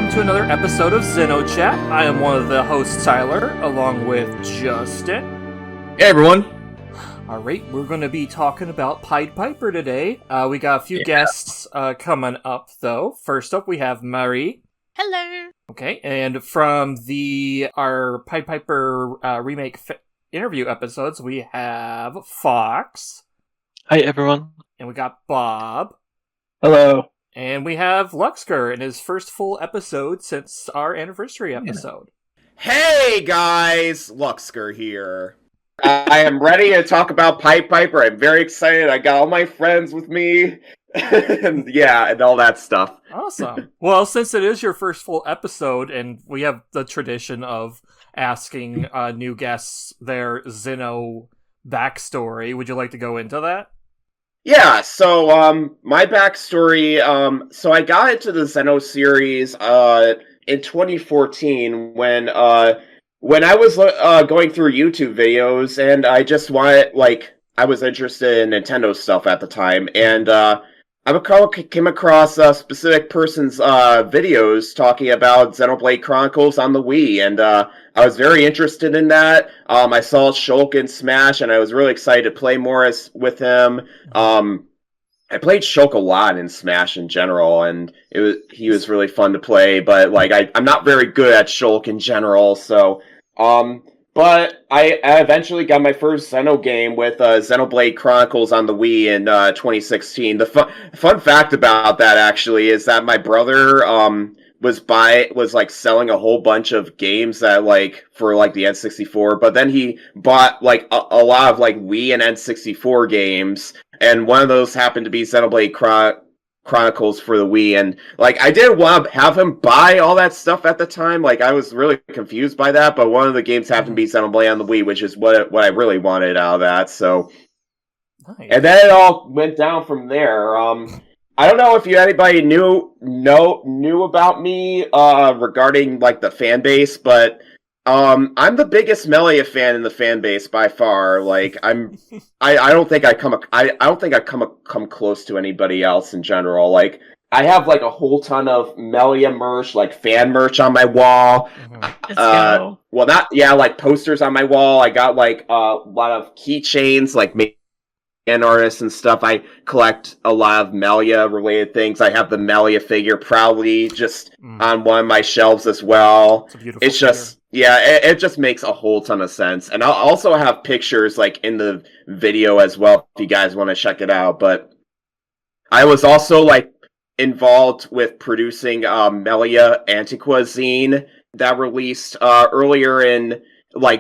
welcome to another episode of Xenochat. I am one of the hosts, Tyler, along with Justin. Hey everyone! Alright, we're going to be talking about Pied Piper today. We got a few guests coming up, though. First up, we have Marie. Hello! Okay, and from our Pied Piper remake interview episodes, we have Fox. Hi everyone. And we got Bob. Hello. And we have Luxqaer in his first full episode since our anniversary episode. Hey guys, Luxqaer here. I am ready to talk about Pied Piper. I'm very excited. I got all my friends with me. and all that stuff. Awesome. Well, since it is your first full episode, and we have the tradition of asking new guests their Xeno backstory, would you like to go into that? Yeah, so my backstory, so I got into the Xeno series in 2014 when I was going through YouTube videos, and I just I was interested in Nintendo stuff at the time, and I came across a specific person's videos talking about Xenoblade Chronicles on the Wii, and I was very interested in that. I saw Shulk in Smash, and I was really excited to play more with him. I played Shulk a lot in Smash in general, and he was really fun to play, but I'm not very good at Shulk in general, so but I eventually got my first Xeno game with Xenoblade Chronicles on the Wii in 2016. The fun fact about that actually is that my brother was selling a whole bunch of games that for the N64, but then he bought a lot of Wii and N64 games, and one of those happened to be Xenoblade Chronicles for the Wii, and I didn't want to have him buy all that stuff at the time. I was really confused by that, but one of the games happened to be Xenoblade on the Wii, which is what I really wanted out of that. So, nice. And then it all went down from there. I don't know if anybody knew about me regarding the fan base, but I'm the biggest Melia fan in the fan base by far. I don't think I come close to anybody else in general. I have a whole ton of Melia merch, fan merch on my wall. Let's go. Well, not posters on my wall. I got a lot of keychains, fan artists and stuff. I collect a lot of Melia related things. I have the Melia figure proudly just on one of my shelves as well. It's just it just makes a whole ton of sense. And I'll also have pictures in the video as well if you guys want to check it out. But I was also involved with producing Melia Antiqua zine that released earlier in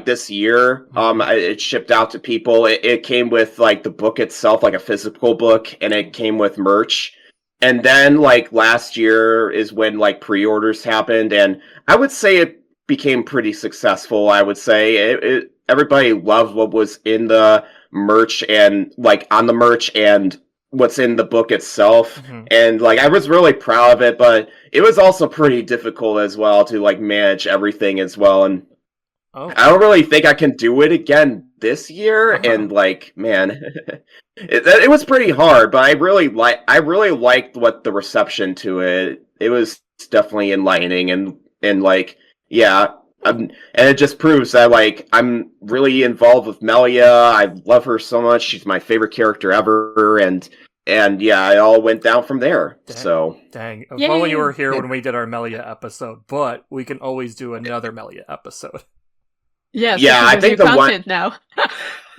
this year. It shipped out to people. It came with the book itself, a physical book, and it came with merch. And then last year is when pre-orders happened, and I would say it became pretty successful. I would say everybody loved what was in the merch and on the merch and what's in the book itself. And I was really proud of it, but it was also pretty difficult as well to manage everything as well. And I don't really think I can do it again this year. And man, it was pretty hard, but I really liked what the reception to it. It was definitely enlightening, and and it just proves that I'm really involved with Melia. I love her so much. She's my favorite character ever, and it all went down from there. Dang. If only you were here when we did our Melia episode, but we can always do another Melia episode. Yes, I think the content now.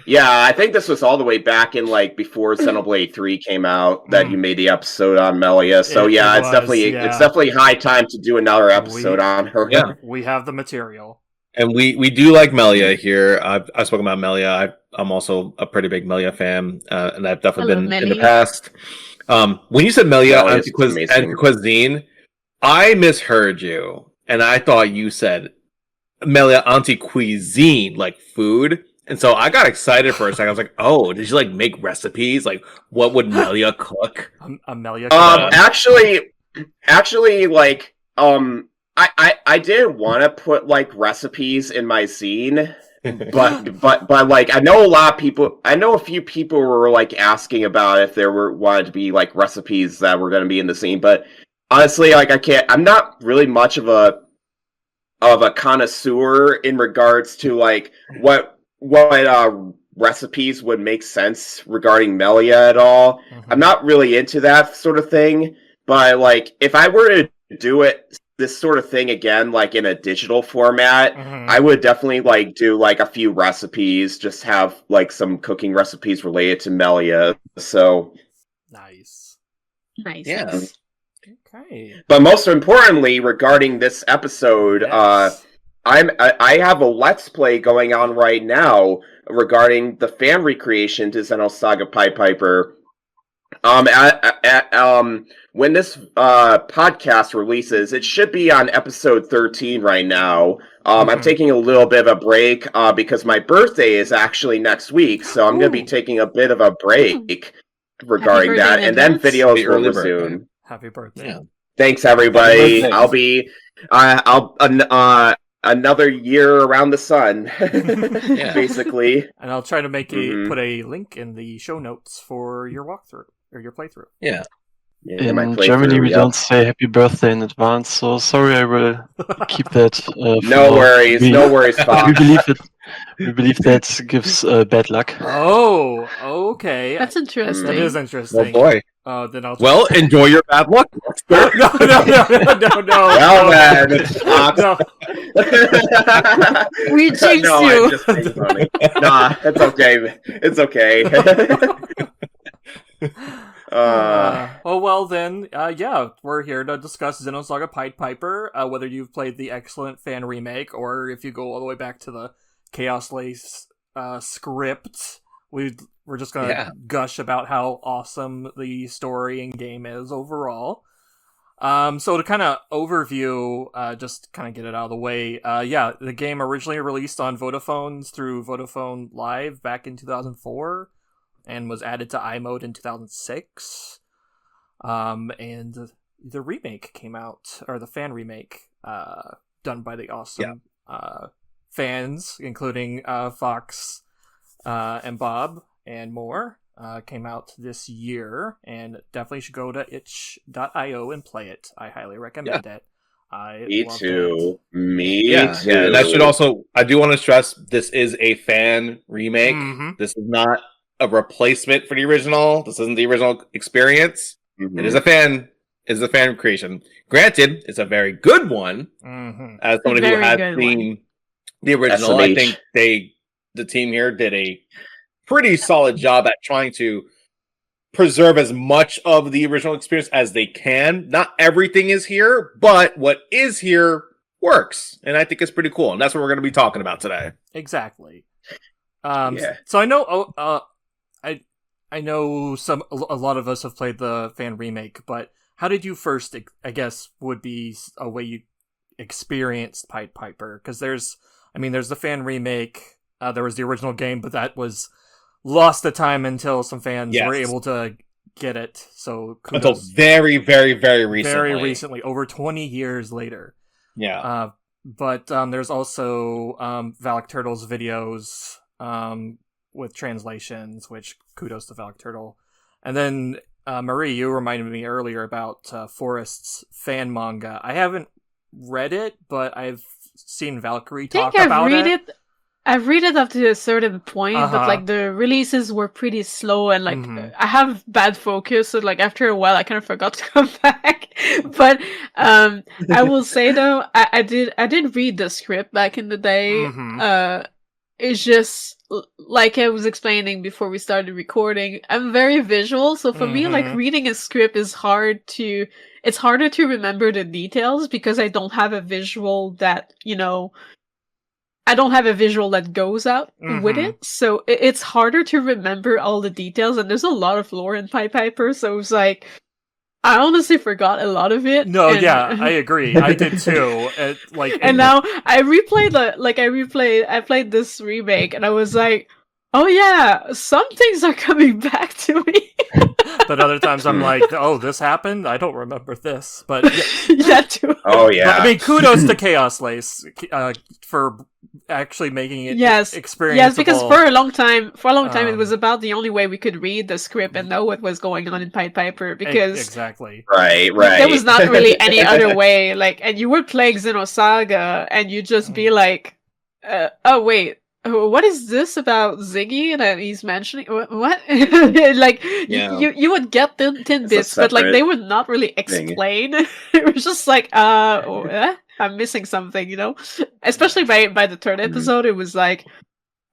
Yeah, I think this was all the way back in before Xenoblade 3 came out that you made the episode on Melia. So it's definitely high time to do another episode on her. Yeah, we have the material. And we do like Melia here. I've spoken about Melia. I'm also a pretty big Melia fan, and I've definitely been in the past. When you said Melia Antiquazine, I misheard you, and I thought you said Melia Anticuisine, food. And so I got excited for a second. I was like, "Oh, did you make recipes? What would Melia cook?" A Melia cook? Actually, I did want to put recipes in my zine, but I know a few people were asking about if there wanted to be recipes that were going to be in the zine, but honestly, like I'm not really much of a connoisseur in regards to like what recipes would make sense regarding Melia at all. Mm-hmm. I'm not really into that sort of thing, but like if I were to do this sort of thing again, like in a digital format, mm-hmm. I would definitely like do like a few recipes, just have like some cooking recipes related to Melia. So nice. Yeah. Okay. But most importantly, regarding this episode, yes. I have a Let's Play going on right now regarding the fan recreation to Xenosaga Pied Piper. When this podcast releases, it should be on episode 13 right now. I'm taking a little bit of a break because my birthday is actually next week, so I'm going to be taking a bit of a break regarding that, and then videos will resume. Happy birthday! Yeah. Thanks, everybody. I'll be another year around the sun, basically. And I'll try to put a link in the show notes for your walkthrough or your playthrough. Yeah. In Germany, we don't say happy birthday in advance, so sorry, I will keep that. No worries, Bob. We believe that gives bad luck. Oh, okay. That's interesting. That is interesting. Oh boy. Then I'll. Well, enjoy your bad luck. No. Well, man, no. We jinxed you. Nah, it's okay. It's okay. Well then, we're here to discuss Xenosaga Pied Piper, whether you've played the excellent fan remake, or if you go all the way back to the Chaoslace script. We're just gonna gush about how awesome the story and game is overall. So to kind of overview, just kind of get it out of the way, the game originally released on Vodafone's through Vodafone Live back in 2004, and was added to iMode in 2006. And the remake came out, or the fan remake, done by the awesome fans, including Fox and Bob and more, came out this year, and definitely should go to itch.io and play it. I highly recommend it. Me too. Yeah, and I should also, I do want to stress, this is a fan remake. Mm-hmm. This is not a replacement for the original. This isn't the original experience. Mm-hmm. It is a fan creation. Granted, it's a very good one. Mm-hmm. As somebody who has seen the original, I think the team here did a pretty solid job at trying to preserve as much of the original experience as they can. Not everything is here, but what is here works, and I think it's pretty cool. And that's what we're going to be talking about today. Exactly. So I know. I know a lot of us have played the fan remake, but how did you first, I guess, would be a way you experienced Pied Piper? Because there's the fan remake, there was the original game, but that was lost to time until some fans were able to get it. So until very, very, very recently. Very recently, over 20 years later. Yeah. But there's also Valakturtle's videos with translations, which kudos to Valakturtle. And then Marie, you reminded me earlier about Forrest's fan manga. I haven't read it, but I've seen Valkyrie talk about it. I've read it up to a certain point, but like the releases were pretty slow, and like I have bad focus, so like after a while I kind of forgot to come back. But I will say though, I did read the script back in the day. It's just like I was explaining before we started recording, I'm very visual, so for me, like reading a script is harder to remember the details because I don't have a visual that, I don't have a visual that goes out with it, so it's harder to remember all the details, and there's a lot of lore in Pied Piper, so it's like, I honestly forgot a lot of it. No, I agree. I did too. And now I played this remake, and I was like, oh yeah, some things are coming back to me. But other times I'm like, oh, this happened? I don't remember this. But yeah, too. Oh yeah. But, I mean, kudos to Chaoslace for actually making it experienceable. Yes, because for a long time, it was about the only way we could read the script and know what was going on in Pied Piper. Because exactly, right. There was not really any other way. Like, and you would play Xenosaga, and you'd just be like, "Oh wait, what is this about Ziggy that he's mentioning? What?" Like, you would get tidbits, but like they would not really explain. It was just like, I'm missing something, you know. Especially by the third episode, it was like,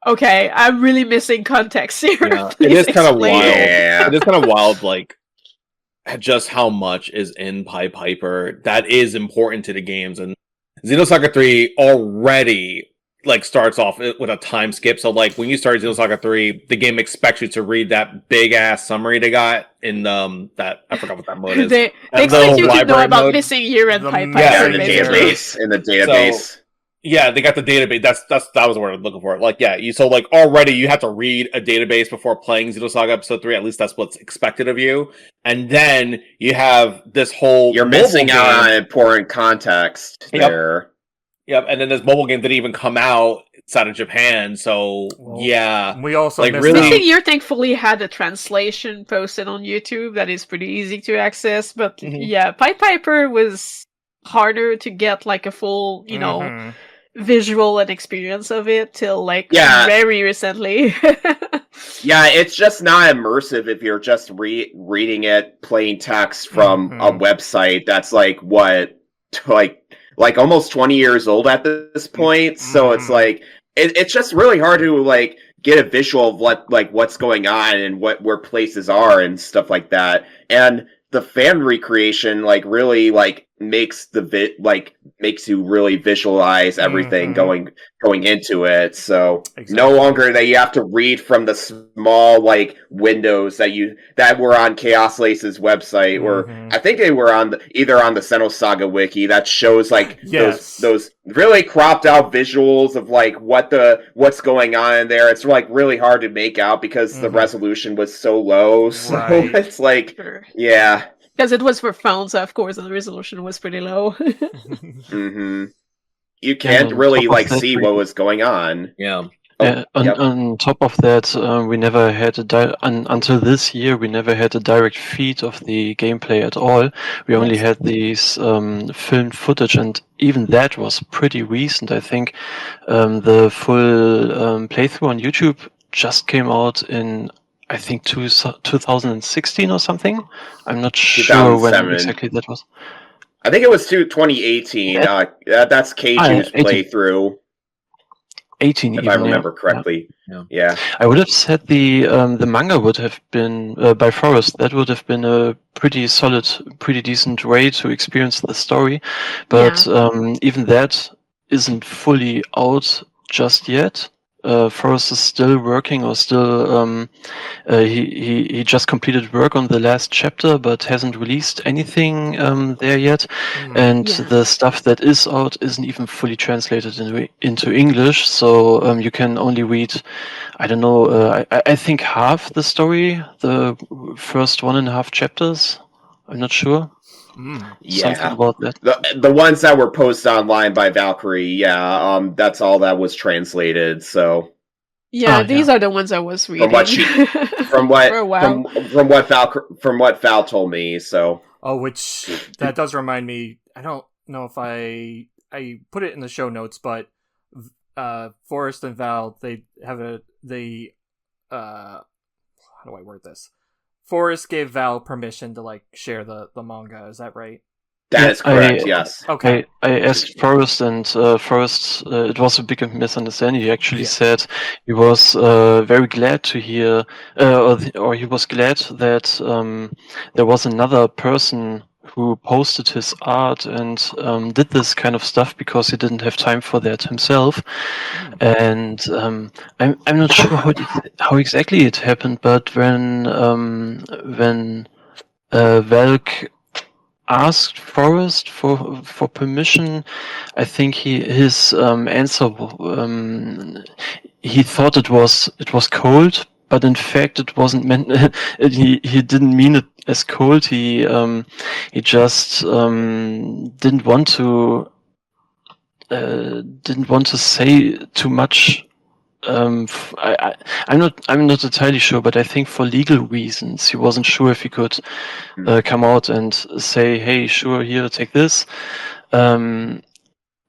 okay, I'm really missing context here. Yeah. It is kind of wild. It is kind of wild, like just how much is in Pied Piper that is important to the games, and Xenosaga 3 already like starts off with a time skip. So like when you start Xenosaga 3, the game expects you to read that big ass summary they got in that, I forgot what that mode is. They expect you to know about mode. Missing year and Pied Piper in the database. So, yeah, they got the database. That was the word I was looking for. Like, yeah, so like already you have to read a database before playing Xenosaga Episode 3. At least that's what's expected of you. And then you have this whole you're missing out on important context there. Yep, and then this mobile game didn't even come out outside of Japan, so yeah. We also like really... Missing Year thankfully had a translation posted on YouTube that is pretty easy to access, but yeah, Pied Piper was harder to get like a full, you know, visual and experience of it till like very recently. Yeah, it's just not immersive if you're just reading it, plain text from a website that's like like almost 20 years old at this point. So it's like it's just really hard to like get a visual of what's going on and where places are and stuff like that. And the fan recreation like really like makes makes you really visualize everything going into it. So no longer that you have to read from the small like windows that were on Chaoslace's website, or I think they were either on the Xenosaga wiki that shows like those really cropped out visuals of like what's going on in there. It's like really hard to make out because the resolution was so low. So it's like because it was for phones, so of course the resolution was pretty low. You can't really like see what was going on. On top of that, we never had until this year. We never had a direct feed of the gameplay at all. We only had these filmed footage, and even that was pretty recent. I think the full playthrough on YouTube just came out in, I think, 2016 or something. I'm not sure when exactly that was. I think it was 2018. That's Keiju's playthrough. 18, if I remember correctly. Yeah. I would have said the manga would have been by Forest. That would have been a pretty solid, pretty decent way to experience the story, but even that isn't fully out just yet. Forrest is still working, or still he just completed work on the last chapter, but hasn't released anything there yet. And the stuff that is out isn't even fully translated into English, so you can only read, I don't know, I think half the story, the first 1.5 chapters. I'm not sure. Something about that. The ones that were posted online by Valkyrie, that's all that was translated. So these are the ones I was reading. From what Val told me. So which that does remind me. I don't know if I put it in the show notes, but Forrest and Val, they have how do I word this? Forrest gave Val permission to like share the manga. Is that right? That is correct. Yes. Okay. I asked Forrest, and Forrest, it was a big misunderstanding. He actually said he was very glad to hear, or he was glad that there was another person who posted his art and did this kind of stuff because he didn't have time for that himself. And I'm not sure how exactly it happened, but when Valk asked Forrest for permission, I think his answer he thought it was cold, but in fact it wasn't meant. he didn't mean it as cold. He just didn't want to say too much. I'm not entirely sure, but I think for legal reasons he wasn't sure if he could come out and say, "Hey, sure, here, take this."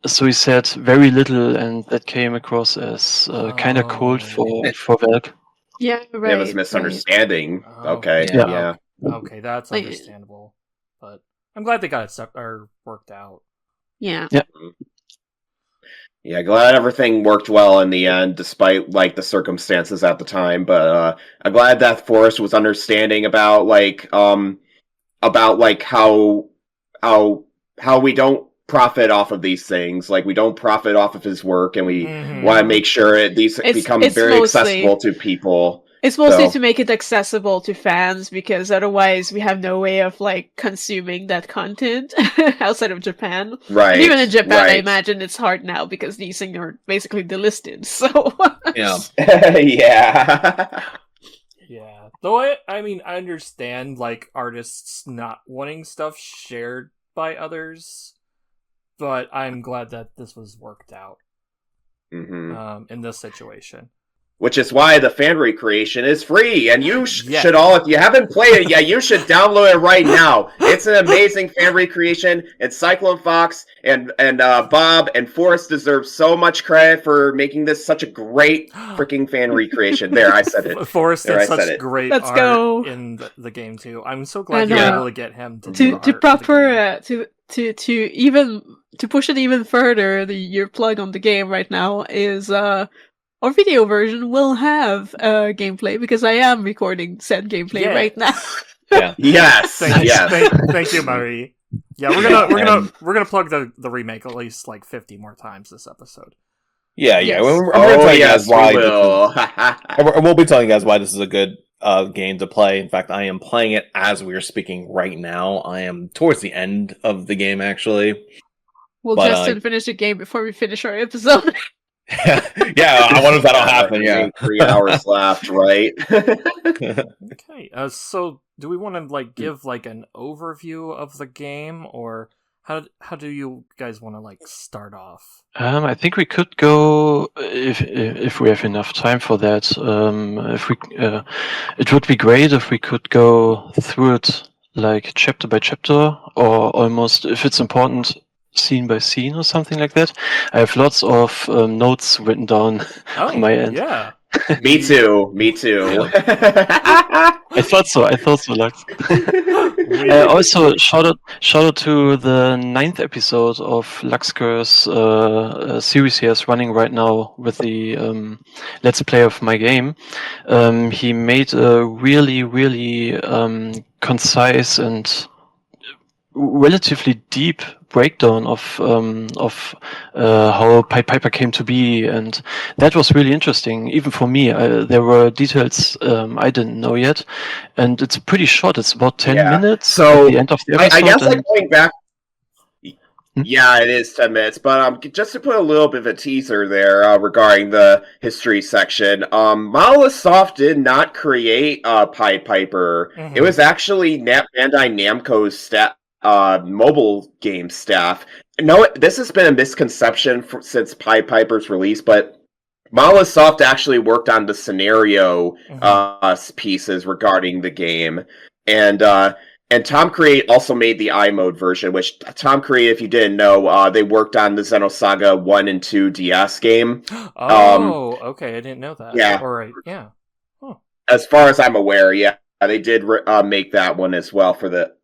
So he said very little, and that came across as kind of cold for Valk. Yeah, right. It was a misunderstanding. Right. Okay, yeah. Okay, that's understandable. But I'm glad they got it worked out. Yeah. Yeah, glad everything worked well in the end, despite like the circumstances at the time. But I'm glad that Forrest was understanding about how we don't profit off of these things. Like we don't profit off of his work, and we want to make sure these become very accessible to people. It's mostly to make it accessible to fans, because otherwise we have no way of like consuming that content outside of Japan. Right. And even in Japan, I imagine it's hard now because these things are basically delisted. So yeah. Yeah. Though I mean, I understand like artists not wanting stuff shared by others, but I'm glad that this was worked out in this situation. Which is why the fan recreation is free, and you should all, if you haven't played it yet, you should download it right now. It's an amazing fan recreation, and Cyclone Fox and Bob and Forrest deserve so much credit for making this such a great freaking fan recreation. There, I said it. Forrest did such great art in the game too. I'm so glad you were able to get him to push it even further. Your plug on the game right now is our video version will have gameplay, because I am recording said gameplay right now. Thank you, Marie. Yeah, we're gonna plug the remake at least like 50 more times this episode. Yeah. We're gonna tell you guys why. We'll be telling you guys why this is a good game to play. In fact, I am playing it as we are speaking right now. I am towards the end of the game, actually. Will Justin finish the game before we finish our episode? Yeah, I wonder if that'll happen. Yeah, 3 hours left, right? Okay, so do we want to like give like an overview of the game, or how do you guys want to like start off? I think we could go if we have enough time for that. It would be great if we could go through it like chapter by chapter, or almost, if it's important, scene by scene or something like that. I have lots of notes written down on my end. Yeah. Me too. I thought so, Lux. Also, shout out to the 9th episode of Luxqaer's series he is running right now with the Let's Play of my game. He made a really concise and relatively deep breakdown of how Pied Piper came to be, and that was really interesting. Even for me, there were details I didn't know yet, and it's pretty short. It's about 10 minutes. So at the end of the episode. I guess I'm going back. Yeah, it is 10 minutes, but just to put a little bit of a teaser there regarding the history section, Monolith Soft did not create Pied Piper. It was actually Bandai Namco's mobile game staff. No, this has been a misconception since Pied Piper's release, but Monolith Soft actually worked on the scenario pieces regarding the game, and Tom Create also made the iMode version, which Tom Create, if you didn't know, they worked on the Xenosaga 1 and 2 DS game. Okay, I didn't know that. Yeah. All right, yeah. Huh. As far as I'm aware, yeah, they did make that one as well for the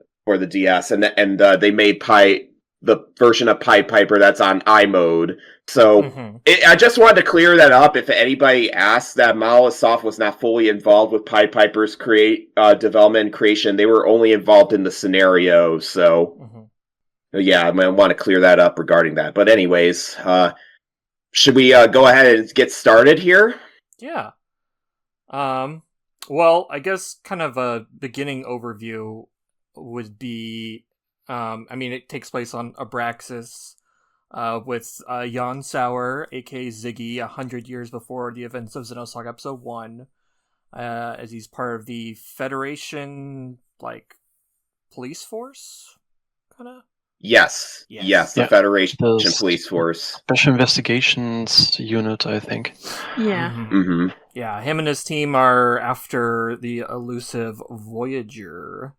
DS, and they made the version of Pied Piper that's on iMode. So I just wanted to clear that up. If anybody asks, that Monolith Soft was not fully involved with Pied Piper's development and creation. They were only involved in the scenario. So yeah, I want to clear that up regarding that. But anyways, should we go ahead and get started here? Yeah. Well, I guess kind of a beginning overview would be, I mean, it takes place on Abraxas, with Jan Sauer, aka Ziggy, 100 years before the events of Xenosaga Episode 1, as he's part of the Federation, like, police force, kind of? Yes, the Federation police force. Special Investigations Unit, I think. Yeah. Mm-hmm. Yeah, him and his team are after the elusive Voyager,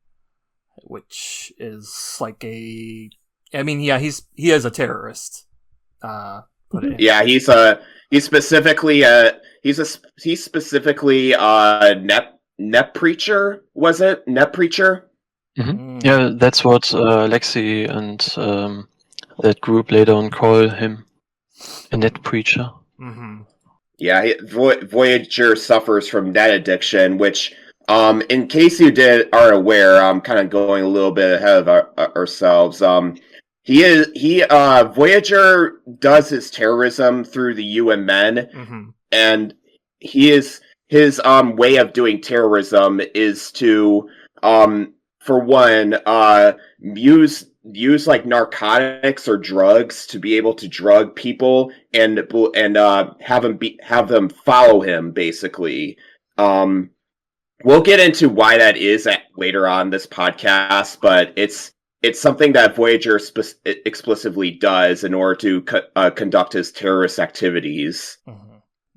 which is like a... I mean, yeah, he is a terrorist. He's specifically net preacher. Was it net preacher? Mm-hmm. Yeah, that's what Lexi and that group later on call him, a net preacher. Mm-hmm. Yeah, Voyager suffers from net addiction, which, in case you are aware, I'm kind of going a little bit ahead of ourselves. Voyager does his terrorism through the UN Men, and his way of doing terrorism is to, for one, use like narcotics or drugs to be able to drug people and have them follow him, basically. We'll get into why that is later on this podcast, but it's something that Voyager explicitly does in order to conduct his terrorist activities.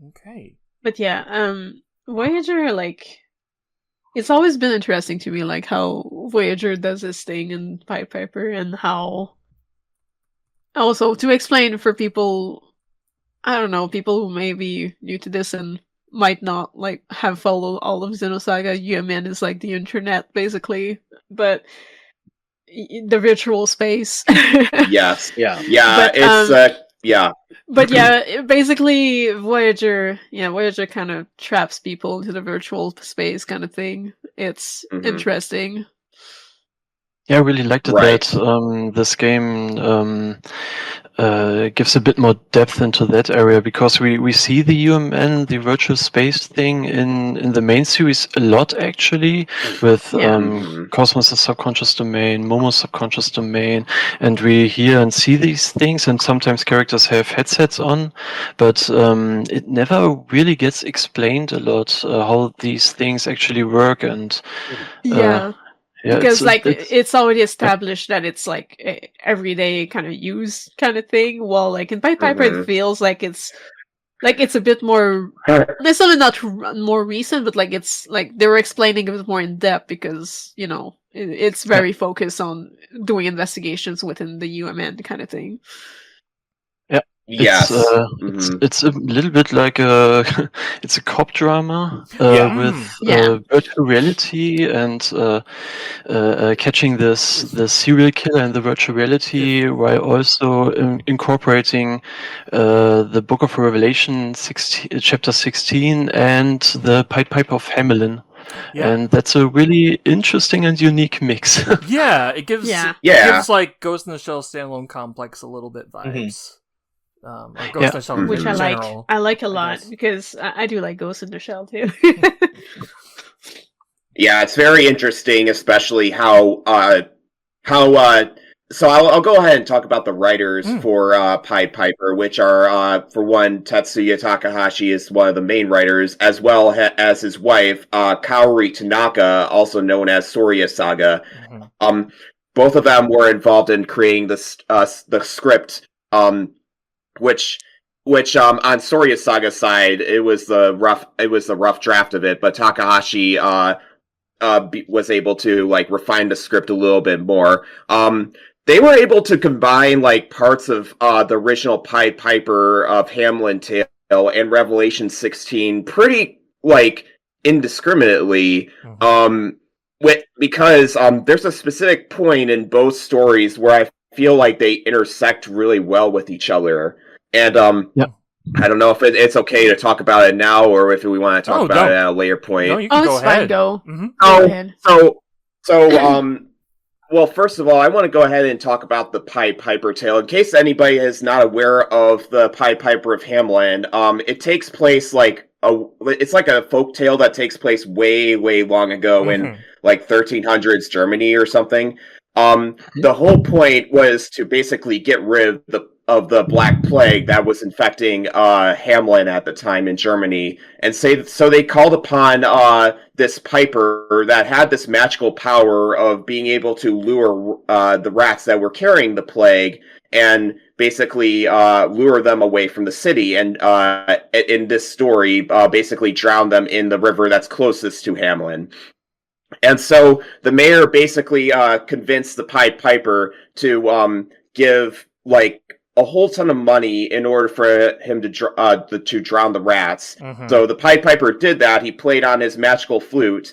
Okay. But yeah, Voyager, like, it's always been interesting to me, like, how Voyager does this thing in Pied Piper, and how... Also, to explain for people, I don't know, people who may be new to this and might not, like, have followed all of Xenosaga, UMN is, like, the internet, basically, but... the virtual space. Yes. Yeah. But, it's yeah. But yeah, basically Voyager kind of traps people into the virtual space kind of thing. It's interesting. Yeah, I really liked it that this game gives a bit more depth into that area, because we see the UMN, the virtual space thing, in the main series a lot, actually, with Cosmos' subconscious domain, Momo's subconscious domain, and we hear and see these things, and sometimes characters have headsets on, but it never really gets explained a lot how these things actually work, and because it's already established that it's like a everyday kind of use kind of thing. While like in Pied Piper, it feels like it's a bit more. Necessarily not more recent, but like it's like they were explaining it more in depth, because it's very focused on doing investigations within the UMN kind of thing. Yes, it's a little bit like it's a cop drama with virtual reality and catching the serial killer in the virtual reality, while also incorporating the Book of Revelation chapter 16 and the Pied Piper of Hamelin. Yeah. And that's a really interesting and unique mix. It gives like Ghost in the Shell standalone complex a little bit vibes. Ghost in the Shell, which I like a lot, because I do like Ghost in the Shell too. Yeah, it's very interesting, especially how so I'll go ahead and talk about the writers for Pied Piper, which are for one, Tetsuya Takahashi is one of the main writers, as well as his wife Kaori Tanaka, also known as Xenosaga. Both of them were involved in creating the script. Which on Xenosaga side, it was the rough draft of it, but Takahashi was able to like refine the script a little bit more. They were able to combine like parts of the original Pied Piper of Hamelin Tale and Revelation 16 pretty like indiscriminately. Because there's a specific point in both stories where I feel like they intersect really well with each other. And I don't know if it's okay to talk about it now, or if we want to talk about it at a later point. No, you can go ahead. Fine, go. Go ahead. Well, first of all, I want to go ahead and talk about the Pied Piper tale. In case anybody is not aware of the Pied Piper of Hamelin, it takes place it's like a folk tale that takes place way, way long ago in like 1300s Germany or something. The whole point was to basically get rid the Black Plague that was infecting Hamelin at the time in Germany, and so they called upon this piper that had this magical power of being able to lure the rats that were carrying the plague and basically lure them away from the city, and in this story basically drown them in the river that's closest to Hamelin. And so the mayor basically convinced the Pied Piper to give like a whole ton of money in order for him to drown the rats. Mm-hmm. So the Pied Piper did that. He played on his magical flute,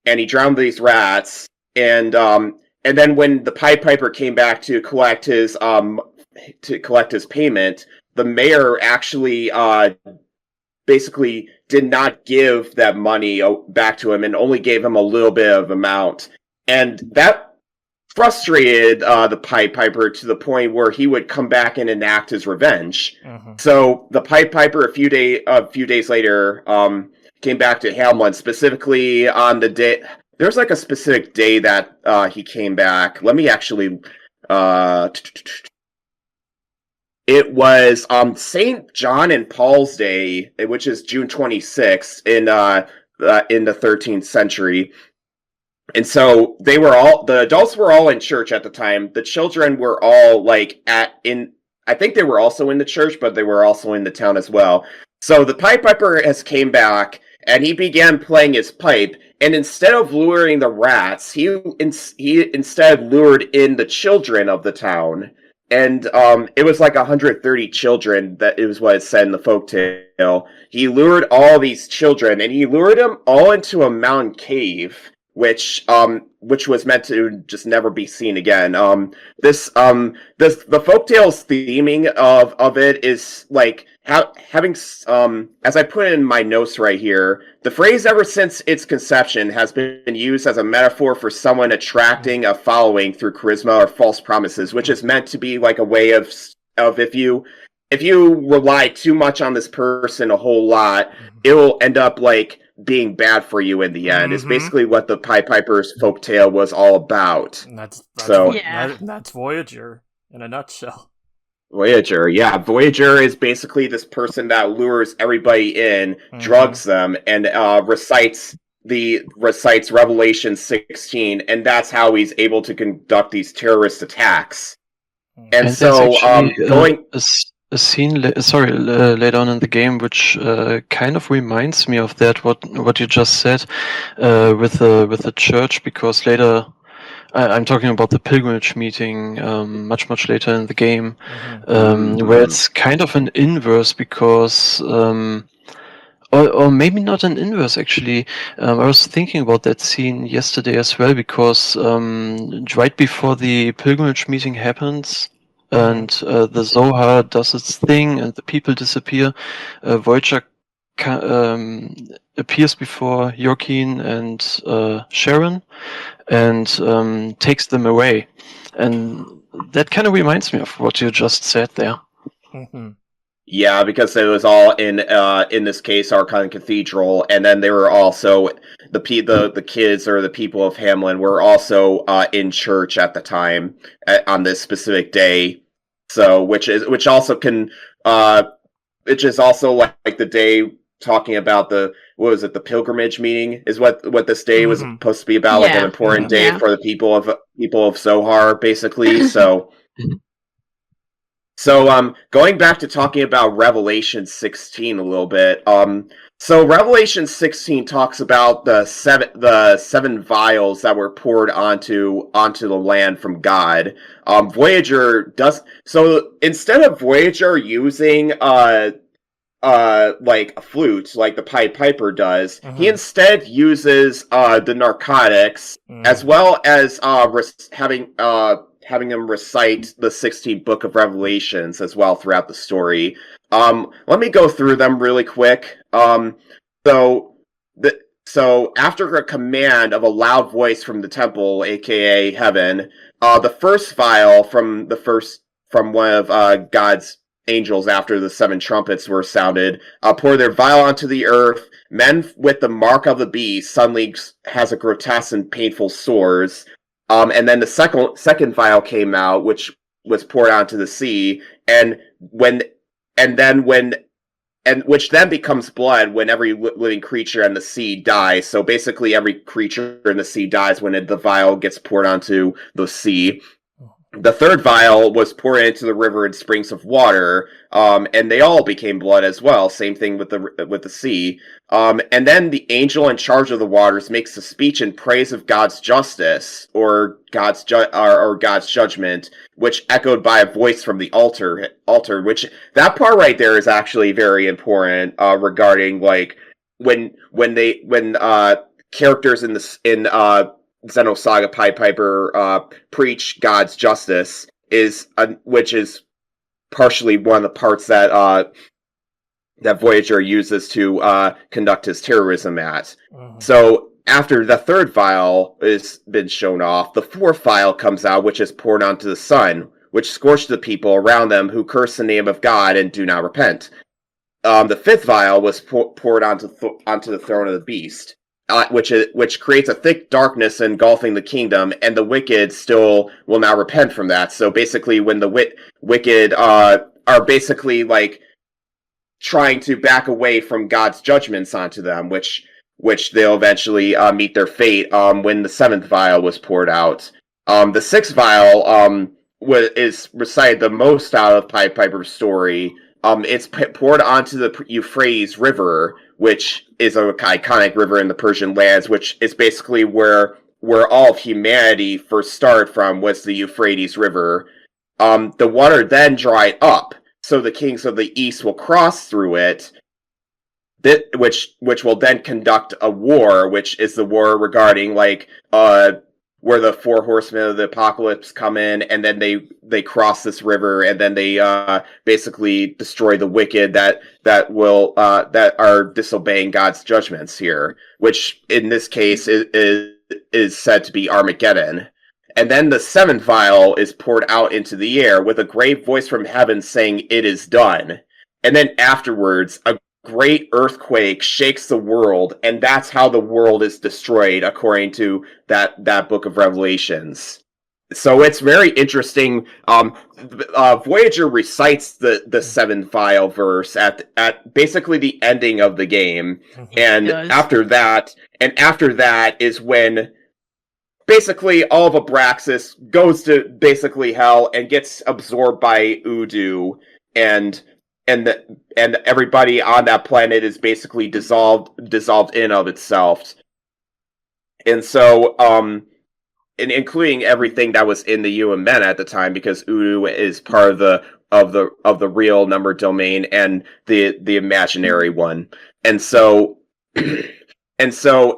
and he drowned these rats. And then when the Pied Piper came back to collect his payment, the mayor actually basically did not give that money back to him and only gave him a little bit of amount. And that frustrated the Pied Piper to the point where he would come back and enact his revenge. Mm-hmm. So the Pied Piper, a few days later, came back to Hamelin, specifically on the day. There's like a specific day that he came back. Let me actually. It was St. John and Paul's Day, which is June 26th in the 13th century. And so the adults were all in church at the time. The children were all I think they were also in the church, but they were also in the town as well. So the Pied Piper came back, and he began playing his pipe. And instead of luring the rats, he instead lured in the children of the town. And it was like 130 children, that it was what it said in the folktale. He lured all these children, and he lured them all into a mountain cave, which was meant to just never be seen again. The folktale's theming of it is like having as I put in my notes right here, the phrase ever since its conception has been used as a metaphor for someone attracting a following through charisma or false promises, which is meant to be like a way of if you rely too much on this person a whole lot, it will end up like being bad for you in the end. Mm-hmm. Is basically what the Pied Piper's folktale was all about. And that's Voyager in a nutshell. Voyager, yeah. Voyager is basically this person that lures everybody in, mm-hmm. drugs them, and recites Revelation 16, and that's how he's able to conduct these terrorist attacks. And so, going a scene later on in the game, which kind of reminds me of that what you just said with the church, because later. I'm talking about the pilgrimage meeting much later in the game, mm-hmm. Where it's kind of an inverse because, or maybe not an inverse actually. I was thinking about that scene yesterday as well, because right before the pilgrimage meeting happens and the Zohar does its thing and the people disappear, Voyager appears before Joaquin and Sharon and takes them away, and that kind of reminds me of what you just said there. Mm-hmm. Yeah, because it was all in this case Archon Cathedral, and then they were also the kids or the people of Hamelin were also in church at the time on this specific day. So which is also like the day talking about the pilgrimage meeting is what this day was supposed to be about, like an important day for the people of Zohar, basically. So going back to talking about Revelation 16 a little bit. So Revelation 16 talks about the seven vials that were poured onto the land from God. Voyager does so instead of Voyager using like a flute, like the Pied Piper does, he instead uses the narcotics, as well as having him recite the 16th book of Revelations as well throughout the story. Let me go through them really quick. So after a command of a loud voice from the temple, aka heaven, the first vial from one of God's angels after the 7 trumpets were sounded, pour their vial onto the earth. Men with the mark of the beast suddenly has a grotesque and painful sores. And then the second vial came out, which was poured onto the sea, and which then becomes blood when every living creature in the sea dies. So basically, every creature in the sea dies when the vial gets poured onto the sea. The third vial was poured into the river and springs of water, and they all became blood as well. Same thing with the sea. And then the angel in charge of the waters makes a speech in praise of God's justice or God's judgment, which echoed by a voice from the altar. Which that part right there is actually very important regarding like when characters in Xenosaga Pied Piper preach God's justice which is partially one of the parts that Voyager uses to conduct his terrorism at. So after the third vial has been shown off, the fourth vial comes out, which is poured onto the sun, which scorched the people around them who curse the name of God and do not repent. The fifth vial was poured onto the throne of the beast. Which creates a thick darkness engulfing the kingdom, and the wicked still will not repent from that. So basically, when the wicked are basically like trying to back away from God's judgments onto them, which they'll eventually meet their fate when the seventh vial was poured out. The sixth vial is recited the most out of Pied Piper's story. It's poured onto the Euphrates River, which is an iconic river in the Persian lands, which is basically where all of humanity first started from, was the Euphrates River. The water then dried up, so the kings of the east will cross through it, which will then conduct a war, which is the war regarding like where the four horsemen of the apocalypse come in, and then they cross this river, and then they basically destroy the wicked that are disobeying God's judgments here, which in this case is said to be Armageddon. And then the seventh vial is poured out into the air with a great voice from heaven saying, "It is done." And then afterwards, a great earthquake shakes the world, and that's how the world is destroyed, according to that book of Revelations. So it's very interesting. Voyager recites the seventh vial verse at basically the ending of the game, and after that is when basically all of Abraxas goes to basically hell and gets absorbed by Udu, and everybody on that planet is basically dissolved in of itself. And so, including everything that was in the UMN at the time, because Udu is part of the real number domain and the imaginary one. And so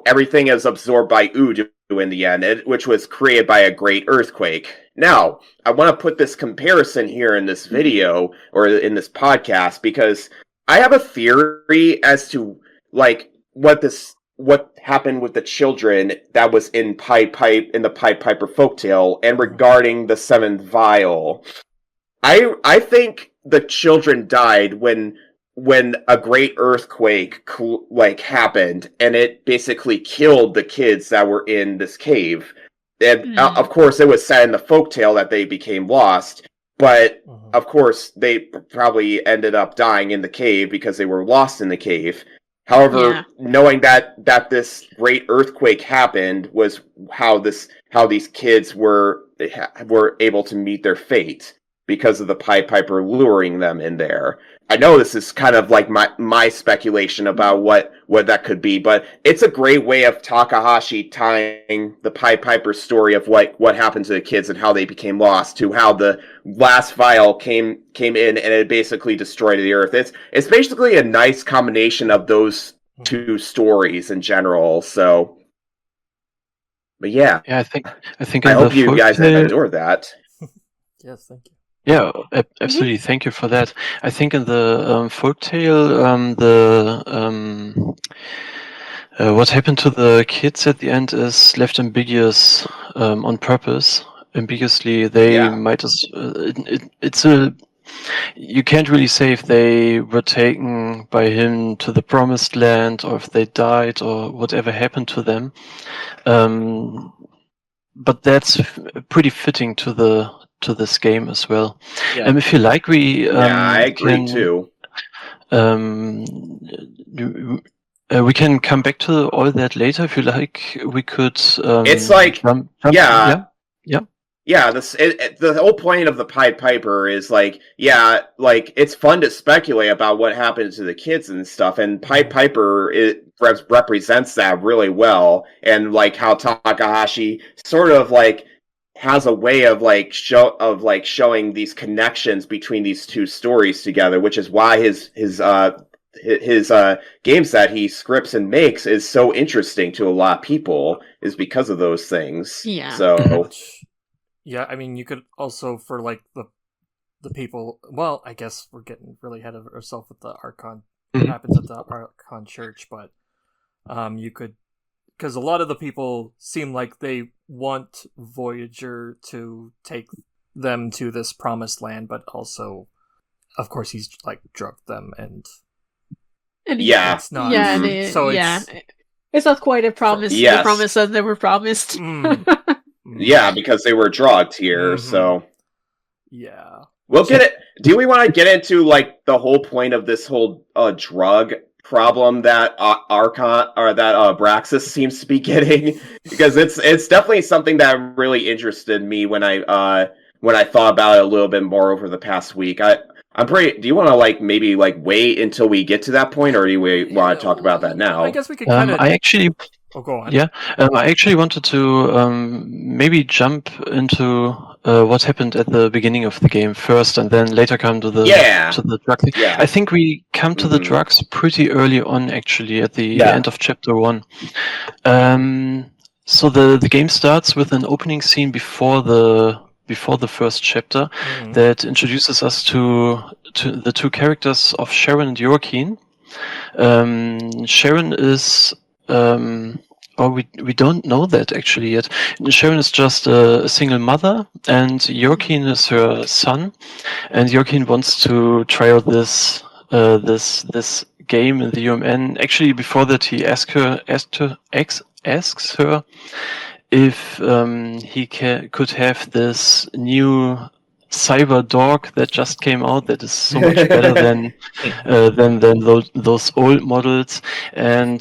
everything is absorbed by Udu in the end, which was created by a great earthquake. Now, I want to put this comparison here in this video, or in this podcast, because I have a theory as to like what happened with the children that was in the Pied Piper folktale, and regarding the seventh vial. I think the children died when a great earthquake happened, and it basically killed the kids that were in this cave. And of course, it was said in the folktale that they became lost, but of course, they probably ended up dying in the cave because they were lost in the cave. However, knowing that this great earthquake happened was how these kids were able to meet their fate, because of the Pied Piper luring them in there. I know this is kind of like my speculation about what that could be, but it's a great way of Takahashi tying the Pied Piper story of what happened to the kids and how they became lost to how the last vial came in and it basically destroyed the Earth. It's basically a nice combination of those two stories in general. So, but yeah, I think I hope you guys have enjoyed that. Yes, thank you. Yeah, absolutely. Thank you for that. I think in the folktale, what happened to the kids at the end is left ambiguous on purpose. Ambiguously, they might. You can't really say if they were taken by him to the promised land, or if they died, or whatever happened to them. But that's pretty fitting to the to this game as well. Yeah. If you like, I agree too. We can come back to all that later if you like. We could. It's like jump yeah. The whole point of the Pied Piper is like it's fun to speculate about what happened to the kids and stuff, and Pied Piper represents that really well, and like how Takahashi sort of like has a way of showing these connections between these two stories together, which is why his games that he scripts and makes is so interesting to a lot of people, is because of those things. Yeah. So. Yeah, I mean, you could also, for, like, the people... Well, I guess we're getting really ahead of ourselves with the Archon... What happens at the Archon Church, but you could... Because a lot of the people seem like they want Voyager to take them to this promised land, but also, of course, he's, like, drugged them, and it's not... It's not quite a promise. Yes. The promise that they were promised. Yeah, because they were drugged here, so... Yeah. We'll get it... Do we want to get into, like, the whole point of this whole drug problem that Archon, or that Braxis seems to be getting? Because it's definitely something that really interested me when I thought about it a little bit more over the past week. I'm pretty... Do you want to, like, maybe, like, wait until we get to that point, or do we want to talk about that now? I guess we could kind of... Oh, go on. Yeah, I actually wanted to maybe jump into what happened at the beginning of the game first, and then later come to the drug thing. Yeah. I think we come to the drugs pretty early on, actually, at the end of chapter 1. So the game starts with an opening scene before the first chapter that introduces us to the two characters of Sharon and Joaquin. Sharon is... we don't know that actually yet. Sharon is just a single mother, and Joaquin is her son. And Joaquin wants to try out this game in the UMN. Actually, before that, he asks her if he could have this new cyber dog that just came out that is so much better than those old models, and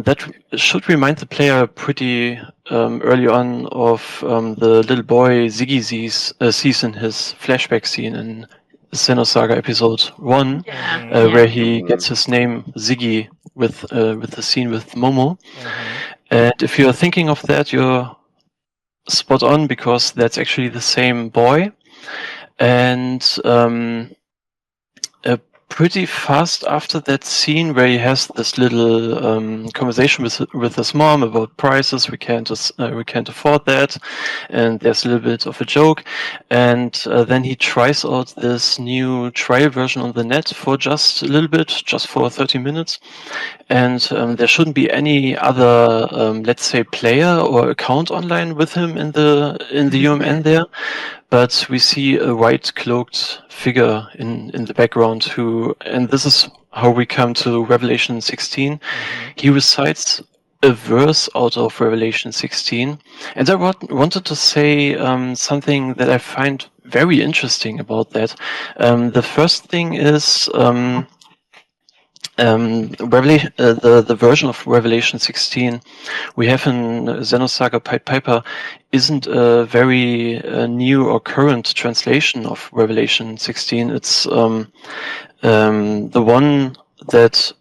that should remind the player pretty early on of the little boy Ziggy sees in his flashback scene in Xenosaga episode 1, where he gets his name Ziggy with the scene with Momo. And if you're thinking of that, you're spot on, because that's actually the same boy. And pretty fast after that scene where he has this little conversation with his mom about prices, we can't afford that, and there's a little bit of a joke, and then he tries out this new trial version on the net for just a little bit, just for 30 minutes, and there shouldn't be any other let's say player or account online with him in the UMN there. But we see a white cloaked figure in the background and this is how we come to Revelation 16. He recites a verse out of Revelation 16. And I wanted to say something that I find very interesting about that. The first thing is the version of Revelation 16 we have in Xenosaga Pied Piper isn't a very new or current translation of Revelation 16. It's the one that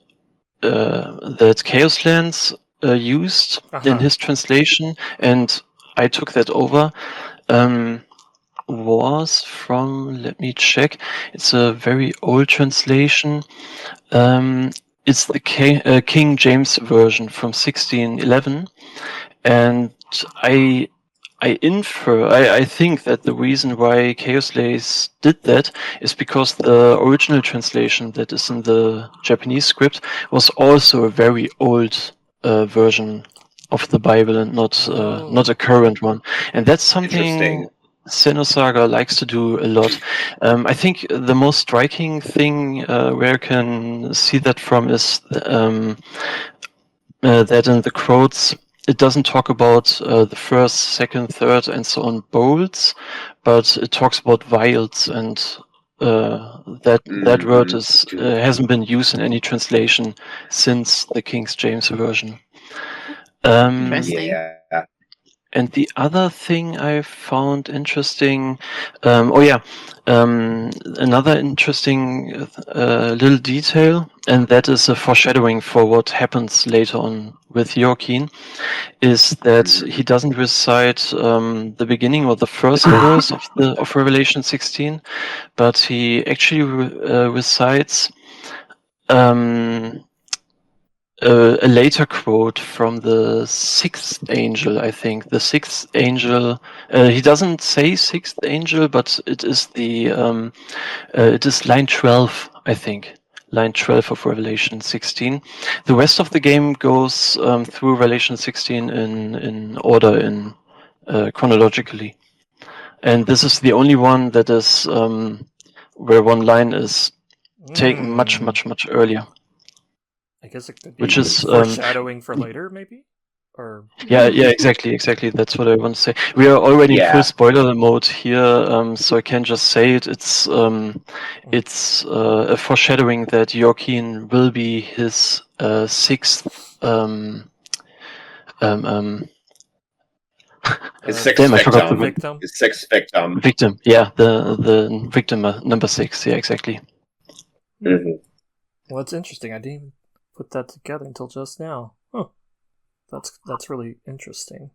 Chaoslace used in his translation, and I took that over. Was from, let me check, it's a very old translation. It's the King James version from 1611, and I think that the reason why Chaoslace did that is because the original translation that is in the Japanese script was also a very old version of the Bible, and not a current one, and that's something Xenosaga likes to do a lot. I think the most striking thing where you can see that from is that in the quotes it doesn't talk about the first, second, third, and so on bolts, but it talks about vials, and that word hasn't been used in any translation since the King James version. Interesting. Yeah. And the other thing I found interesting, another interesting little detail, and that is a foreshadowing for what happens later on with Joaquin, is that he doesn't recite the beginning or the first verse of Revelation 16, but he actually recites a later quote from the sixth angel, I think. The sixth angel. He doesn't say sixth angel, but it is it is line 12, I think. Line 12 of Revelation 16. The rest of the game goes through Revelation 16 in order, chronologically. And this is the only one that is where one line is taken much earlier. I guess it could be which is foreshadowing for later, maybe? Or yeah, exactly. That's what I want to say. We are already in full spoiler mode here, so I can just say it. It's a foreshadowing that Joaquin will be his sixth his sixth I forgot the victim. His sixth victim. Victim, yeah, the victim number 6. Yeah, exactly. Mm-hmm. Well, it's interesting. I didn't even put that together until just now. Huh. That's really interesting.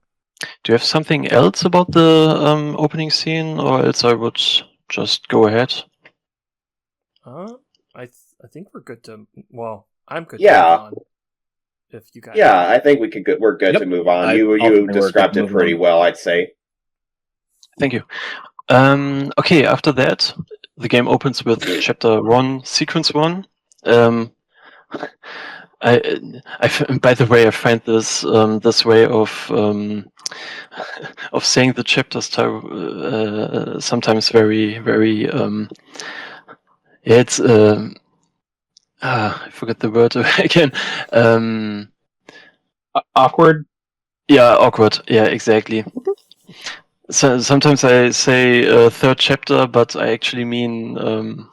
Do you have something else about the opening scene, or else I would just go ahead? I think we're good to. Well, I'm good. Yeah. To move on, if you guys. Yeah, I think we're good to move on. You described it pretty well, I'd say. Thank you. Okay, after that, the game opens with Chapter 1, Sequence 1. By the way, I find this way of saying the chapters sometimes very it's I forgot the word again. Awkward. Yeah, awkward. Yeah, exactly. So sometimes I say third chapter, but I actually mean the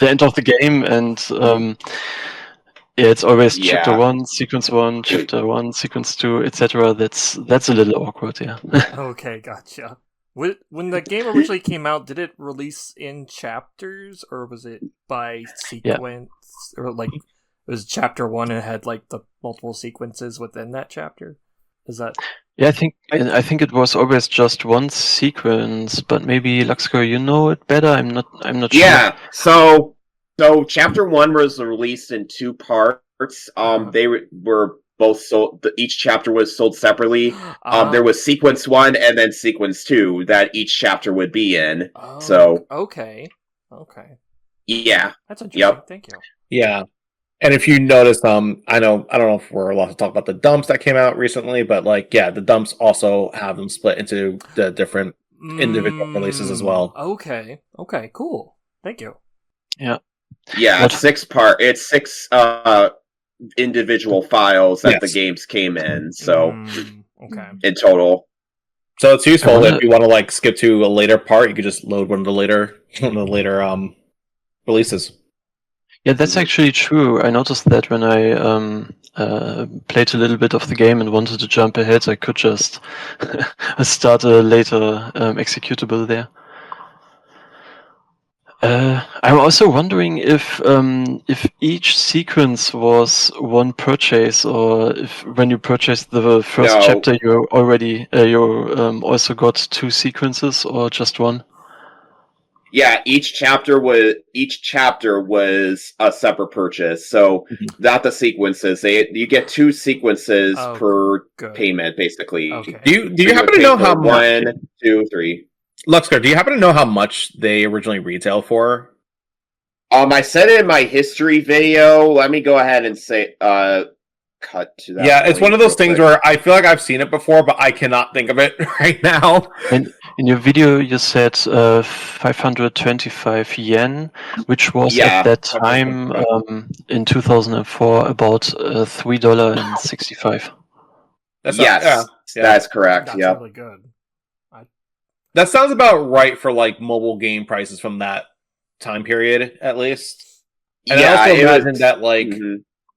end of the game, and it's always chapter 1, sequence 1, chapter 1, sequence 2, etc. That's a little awkward, yeah. Okay, gotcha. When the game originally came out, did it release in chapters, or was it by sequence? Yeah. Or like, it was chapter 1 and it had like the multiple sequences within that chapter? Is that... Yeah, I think it was always just one sequence, but maybe Luxqaer, you know it better. I'm not sure. Yeah. So chapter 1 was released in 2 parts. They were both sold. Each chapter was sold separately. There was sequence 1 and then sequence 2 that each chapter would be in. Okay. Yeah. That's interesting. Thank you. Yeah. And if you notice, I don't know if we're allowed to talk about the dumps that came out recently, but the dumps also have them split into the different individual releases as well. Okay, cool. Thank you. Yeah. Yeah, it's 6 individual files that the games came in, so in total. So it's useful if you want to skip to a later part, you could just load one of the later releases. Yeah, that's actually true. I noticed that when I played a little bit of the game and wanted to jump ahead, I could just start a later executable there. I'm also wondering if each sequence was one purchase, or if when you purchased the first chapter, you also got 2 sequences, or just one. Yeah, each chapter was a separate purchase, so not the sequences. You get 2 sequences per payment, basically. Okay. Do you happen to know how much? 1, 2, 3. Luxqaer, do you happen to know how much they originally retail for? I said it in my history video. Let me go ahead and say cut to that. Yeah, it's one of those things where I feel like I've seen it before, but I cannot think of it right now. And in your video, you said 525 yen, which was at that time in 2004 about $3.65. That's correct. That's really good. That sounds about right for like mobile game prices from that time period, at least. And I also imagine that like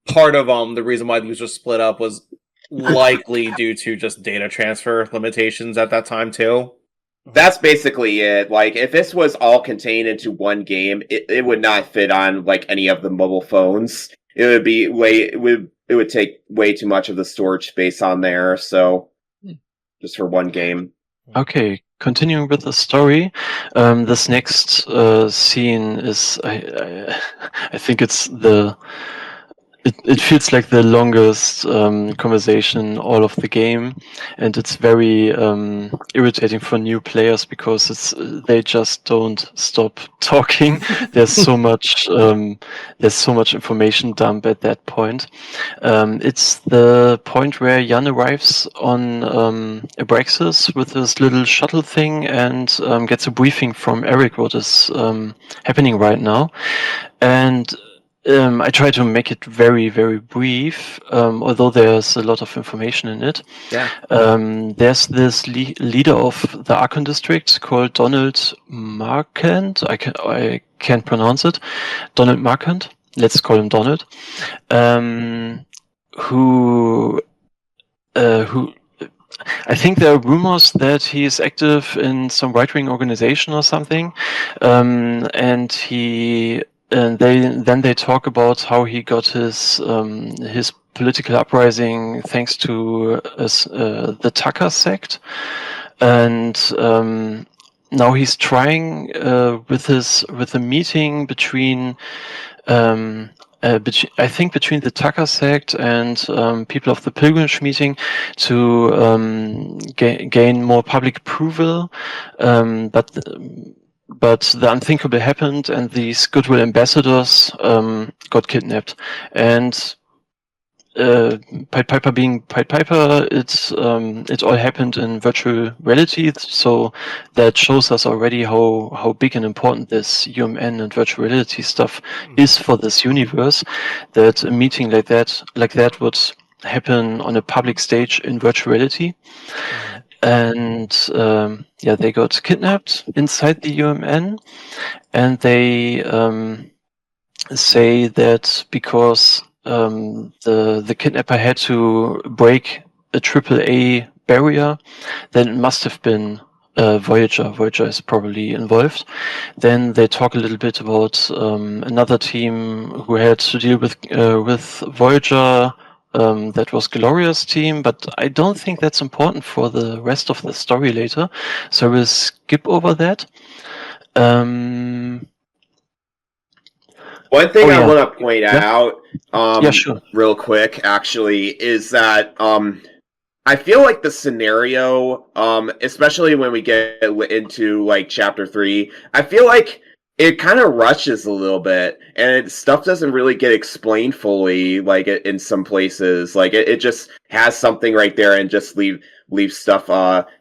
part of the reason why these were split up was likely due to just data transfer limitations at that time too. That's basically it. Like, if this was all contained into one game, it would not fit on like any of the mobile phones. It would be it would take way too much of the storage space on there. So, just for one game. Okay, continuing with the story, this next scene is I think it's it feels like the longest conversation in all of the game, and it's very irritating for new players because they just don't stop talking. There's so much information dump at that point. It's the point where Jan arrives on Abraxas with this little shuttle thing and gets a briefing from Eric what is happening right now, and I try to make it very, very brief, although there's a lot of information in it. Yeah. There's this leader of the Archon district called Donald Marquand. I can't pronounce it. Donald Marquand. Let's call him Donald. Who I think there are rumors that he is active in some right-wing organization or something, and they talk about how he got his political uprising thanks to the Tucker sect, and now he's trying with a meeting between between the Tucker sect and people of the pilgrimage meeting to gain more public approval, but the unthinkable happened, and these goodwill ambassadors got kidnapped. And Pied Piper being Pied Piper, it all happened in virtual reality. So that shows us already how big and important this UMN and virtual reality stuff is for this universe. That a meeting like that would happen on a public stage in virtual reality. And they got kidnapped inside the UMN, and they say that because the kidnapper had to break a AAA barrier, then it must have been Voyager. Voyager is probably involved. Then they talk a little bit about another team who had to deal with Voyager. That was Gloria's team, but I don't think that's important for the rest of the story later, so we'll skip over that. One thing I want to point out, sure. real quick, actually, is that I feel like the scenario, especially when we get into like Chapter 3, I feel like it kind of rushes a little bit, and stuff doesn't really get explained fully, like in some places. Like it just has something right there and just leave stuff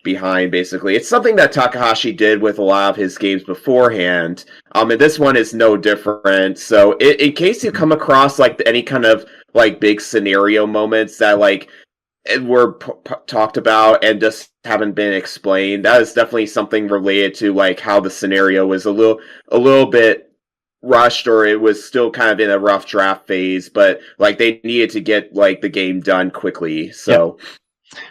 behind, basically. It's something that Takahashi did with a lot of his games beforehand, and this one is no different. So in case you come across like any kind of like big scenario moments that like were talked about and just haven't been explained, that is definitely something related to like how the scenario was a little bit rushed, or it was still kind of in a rough draft phase, but like they needed to get like the game done quickly. So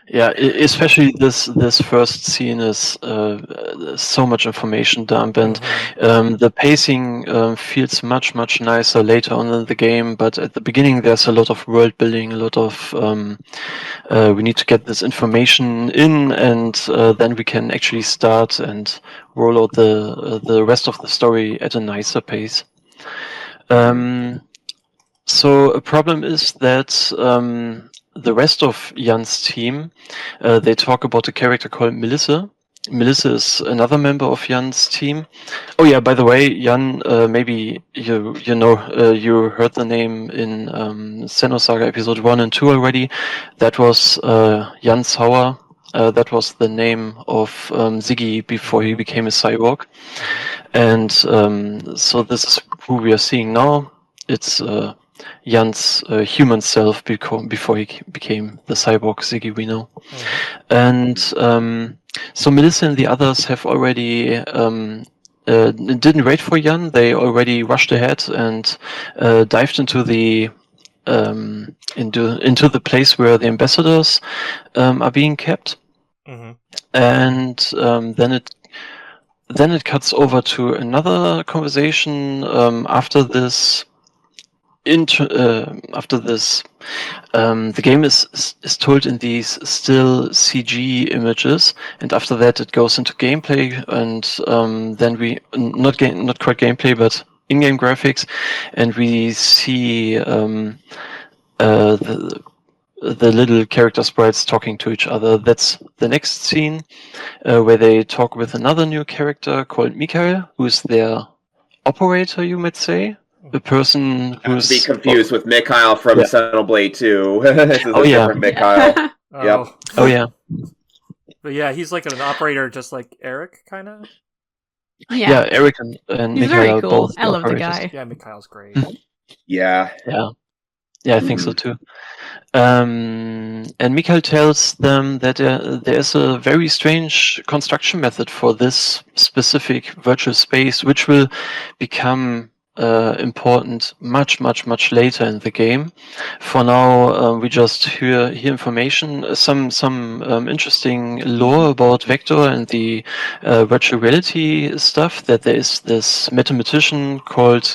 yeah, especially this first scene is so much information dump, and the pacing feels much nicer later on in the game, but at the beginning there's a lot of world building, a lot of we need to get this information in, and then we can actually start and roll out the rest of the story at a nicer pace. So a problem is that the rest of Jan's team, they talk about a character called Melissa. Melissa is another member of Jan's team. Oh yeah, by the way, Jan, maybe you heard the name in Xenosaga episode 1 and 2 already. That was Jan Sauer. That was the name of Ziggy before he became a cyborg. And so this is who we are seeing now. It's Jan's human self before he became the cyborg Ziggy we know. And so Melissa and the others have already didn't wait for Jan. They already rushed ahead and dived into the into the place where the ambassadors are being kept. And then it cuts over to another conversation after this. The game is told in these still CG images, and after that it goes into gameplay, and then we not quite gameplay, but in-game graphics, and we see the little character sprites talking to each other. That's the next scene, where they talk with another new character called Mikhail, who's their operator, you might say. The person who's... To be confused with Mikhail from Xenoblade 2. This is different Mikhail. Yep. Oh, yeah. But yeah, he's like an operator just like Eric, kind of? Yeah, Eric and he's Mikhail very cool. both I love the operators. guy. Yeah, Mikhail's great. Yeah, I think so too. And Mikhail tells them that there's a very strange construction method for this specific virtual space, which will become important much later in the game. For now, we just hear information, some interesting lore about Vector and the virtual reality stuff. That there is this mathematician called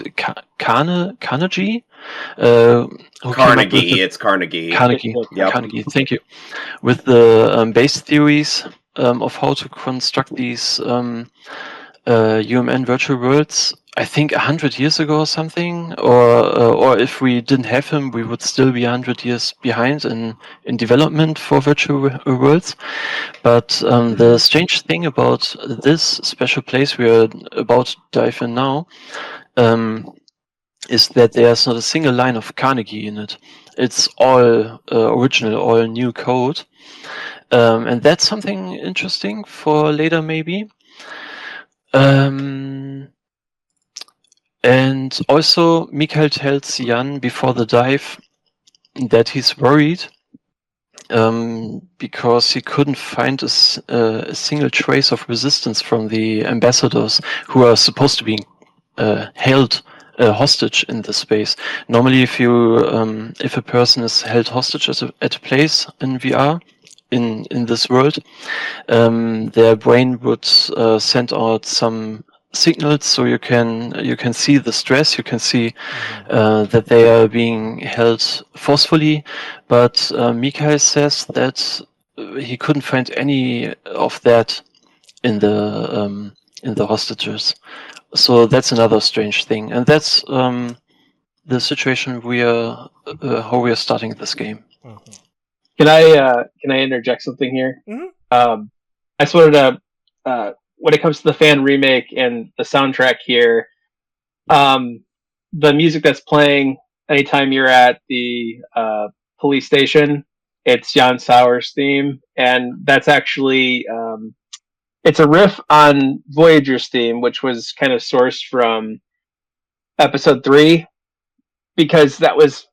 Carnegie. Carnegie. It's Carnegie. Carnegie. Thank you. With the base theories of how to construct these UMN virtual worlds. I think 100 years ago or something, or if we didn't have him, we would still be 100 years behind in development for virtual worlds. But the strange thing about this special place we are about to dive in now is that there's not a single line of Carnegie in it. It's all original, all new code. And that's something interesting for later, maybe. And also, Mikhail tells Jan before the dive that he's worried because he couldn't find a single trace of resistance from the ambassadors who are supposed to be held hostage in this space. Normally, if a person is held hostage at a place in VR, in this world, their brain would send out some signals, so you can see the stress, you can see that they are being held forcefully. But Mikhail says that he couldn't find any of that in the hostages. So that's another strange thing, and that's the situation how we are starting this game. Can I interject something here? I just wanted to, when it comes to the fan remake and the soundtrack here, the music that's playing anytime you're at the police station, it's Jan Sauer's theme, and that's actually it's a riff on Voyager's theme, which was kind of sourced from episode 3, because that was,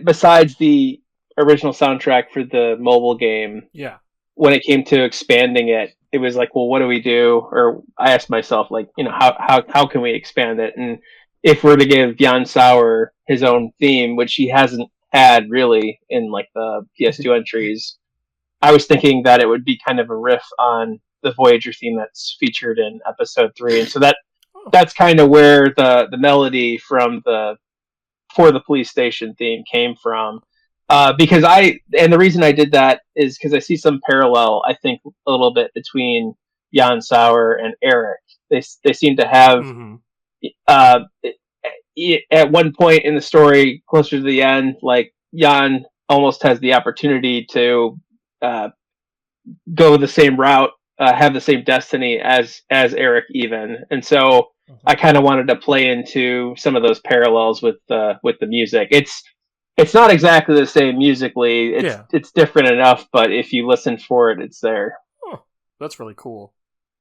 besides the original soundtrack for the mobile game, when it came to expanding it, it was like, well, what do we do? Or I asked myself, like, how can we expand it? And if we're to give Jan Sauer his own theme, which he hasn't had really in like the PS2 entries, I was thinking that it would be kind of a riff on the Voyager theme that's featured in episode 3. And so that's kind of where the melody for the police station theme came from. Because the reason I did that is because I see some parallel, I think, a little bit between Jan Sauer and Eric. They seem to have, at one point in the story, closer to the end, like Jan almost has the opportunity to go the same route, have the same destiny as Eric even. And so I kind of wanted to play into some of those parallels with the music. It's not exactly the same musically. It's different enough, but if you listen for it, it's there. Oh, that's really cool.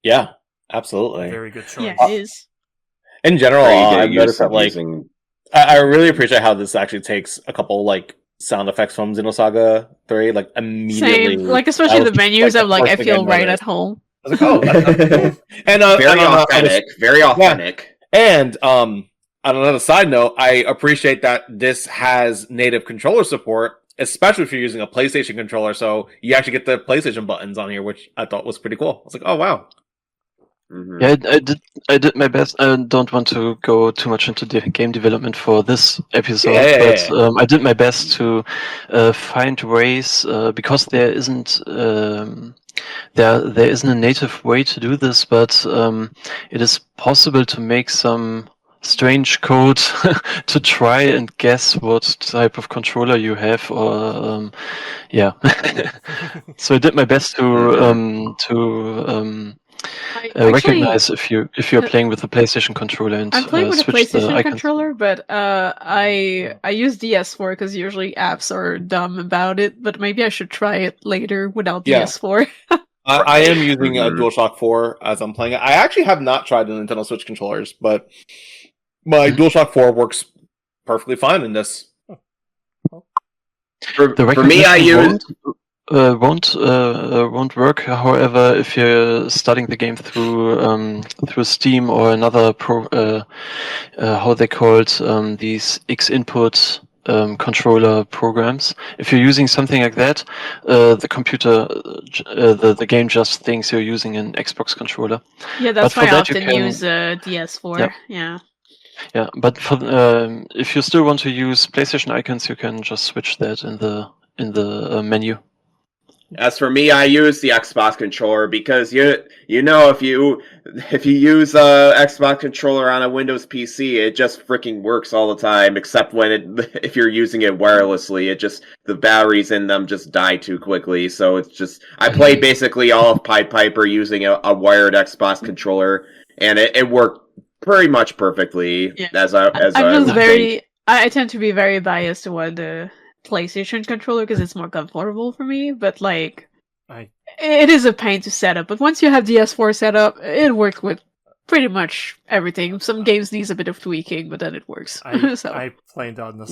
Yeah, absolutely. Very good choice. Yeah, it is. In general, I've noticed that I really appreciate how this actually takes a couple like sound effects from Xenosaga 3, like immediately. Same. Like especially the menus, I'm like, I feel right at home. I was like, oh, that's cool. And very authentic, very authentic. Yeah. And on another side note, I appreciate that this has native controller support, especially if you're using a PlayStation controller. So you actually get the PlayStation buttons on here, which I thought was pretty cool. I was like, oh wow. Mm-hmm. Yeah, I did my best. I don't want to go too much into game development for this episode, but I did my best to find ways because there isn't there isn't a native way to do this, but it is possible to make some strange code to try and guess what type of controller you have, or yeah. So I did my best to recognize if you're playing with the PlayStation controller and I'm playing with a PlayStation controller, but I use DS4 because usually apps are dumb about it. But maybe I should try it later without DS4. I am using a DualShock 4 as I'm playing it. I actually have not tried the Nintendo Switch controllers, but my DualShock 4 works perfectly fine in this. For me, I use. Won't work. However, if you're starting the game through Steam or another how they called these X-input controller programs, if you're using something like that, the computer, the game just thinks you're using an Xbox controller. Yeah, that's why I often use DS4. Yeah. Yeah, but for if you still want to use PlayStation icons, you can just switch that in the menu. As for me, I use the Xbox controller because you know if you use a Xbox controller on a Windows PC, it just freaking works all the time. Except if you're using it wirelessly, the batteries in them just die too quickly. So it's just I played basically all of Pied Piper using a wired Xbox controller, and it worked pretty much perfecitly. Yeah. I tend to be very biased toward the PlayStation controller because it's more comfortable for me, but like it is a pain to set up. But once you have DS4 set up, it works with pretty much everything. Some games needs a bit of tweaking, but then it works. I played on the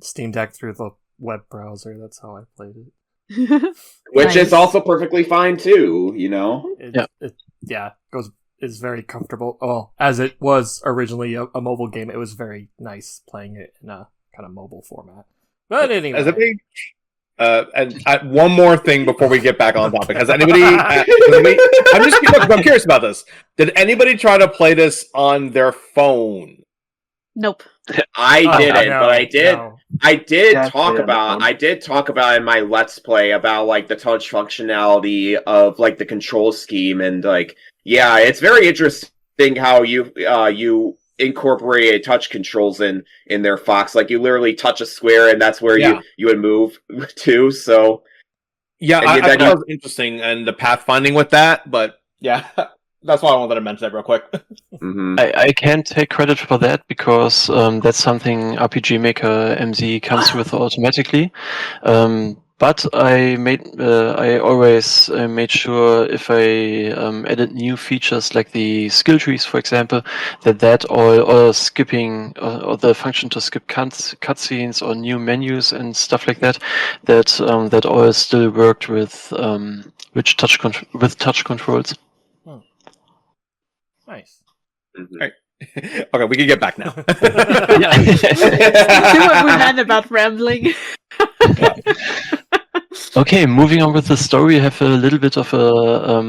Steam Deck through the web browser. That's how I played it. Which is also perfectly fine too, you know? It's very comfortable. Well, as it was originally a mobile game, it was very nice playing it in a kind of mobile format. But anyway. And one more thing before we get back on topic. Has anybody... I'm curious about this. Did anybody try to play this on their phone? Nope. I didn't, but I did talk about in my Let's Play about like the touch functionality of like the control scheme, and like it's very interesting how you incorporated touch controls in there, Fox. Like you literally touch a square and that's where you would move to. So I thought it was interesting and the pathfinding with that, but that's why I wanted to mention that real quick. I can't take credit for that because that's something RPG Maker MZ comes with automatically. But I always made sure if I added new features like the skill trees, for example, that or skipping or the function to skip cutscenes or new menus and stuff like that, that all still worked with touch controls. Nice. Right. Okay, we can get back now. See what we meant about rambling. Okay, moving on with the story, we have a little bit of a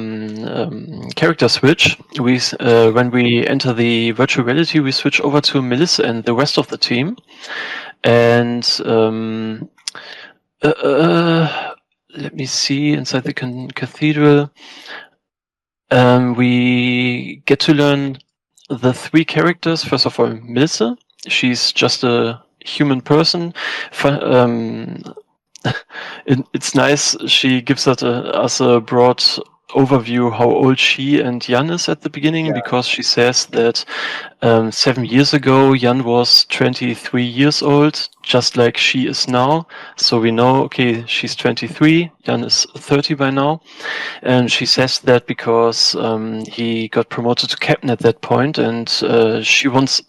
character switch. When we enter the virtual reality, we switch over to Melissa and the rest of the team. And let me see, inside the cathedral, we get to learn the three characters. First of all, Melissa. She's just a human person. It's nice. She gives us a broad overview how old she and Jan is at the beginning, because she says that 7 years ago Jan was 23 years old, just like she is now. So we know, okay, she's 23, Jan is 30 by now. And she says that because he got promoted to captain at that point, and she wants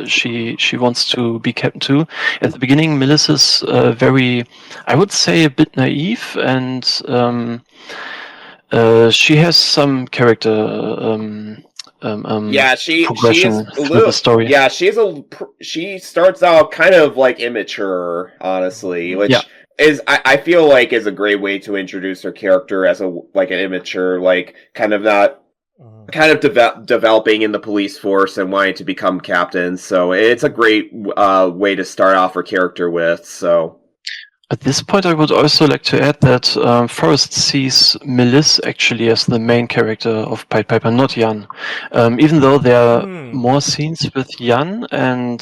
she wants to be captain too. At the beginning, Melissa's very, I would say, a bit naive, and she has some character progression through the story. Yeah, she starts out kind of like immature, honestly, which is I feel like is a great way to introduce her character as an immature, developing in the police force and wanting to become captain. So it's a great way to start off her character with. So at this point, I would also like to add that Forrest sees Melis actually as the main character of Pied Piper, not Jan. Even though there are more scenes with Jan, and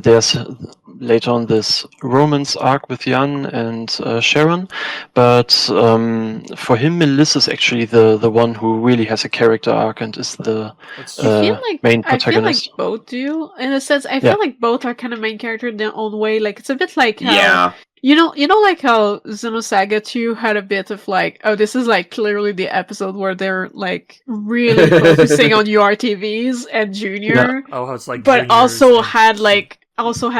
there's later on this romance arc with Jan and Sharon, but for him, Melis is actually the one who really has a character arc and is the main protagonist. I feel like both do, in a sense. I feel like both are kind of main character in their own way. Like, it's a bit like how... You know, like how Xenosaga 2 had a bit of like, oh, this is like clearly the episode where they're like really focusing on URTVs and Junior. Oh, it's like, but also had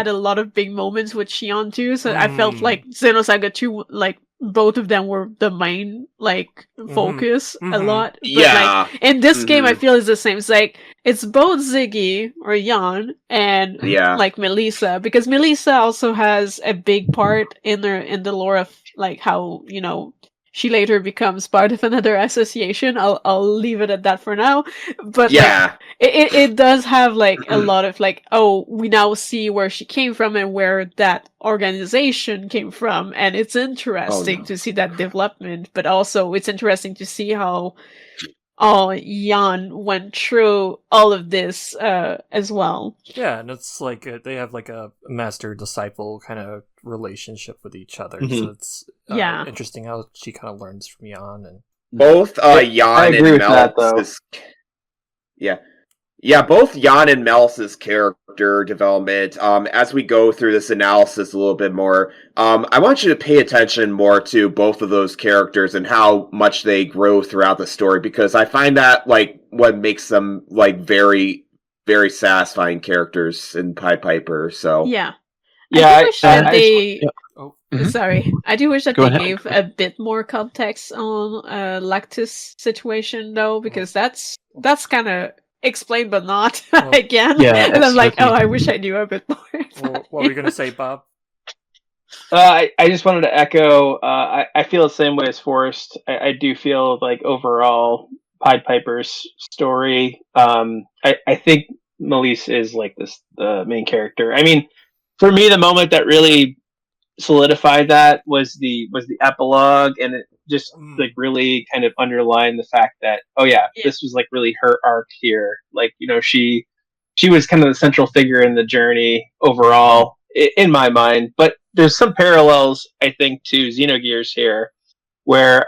a lot of big moments with Shion too. So I felt like Xenosaga 2, like both of them were the main like focus a lot. But like in this game, I feel it's the same. It's like it's both Ziggy or Jan and like Melissa, because Melissa also has a big part in the lore of like how, you know, she later becomes part of another association. I'll leave it at that for now. But like, it does have like a lot of like, oh, we now see where she came from and where that organization came from, and it's interesting to see that development. But also, it's interesting to see how Jan went through all of this as well. Yeah, and it's like they have like a master-disciple kind of relationship with each other. So it's interesting how she kind of learns from Jan. And both Jan and Melis's... both Jan and Melis's character development, as we go through this analysis a little bit more, I want you to pay attention more to both of those characters and how much they grow throughout the story, because I find that like what makes them like very, very satisfying characters in Pied Piper. So I do wish that they... Sorry. I do wish that they gave a bit more context on Lactus situation though, because that's kind of explained but not again. And I'm like, I wish I knew a bit more. What were you gonna say, Bob? I just wanted to echo. I feel the same way as Forrest. I do feel like overall Pied Piper's story. I think Melise is like the main character. I mean, for me, the moment that really solidified that was the epilogue, and it just like really kind of underlined the fact that this was like really her arc here. Like, you know, she was kind of the central figure in the journey overall in my mind. But there's some parallels, I think, to Xenogears here, where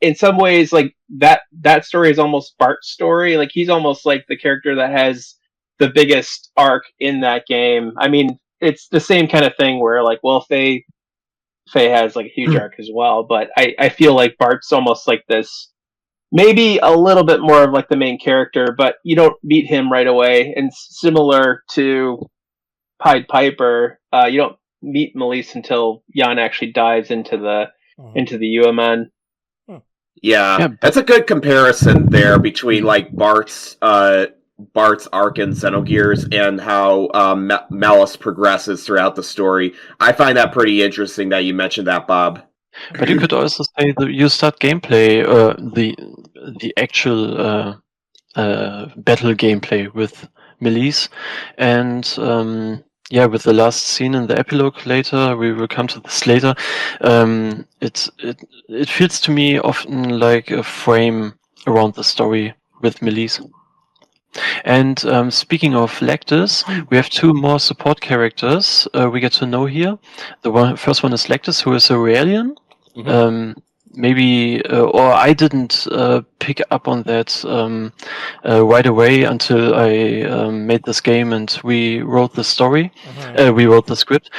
in some ways like that story is almost Bart's story. Like, he's almost like the character that has the biggest arc in that game. I mean, it's the same kind of thing where like, well, Faye has like a huge arc as well, but I feel like Bart's almost like this, maybe a little bit more of like the main character, but you don't meet him right away. And similar to Pied Piper, you don't meet Melise until Jan actually dives into the UMN. Yeah, that's a good comparison there between like Bart's arc in Xenogears and how Malice progresses throughout the story. I find that pretty interesting that you mentioned that, Bob. But you could also say that you start gameplay, the actual battle gameplay with Melise, and with the last scene in the epilogue later, we will come to this later. It feels to me often like a frame around the story with Melise. And speaking of Lactus, we have two more support characters we get to know here. First one is Lactus, who is a Aurelian. Maybe, or I didn't pick up on that right away until I made this game and we wrote the story. We wrote the script.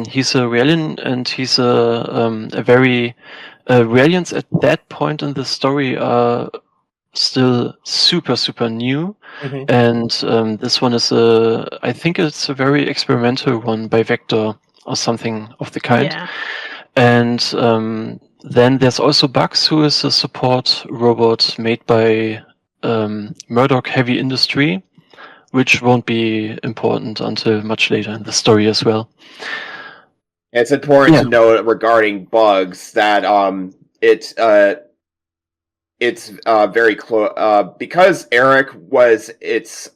He's a Aurelian, and he's a very... Aurelians at that point in the story are still super, super new. And this one is I think it's a very experimental one by Vector or something of the kind. Yeah. And then there's also Bugs, who is a support robot made by Murdoch Heavy Industry, which won't be important until much later in the story as well. It's important to note regarding Bugs that it's very close because Eric was its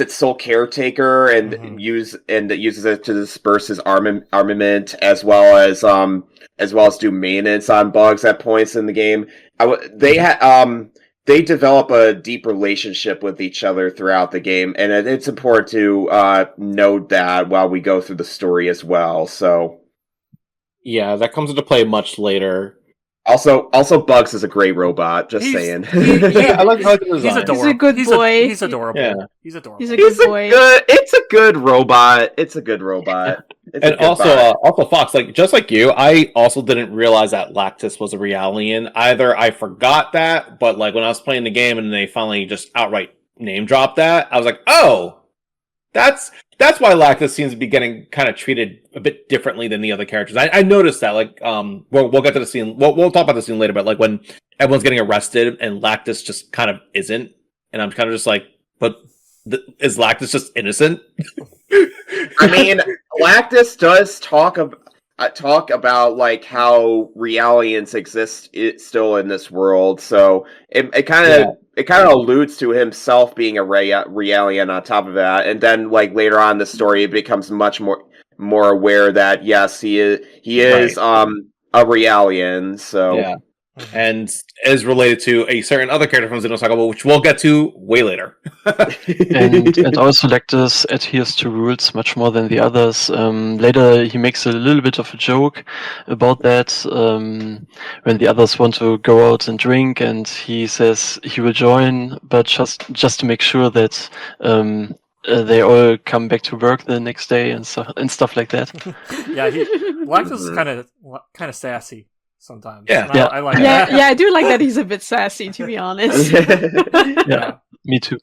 sole caretaker and uses it to disperse his armament as well as do maintenance on Bugs at points in the game. They develop a deep relationship with each other throughout the game, and it's important to note that while we go through the story as well. So, yeah, that comes into play much later. Also, Bugs is a great robot. Saying. I like the design. He's adorable. He's a good boy. He's adorable. Yeah. He's adorable. He's a good boy. It's a good robot. It's a good robot. And also Fox, just like you, I also didn't realize that Lactus was a Realian. Either I forgot that, but when I was playing the game and they finally just outright name dropped that, I was like, oh, that's why Lactus seems to be getting kind of treated a bit differently than the other characters. I noticed that, we'll get to the scene. We'll talk about the scene later, but when everyone's getting arrested and Lactus just kind of isn't, and I'm kind of just like, but is Lactus just innocent? I mean, Lactus does talk about how Realians exist still in this world, so it kind of alludes to himself being a Realian on top of that, and then later on in the story it becomes much more aware that yes, he is a Realian. So yeah. And is related to a certain other character from Xenosaga, which we'll get to way later. and also Lactus adheres to rules much more than the others. Later he makes a little bit of a joke about that when the others want to go out and drink, and he says he will join, but just to make sure that they all come back to work the next day and stuff like that. Yeah, Lactus is kind of sassy sometimes. Yeah, I like that. Yeah, I do like that he's a bit sassy, to be honest. Yeah, me too.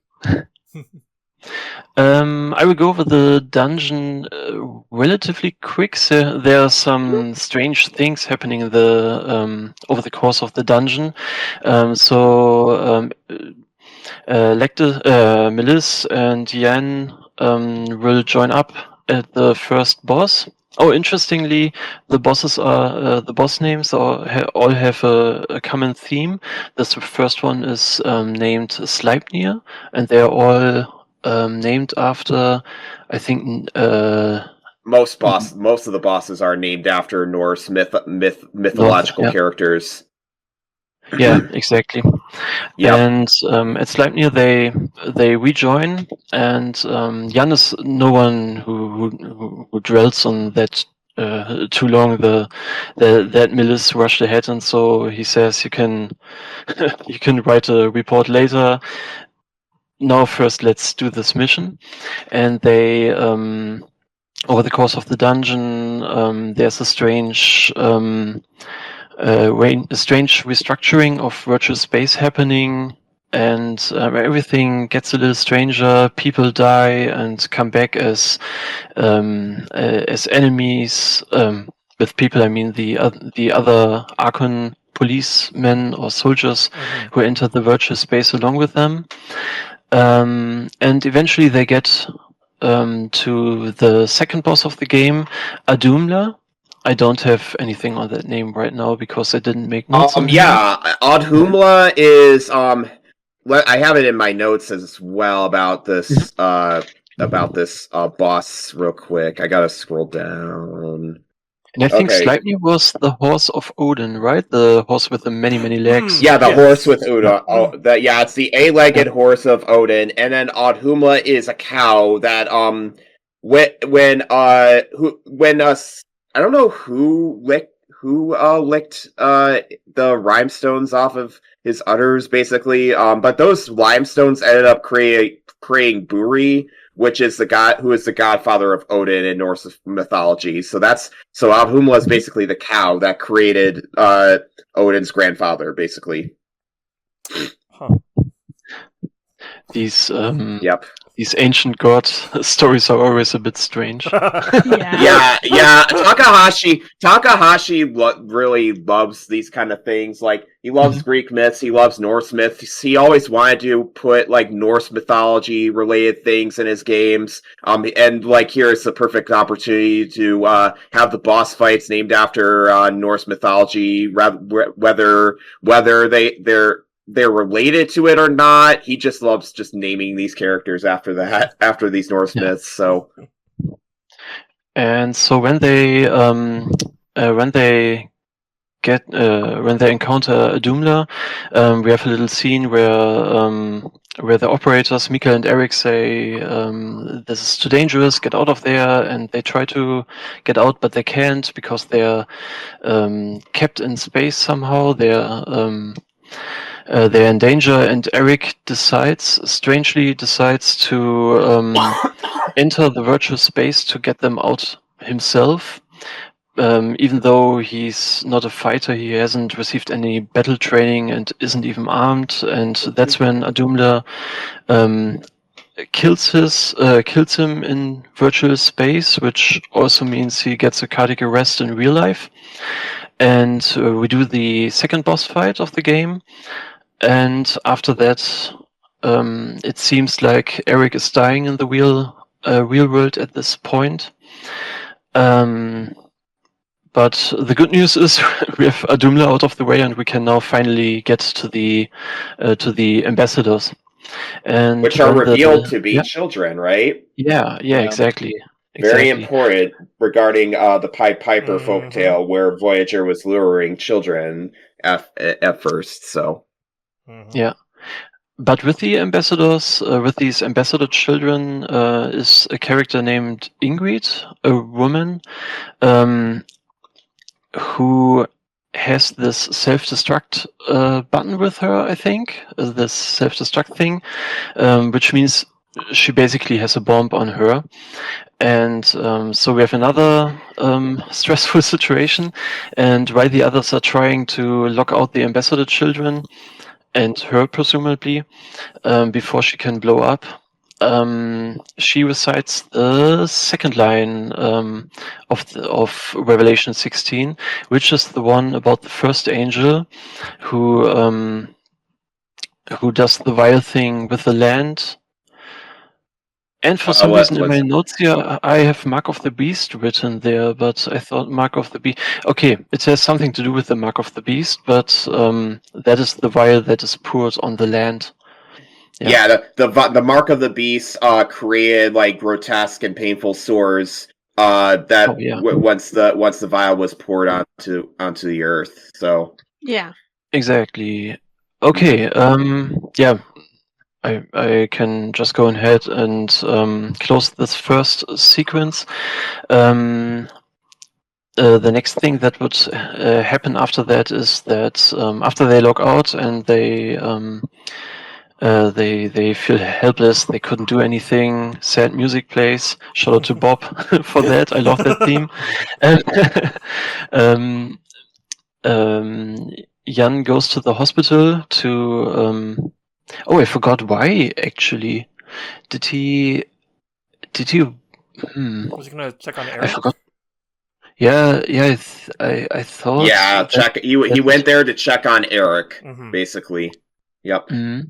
I will go over the dungeon relatively quick. So there are some strange things happening in the over the course of the dungeon. Melis and Yan will join up at the first boss. Oh, interestingly, the bosses are the boss names all have a common theme. The first one is named Sleipnir, and they are all named after, I think. Most of the bosses are named after Norse mythological characters. Yeah, exactly. Yep. And at Sleipnir they rejoin, and Jan is no one who dwells on that too long. That Melis rushed ahead, and so he says you can write a report later. Now first let's do this mission. And they over the course of the dungeon there's a strange restructuring of virtual space happening, and everything gets a little stranger. People die and come back as enemies. With people, I mean the other Archon policemen or soldiers who enter the virtual space along with them. And eventually they get to the second boss of the game, Adumla. I don't have anything on that name right now because I didn't make notes. Adumla is I have it in my notes as well about this boss real quick. I gotta scroll down. And I think Sleipnir was the horse of Odin, right? The horse with the many legs. Yeah, the horse with Odin. It's the eight-legged horse of Odin, and then Adumla is a cow that I don't know who licked the rhinestones off of his udders, basically. But those limestones ended up creating Buri, which is the god who is the godfather of Odin in Norse mythology. So Ahumla is basically the cow that created Odin's grandfather, basically. Huh. These ancient god stories are always a bit strange. yeah. Takahashi really loves these kind of things. Like, he loves Greek myths, he loves Norse myths. He always wanted to put like Norse mythology related things in his games. And like, here's the perfect opportunity to have the boss fights named after Norse mythology, whether they're related to it or not. He just loves just naming these characters after these Norse myths. So, and so when they encounter Adumla, we have a little scene where the operators Mika and Eric say, "This is too dangerous. Get out of there!" And they try to get out, but they can't because they're kept in space somehow. They're in danger, and Eric strangely decides to enter the virtual space to get them out himself. Even though he's not a fighter, he hasn't received any battle training and isn't even armed. And that's when Adumla kills him in virtual space, which also means he gets a cardiac arrest in real life. And we do the second boss fight of the game. And after that, it seems like Eric is dying in the real world at this point. But the good news is we have Adumla out of the way, and we can now finally get to the ambassadors, and which are revealed to be children, right? Yeah, exactly. Very important regarding the Pied Piper folktale, where Voyager was luring children at first. So. Yeah, but with the ambassadors, with these ambassador children, is a character named Ingrid, a woman, who has this self-destruct button with her, I think, this self-destruct thing, which means she basically has a bomb on her. And so we have another stressful situation, and while the others are trying to lock out the ambassador children, and her presumably, before she can blow up, she recites the second line of Revelation 16, which is the one about the first angel who does the vile thing with the land. And for some reason in my notes here, I have Mark of the Beast written there, but I thought Mark of the Beast... Okay, it has something to do with the Mark of the Beast, but that is the vial that is poured on the land. Yeah, the Mark of the Beast created like grotesque and painful sores once the vial was poured onto the earth. So yeah, exactly. Okay, I can just go ahead and close this first sequence. The next thing that would happen after that is that after they log out and they feel helpless, they couldn't do anything, sad music plays. Shout out to Bob for that. I love that theme. Jan goes to the hospital to... I forgot why, actually. Did he... Was he gonna check on Eric? I forgot. Yeah, I thought... Yeah, he went there to check on Eric, basically. Yep. Mm-hmm.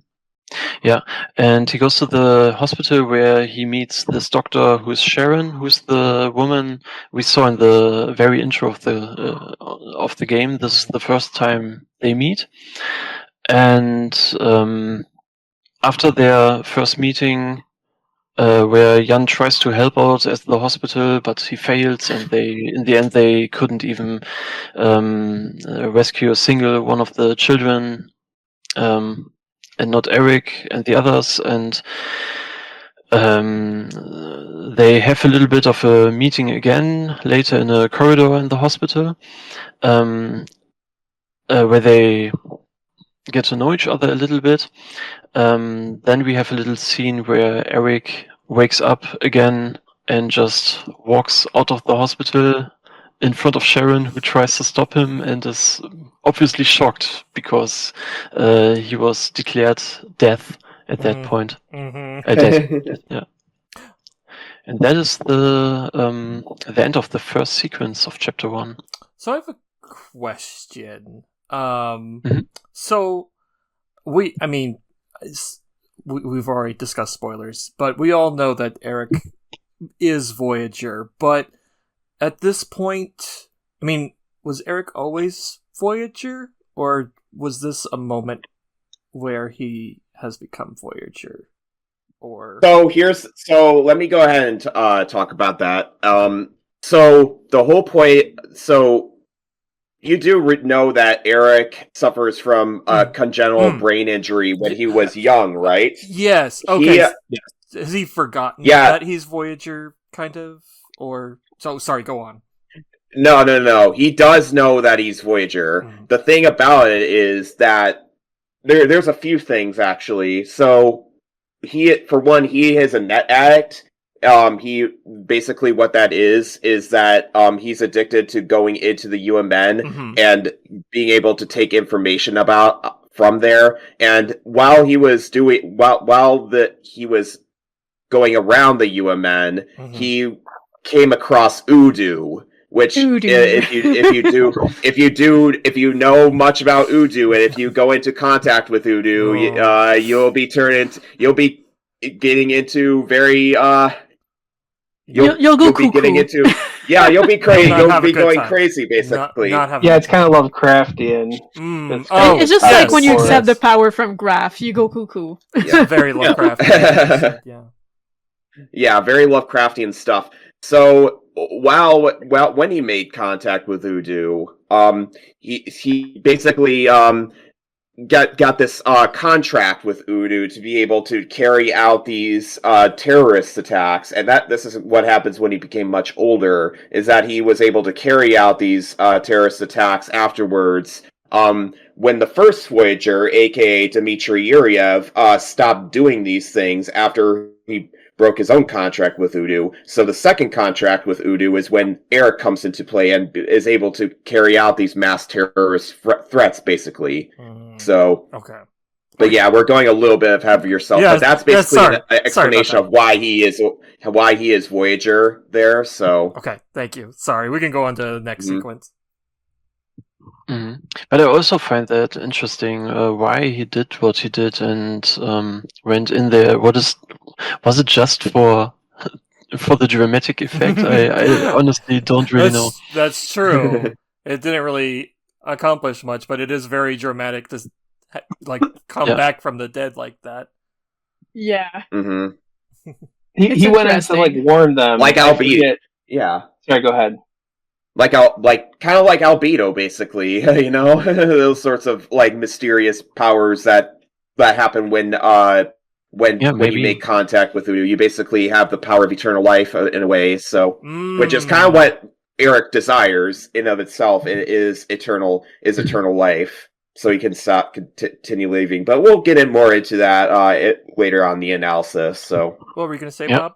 Yeah, and he goes to the hospital where he meets this doctor who's Sharon, who's the woman we saw in the very intro of the game. This is the first time they meet. And after their first meeting, where Jan tries to help out at the hospital, but he fails, and in the end they couldn't even rescue a single one of the children, and not Eric and the others, and they have a little bit of a meeting again later in a corridor in the hospital, where they get to know each other a little bit. Then we have a little scene where Eric wakes up again and just walks out of the hospital in front of Sharon, who tries to stop him and is obviously shocked because he was declared death at that point. Dead. Yeah. And that is the end of the first sequence of chapter 1. So I have a question. So we've already discussed spoilers, but we all know that Eric is Voyager. But at this point, was Eric always Voyager, or was this a moment where he has become Voyager? So let me go ahead and talk about that. So the whole point. So you do know that Eric suffers from a congenital brain injury when he was young, right? Yes. Okay. Has he forgotten that he's Voyager, kind of? Or sorry. Go on. No. He does know that he's Voyager. The thing about it is that there's a few things actually. So. He is a net addict. He basically what that is that he's addicted to going into the UMN and being able to take information from there. And while he was he was going around the UMN, he came across Udo. Which, if you know much about Udo, and if you go into contact with Udo, you'll be getting into very you'll go cuckoo. You'll be crazy. You'll be going crazy, basically. It's kind of Lovecraftian. It's just like when you accept the power from Graph, you go cuckoo. Yeah, very Lovecraftian. Yeah, very Lovecraftian stuff. So when he made contact with Udo, he basically got this contract with Udo to be able to carry out these terrorist attacks, and this is what happens when he became much older, is that he was able to carry out these terrorist attacks afterwards. When the first Voyager, aka Dmitry Yuriev, stopped doing these things after he broke his own contract with Udo. So the second contract with Udo is when Eric comes into play and is able to carry out these mass terrorist threats, basically. So, okay. But yeah, we're going a little bit ahead of yourself. But that's basically an explanation of why he is Voyager there. So okay, thank you. Sorry, we can go on to the next sequence. But I also find that interesting why he did what he did and went in there. Was it just for the dramatic effect? I honestly don't really know. That's true. It didn't really accomplish much, but it is very dramatic to come back from the dead like that. Yeah. He went in to warn them, like Albedo. Yeah. Sorry, go ahead. Kind of like Albedo, basically. Those sorts of mysterious powers that happen when you make contact with Udo. You basically have the power of eternal life in a way. So, which is kind of what Eric desires in of itself. It is eternal life. So he can continue living. But we'll get more into that later on the analysis. So, what were you going to say, Bob?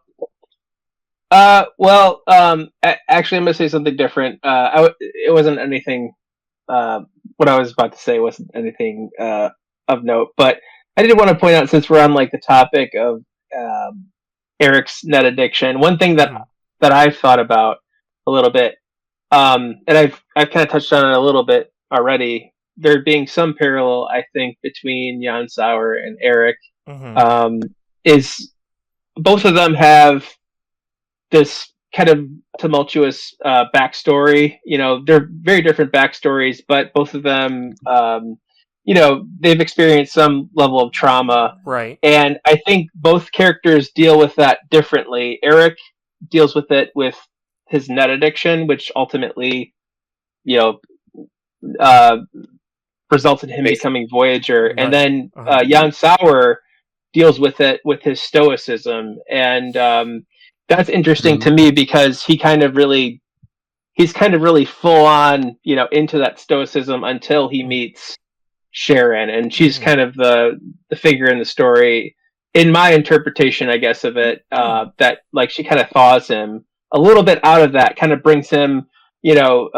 Actually, I'm going to say something different. It wasn't anything. What I was about to say wasn't anything of note, but I did want to point out, since we're on the topic of Eric's net addiction, one thing that I've thought about a little bit, and I've kind of touched on it a little bit already. There being some parallel, I think, between Jan Sauer and Eric, is both of them have this kind of tumultuous backstory. They're very different backstories, but both of them, they've experienced some level of trauma. Right. And I think both characters deal with that differently. Eric deals with it with his net addiction, which ultimately, resulted in him becoming Voyager. Right. And then Jan Sauer deals with it with his stoicism. And that's interesting to me, because he's kind of really full on, into that stoicism until he meets Sharon, and she's kind of the figure in the story, in my interpretation, I guess, of it, that she kind of thaws him a little bit out of that, kind of brings him, well,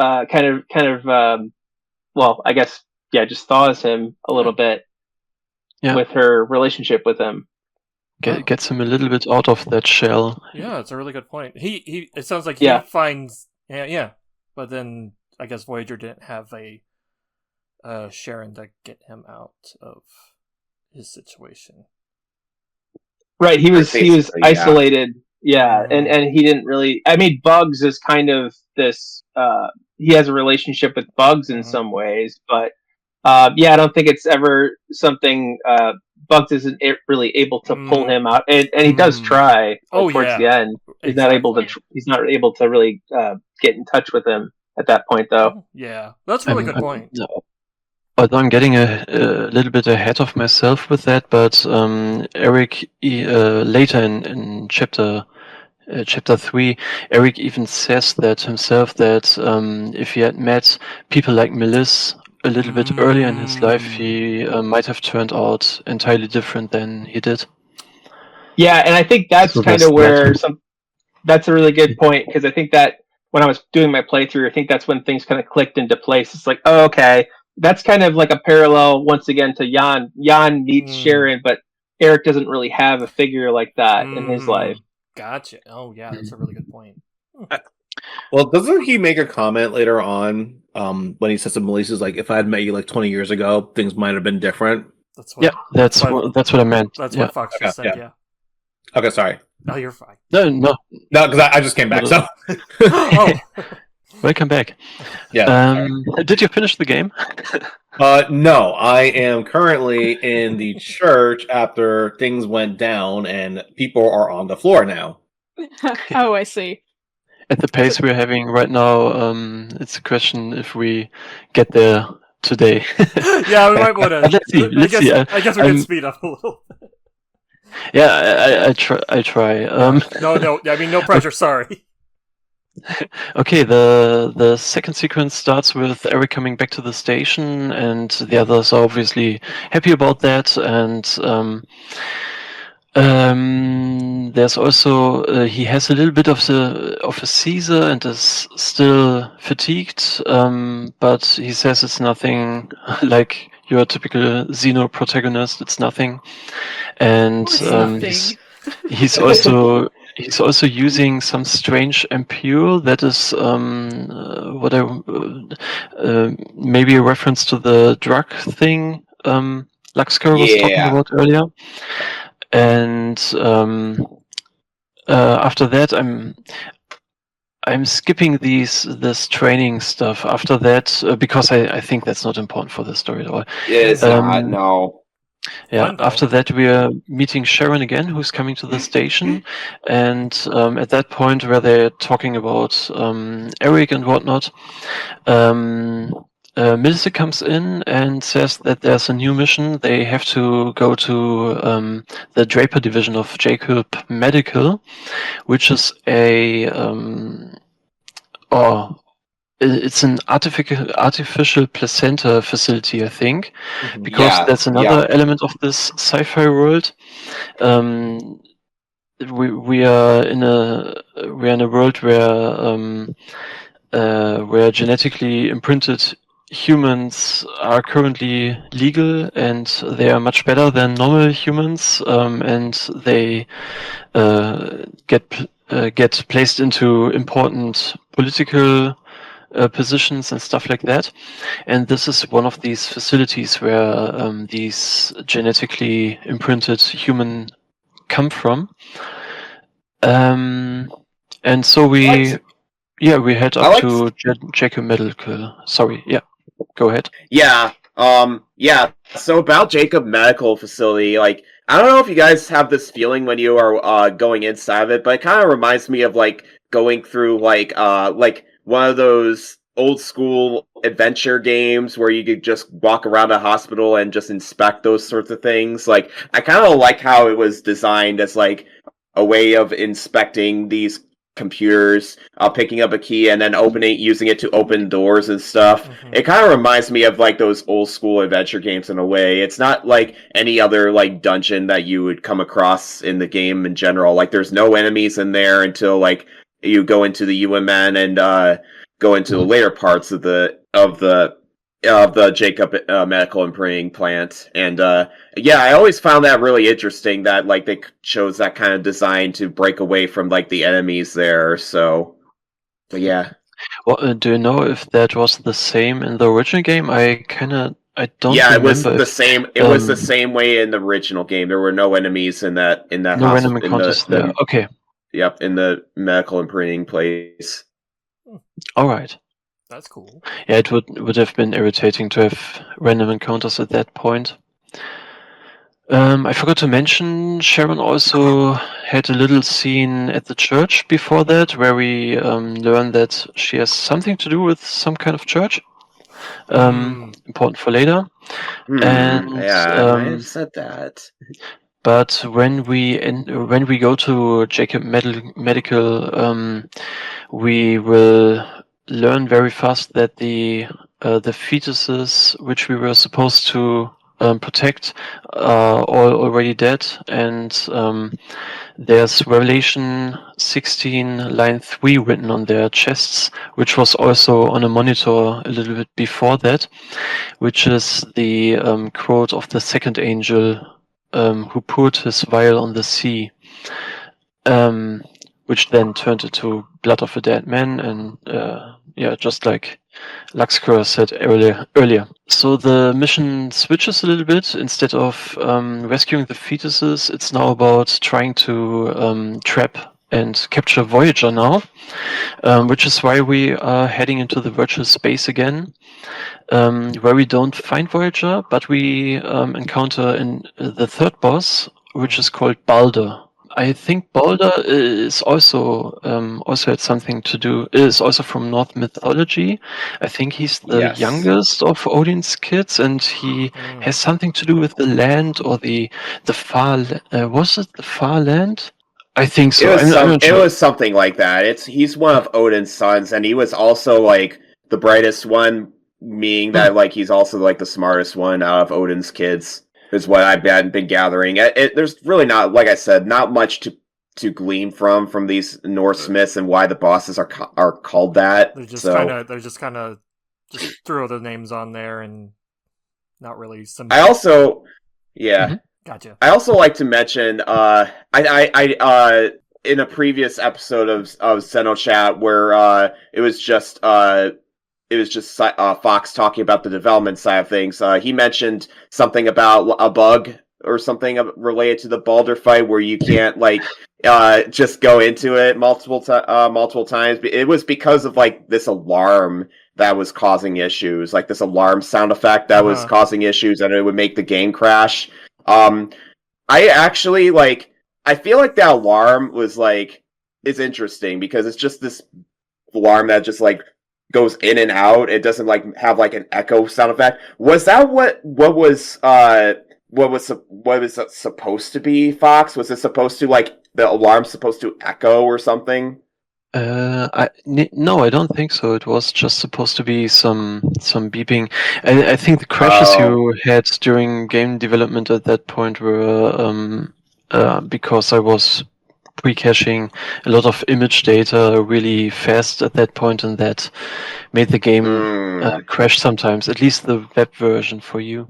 I guess, just thaws him a little bit with her relationship with him. Gets him a little bit out of that shell. Yeah, it's a really good point. He it sounds like he finds but then I guess Voyager didn't have a Sharon to get him out of his situation. Right, he was isolated. Yeah, and he didn't really. I mean, Bugs is kind of this. He has a relationship with Bugs in some ways, but I don't think it's ever something. Bugs isn't really able to pull him out, and he does try towards the end. He's not able to. He's not able to really get in touch with him at that point, though. Yeah, that's a really good point. Although I'm getting a little bit ahead of myself with that, but Eric later in chapter 3, Eric even says that himself that if he had met people like Melis a little bit earlier in his life, he might have turned out entirely different than he did. Yeah, and I think that's kind of where that's a really good point, because I think that when I was doing my playthrough, I think that's when things kind of clicked into place. It's like, oh, okay, that's kind of like a parallel once again to Jan. Jan meets Sharon, but Eric doesn't really have a figure like that in his life. Gotcha. Oh, yeah, that's a really good point. Well, doesn't he make a comment later on when he says to Melissa's like, if I had met you like 20 years ago, things might have been different? That's what I meant. That's what Fox just said, yeah. Okay, sorry. No, you're fine. No, because I just came back, so... Welcome back. Yeah. Did you finish the game? No, I am currently in the church after things went down and people are on the floor now. Oh, I see. At the pace we're having right now, it's a question if we get there today. Yeah, we might want to. Let's see. I guess we can speed up a little bit. Yeah, I try. No, I mean, no pressure, sorry. Okay, the second sequence starts with Eric coming back to the station, and the others are obviously happy about that. And there's also he has a little bit of a seizure and is still fatigued, but he says it's nothing like your typical Xeno protagonist. It's nothing, and he's also. He's also using some strange ampule that is maybe a reference to the drug thing Luxqaer was talking about earlier. And after that, I'm skipping this training stuff. After that, because I think that's not important for the story at all. Yeah, it's not. No. Yeah, after that we are meeting Sharon again, who's coming to the station, and at that point where they're talking about Eric and whatnot, Melissa comes in and says that there's a new mission. They have to go to the Draper division of Jacob Medical, which is it's an artificial placenta facility, I think, because that's another element of this sci-fi world. We are in a world where genetically imprinted humans are currently legal, and they are much better than normal humans, and they get placed into important political positions and stuff like that. And this is one of these facilities where these genetically imprinted humans come from. And so we head up to Jacob Medical. Sorry, go ahead. So about Jacob Medical Facility, like, I don't know if you guys have this feeling when you are going inside of it, but it kind of reminds me of like going through like one of those old school adventure games where you could just walk around a hospital and just inspect those sorts of things. Like, I kind of like how it was designed as like a way of inspecting these computers, picking up a key and then using it to open doors and stuff. It kind of reminds me of like those old school adventure games in a way. It's not like any other like dungeon that you would come across in the game in general. Like, there's no enemies in there until like you go into the UMN, and go into the later parts of the Jacob medical imprinting plant. And I always found that really interesting that like they chose that kind of design to break away from like the enemies there. So, but yeah. Well, do you know if that was the same in the original game? I don't. Yeah, remember it was the same. It was the same way in the original game. There were no enemies in that. No random encounters there. Okay. Yep, in the medical imprinting place. All right. That's cool. Yeah, it would have been irritating to have random encounters at that point. I forgot to mention, Sharon also had a little scene at the church before that, where we learn that she has something to do with some kind of church. Important for later. And I have said that. But when we go to Jacob Medical, we will learn very fast that the fetuses which we were supposed to protect are all already dead, and there's Revelation 16 line 3 written on their chests, which was also on a monitor a little bit before that, which is the quote of the second angel who poured his vial on the sea, which then turned into blood of a dead man, and just like Luxqaer said earlier. So the mission switches a little bit. Instead of rescuing the fetuses, it's now about trying to trap and capture Voyager now, which is why we are heading into the virtual space again, where we don't find Voyager, but we encounter the third boss, which is called Balder. I think Balder is also had something to do. Is also from Norse mythology. I think he's the youngest of Odin's kids, and he has something to do with the land or the far. Was it the far land? I think so. It was something like that. He's one of Odin's sons, and he was also like the brightest one, meaning that like he's also like the smartest one out of Odin's kids. Is what I've been gathering. There's really not, like I said, not much to glean from these Norse myths and why the bosses are called that. They're just kind of throw the names on there and not really some. I also, gotcha. I also like to mention, I in a previous episode of Xenochat where it was just Fox talking about the development side of things. He mentioned something about a bug or something related to the Balder fight where you can't like just go into it multiple times. It was because of like this alarm that was causing issues, like this alarm sound effect that was causing issues, and it would make the game crash. I actually I feel like that alarm is interesting because it's just this alarm that just goes in and out. It doesn't have an echo sound effect. Was that what was supposed to be, Fox? Was it supposed to the alarm supposed to echo or something? No, I don't think so. It was just supposed to be some beeping. I think the crashes you had during game development at that point were because I was pre-caching a lot of image data really fast at that point, and that made the game crash sometimes. At least the web version for you.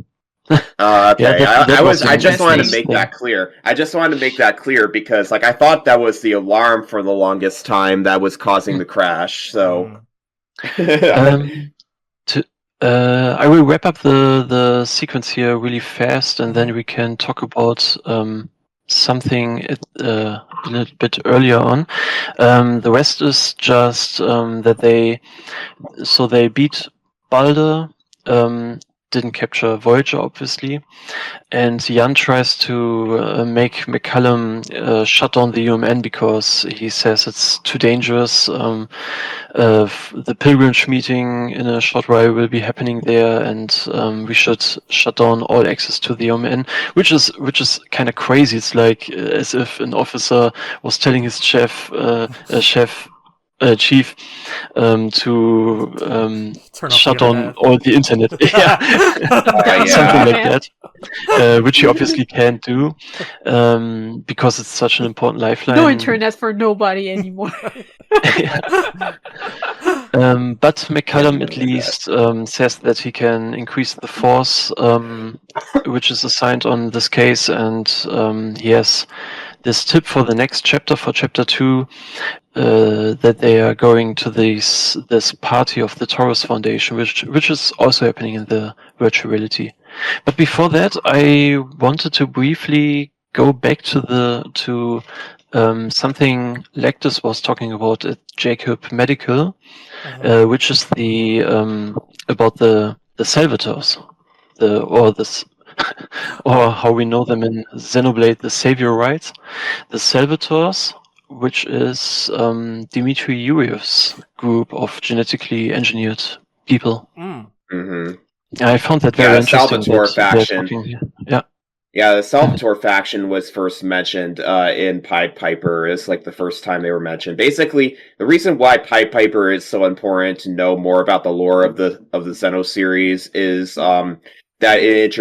Okay, I just wanted to make that clear. I just wanted to make that clear because I thought that was the alarm for the longest time that was causing the crash. So I will wrap up the sequence here really fast, and then we can talk about something a little bit earlier on. The rest is just that they beat Balder, didn't capture Voyager obviously, and Jan tries to make McCallum shut down the UMN because he says it's too dangerous. The pilgrimage meeting in a short while will be happening there, and we should shut down all access to the UMN, which is kind of crazy. It's like as if an officer was telling his chief to shut down all the internet. Something like that, which you obviously can't do because it's such an important lifeline. No internet for nobody anymore. But McCallum at least says that he can increase the force, which is assigned on this case, and he has this tip for the next chapter, for chapter 2, that they are going to this party of the Taurus Foundation, which is also happening in the virtual reality. But before that, I wanted to briefly go back to something Lactus was talking about at Jacob Medical, which is the about the Salvators, or how we know them in Xenoblade, the Savior Rites, the Salvators, which is Dmitry Yuryev's group of genetically engineered people. Mm-hmm. I found that very interesting. Salvatore faction. Yeah, the Salvatore faction was first mentioned in Pied Piper. It's like the first time they were mentioned. Basically, the reason why Pied Piper is so important to know more about the lore of the Xeno series is that it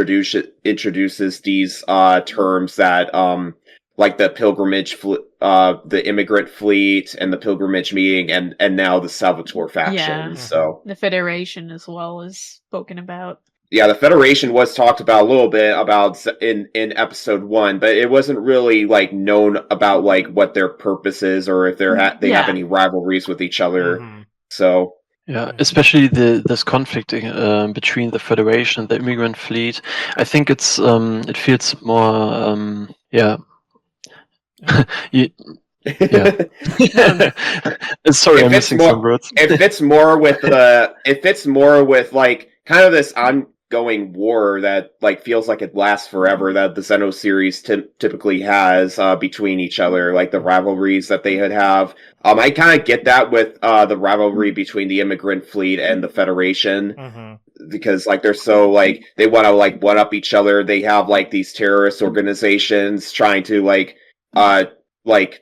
introduces these terms that like the pilgrimage, the immigrant fleet, and the pilgrimage meeting, and now the Salvatore faction. Yeah. So the Federation as well is spoken about. Yeah, the Federation was talked about a little bit about in episode 1, but it wasn't really like known about like what their purpose is or if they have any rivalries with each other. So yeah, especially this conflict between the Federation and the immigrant fleet. I think it feels more Sorry, I'm missing some words. It fits more with like kind of this ongoing war that like feels like it lasts forever, that the Xeno series typically has between each other, like the rivalries that they have. I kind of get that with the rivalry between the immigrant fleet and the Federation. Because like they're so like they want to like one up each other. They have like these terrorist organizations trying to like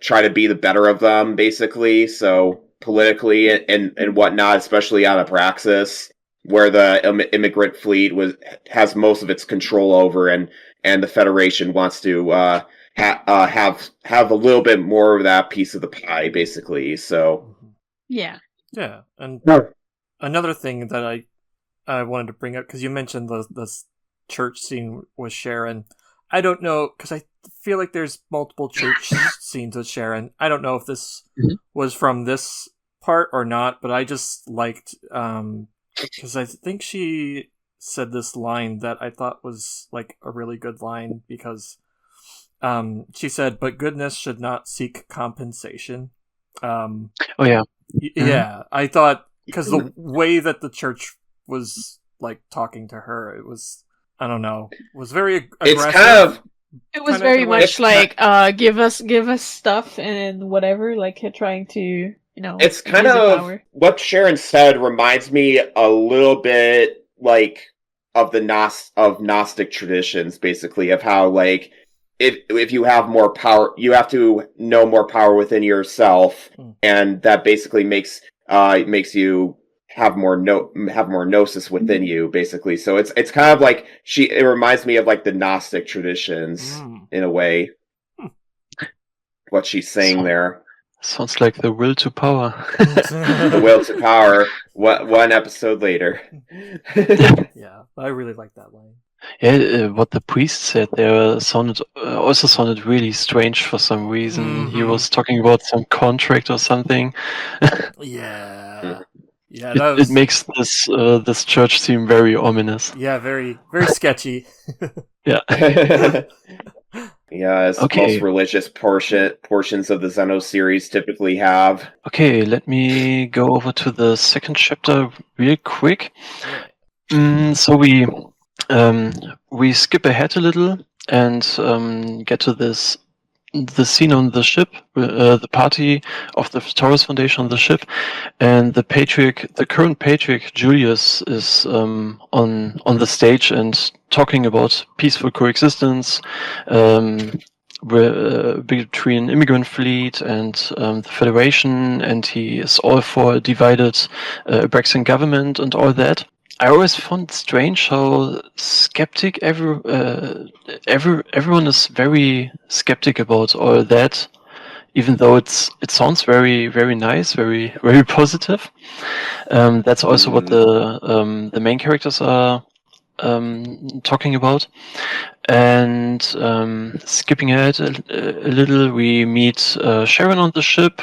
try to be the better of them, basically. So politically and whatnot, especially out of Praxis, where the immigrant fleet has most of its control over, and the Federation wants to have a little bit more of that piece of the pie, basically. So yeah, and another thing that I wanted to bring up, because you mentioned the church scene with Sharon. I don't know, because I feel like there's multiple church scenes with Sharon. I don't know if this was from this part or not, but I just liked, because I think she said this line that I thought was like a really good line, because she said, "But goodness should not seek compensation." Yeah, I thought, because the way that the church was like talking to her, it was, I don't know, was very aggressive. It was very much like, give us stuff and whatever, like trying to, It's kind of what Sharon said reminds me a little bit like of the Gnostic traditions, basically, of how like if you have more power, you have to know more power within yourself, and that basically makes you have more gnosis within you, basically. So it's kind of like it reminds me of like the Gnostic traditions in a way. What she's saying there sounds like the will to power. The will to power. One episode later. Yeah, I really like that line. Yeah, what the priest said there sounded really strange for some reason. He was talking about some contract or something. Yeah. Yeah, it makes this church seem very ominous. Yeah, very, very sketchy. Yeah. Yeah, as most religious portions of the Xeno series typically have. Okay, let me go over to the second chapter real quick. So we skip ahead a little and get to the scene on the ship, the party of the Taurus Foundation on the ship, and the current patriarch Julius is on the stage and talking about peaceful coexistence between immigrant fleet and the Federation, and he is all for a divided Abraxan government and all that. I always found it strange how skeptic everyone is very skeptic about all that, even though it sounds very, very nice, very, very positive. That's also what the main characters are talking about. And skipping ahead a little, we meet Sharon on the ship.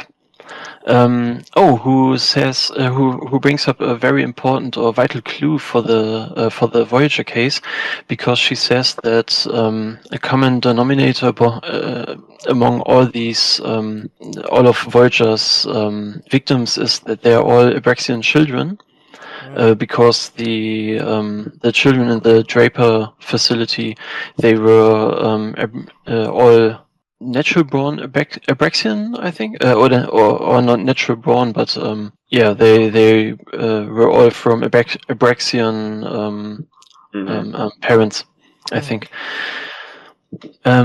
Who says who brings up a very important or vital clue for the Voyager case, because she says that a common denominator among all these all of Voyager's victims is that they are all Abraxian children. Because the children in the Draper facility, they were all natural born Abraxian, I think, or not natural born, but they were all from Abraxian parents, I think.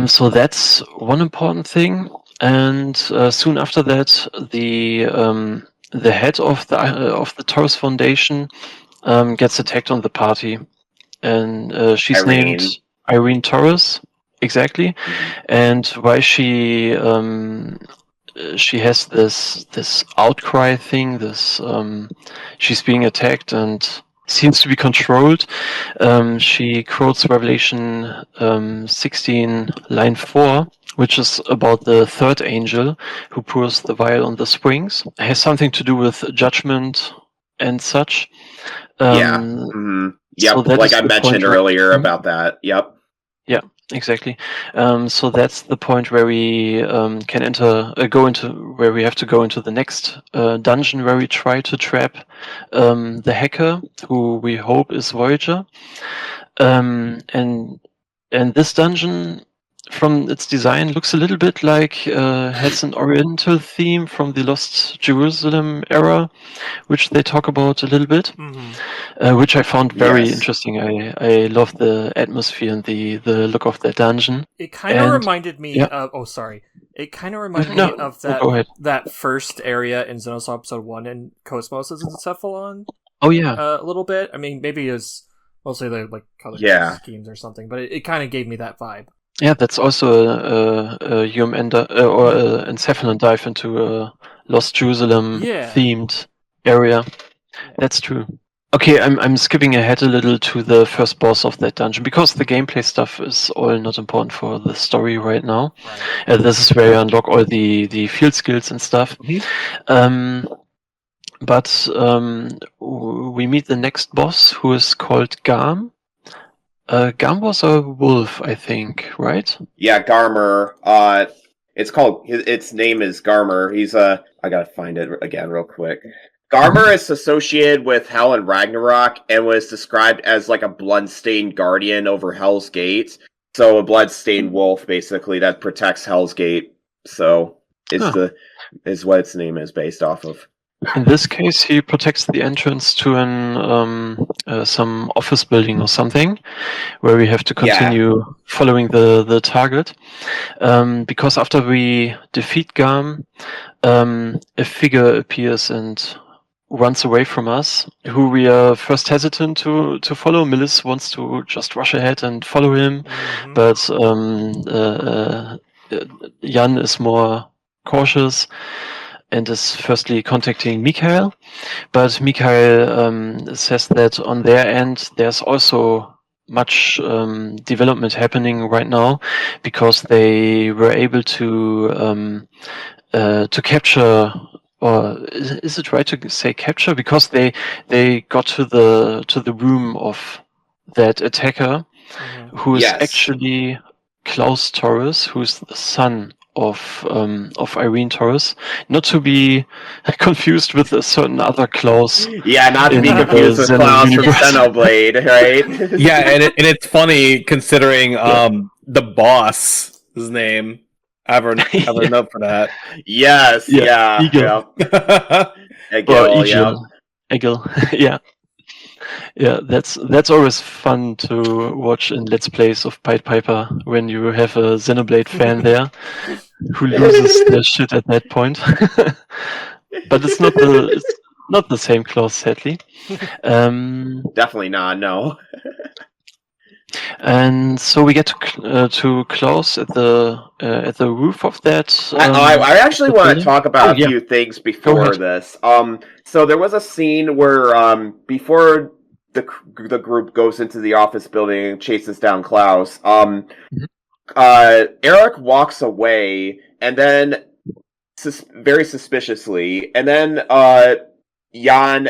So that's one important thing, and soon after that, the head of the Taurus Foundation gets attacked on the party, and she's named Irene Taurus. Exactly, and why she has this outcry thing, she's being attacked and seems to be controlled. She quotes Revelation 16, line 4, which is about the third angel who pours the vial on the springs. It has something to do with judgment and such. Yep, so like I mentioned earlier about that. Yep. Yeah, exactly. So that's the point where we can go into where we have to go into the next dungeon, where we try to trap the hacker, who we hope is Voyager. And this dungeon, from its design, looks a little bit like has an Oriental theme from the Lost Jerusalem era, which they talk about a little bit, which I found very interesting. I love the atmosphere and the look of that dungeon. It kind of reminded me of... Oh, sorry. It kind of reminded me of that first area in Xenosaga Episode 1 in Cosmos' Encephalon. Oh, yeah. A little bit. I mean, maybe it was mostly the color schemes or something, but it kind of gave me that vibe. Yeah, that's also a Encephalon dive into a Lost Jerusalem themed area. That's true. Okay, I'm skipping ahead a little to the first boss of that dungeon, because the gameplay stuff is all not important for the story right now. Right. This is where you unlock all the field skills and stuff. But we meet the next boss, who is called Garm. Garm was a wolf, I think, right? Yeah, Garmer. Its name is Garmer. He's I gotta find it again real quick. Garmer is associated with Hell and Ragnarok and was described as like a bloodstained guardian over Hell's Gate. So a bloodstained wolf, basically, that protects Hell's Gate. So is what its name is based off of. In this case, he protects the entrance to some office building or something, where we have to continue following the target. Because after we defeat Garm, a figure appears and runs away from us, who we are first hesitant to follow. Millis wants to just rush ahead and follow him, but Jan is more cautious and is firstly contacting Mikhail, but Mikhail says that on their end there's also much development happening right now, because they were able to capture, or is it right to say capture? Because they got to the room of that attacker, who is actually Klaus Taurus, who's the son of Irene Taurus, not to be confused with a certain other Klaus. Yeah, not to be confused with Klaus from Xenoblade, right? Yeah, and it's funny considering the boss' name. I have a note for that. Yes, Egil. Egil, yeah. Yeah, that's always fun to watch in Let's Plays of Pied Piper, when you have a Xenoblade fan there who loses their shit at that point. But it's not the same Klaus, sadly. Definitely not, no. And so we get to Klaus at the roof of that. I actually want to talk about a few things before this. So there was a scene where before the group goes into the office building and chases down Klaus, Eric walks away, and then very suspiciously, and then Jan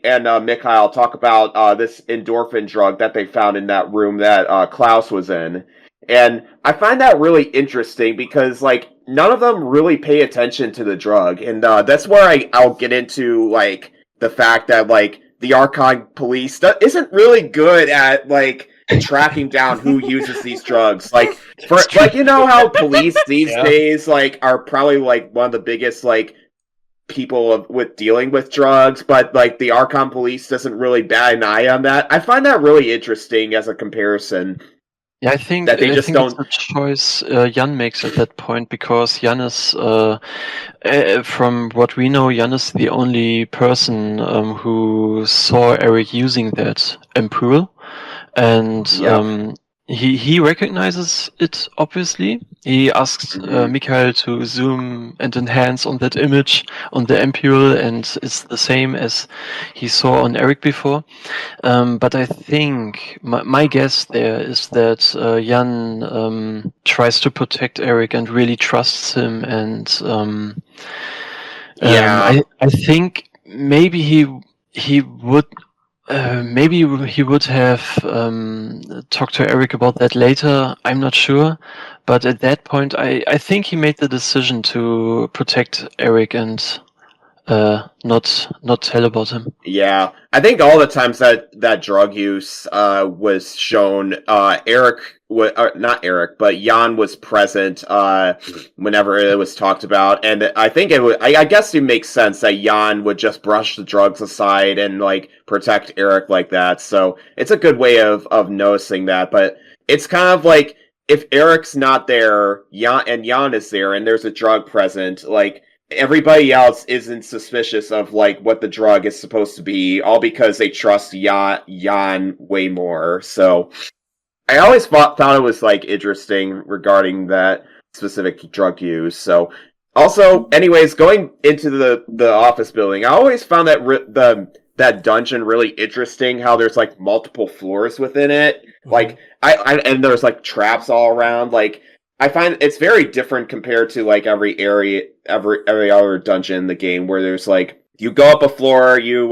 and Mikhail talk about this endorphin drug that they found in that room that Klaus was in. And I find that really interesting because, like, none of them really pay attention to the drug. And that's where I'll get into, like, the fact that, like, the Archon police isn't really good at, like, tracking down who uses these drugs. Like, you know how police these days, like, are probably, like, one of the biggest, like, people with dealing with drugs, but like the Archon police doesn't really bat an eye on that. I find that really interesting as a comparison. Yeah, I think that they just don't. It's a choice Jan makes at that point, because Jan is, from what we know, Jan is the only person who saw Eric using that ampule, and he recognizes it, obviously. He asks Mikhail to zoom and enhance on that image on the ampule, and it's the same as he saw on Eric before. But I think my guess there is that Jan tries to protect Eric and really trusts him, and I think maybe he would. Maybe he would have talked to Eric about that later. I'm not sure, but at that point, I think he made the decision to protect Eric and not tell about him. Yeah, I think all the times that drug use was shown, not Eric, but Jan was present whenever it was talked about, and I think I guess it makes sense that Jan would just brush the drugs aside and like protect Eric like that. So it's a good way of noticing that, but it's kind of like if Eric's not there, Jan is there, and there's a drug present, like. Everybody else isn't suspicious of like what the drug is supposed to be, all because they trust Jan way more. So I always thought it was like interesting regarding that specific drug use. So also, anyways, going into the office building, I always found that that dungeon really interesting. How there's like multiple floors within it, like and there's like traps all around, like. I find it's very different compared to like every other dungeon in the game, where there's like you go up a floor, you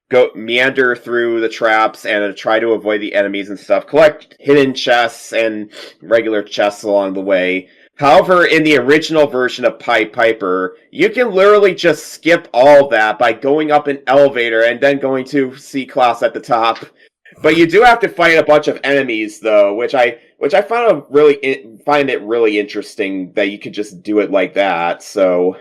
go meander through the traps and try to avoid the enemies and stuff, collect hidden chests and regular chests along the way. However, in the original version of Pied Piper, you can literally just skip all that by going up an elevator and then going to see Klaus at the top. But you do have to fight a bunch of enemies, though, which I find it really interesting that you could just do it like that. So,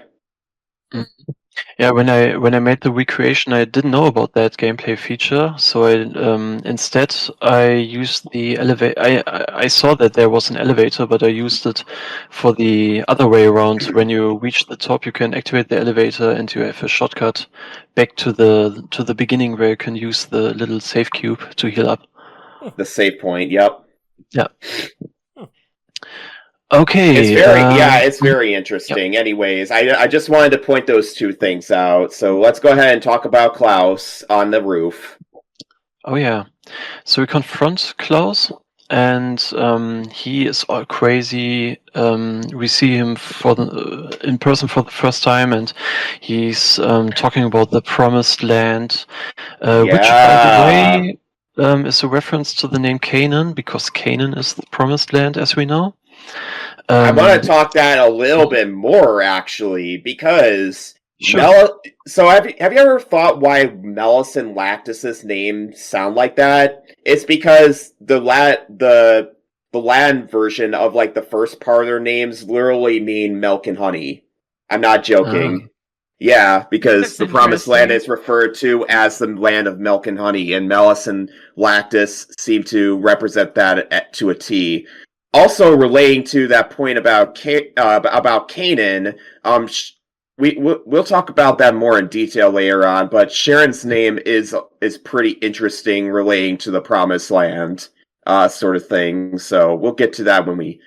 yeah, when I made the recreation, I didn't know about that gameplay feature. So instead I used the elevator. I saw that there was an elevator, but I used it for the other way around. When you reach the top, you can activate the elevator, and you have a shortcut back to the beginning, where you can use the little save cube to heal up. The save point. Yep. Yeah. Okay. It's very interesting. Yep. Anyways, I just wanted to point those two things out. So let's go ahead and talk about Klaus on the roof. Oh yeah. So we confront Klaus, and he is all crazy. We see him in person for the first time, and he's talking about the Promised Land, which, by the way, is a reference to the name Canaan, because Canaan is the Promised Land, as we know. I want to talk that a little bit more, actually, because so have you ever thought why Melis and Lactus's names sound like that? It's because the Latin version of like the first part of their names literally mean milk and honey. I'm not joking. Yeah, because the Promised Land is referred to as the land of milk and honey, and Melis and Lactus seem to represent that to a T. Also, relating to that point about Canaan, we'll talk about that more in detail later on. But Sharon's name is pretty interesting, relating to the Promised Land. sort of thing. So we'll get to that when we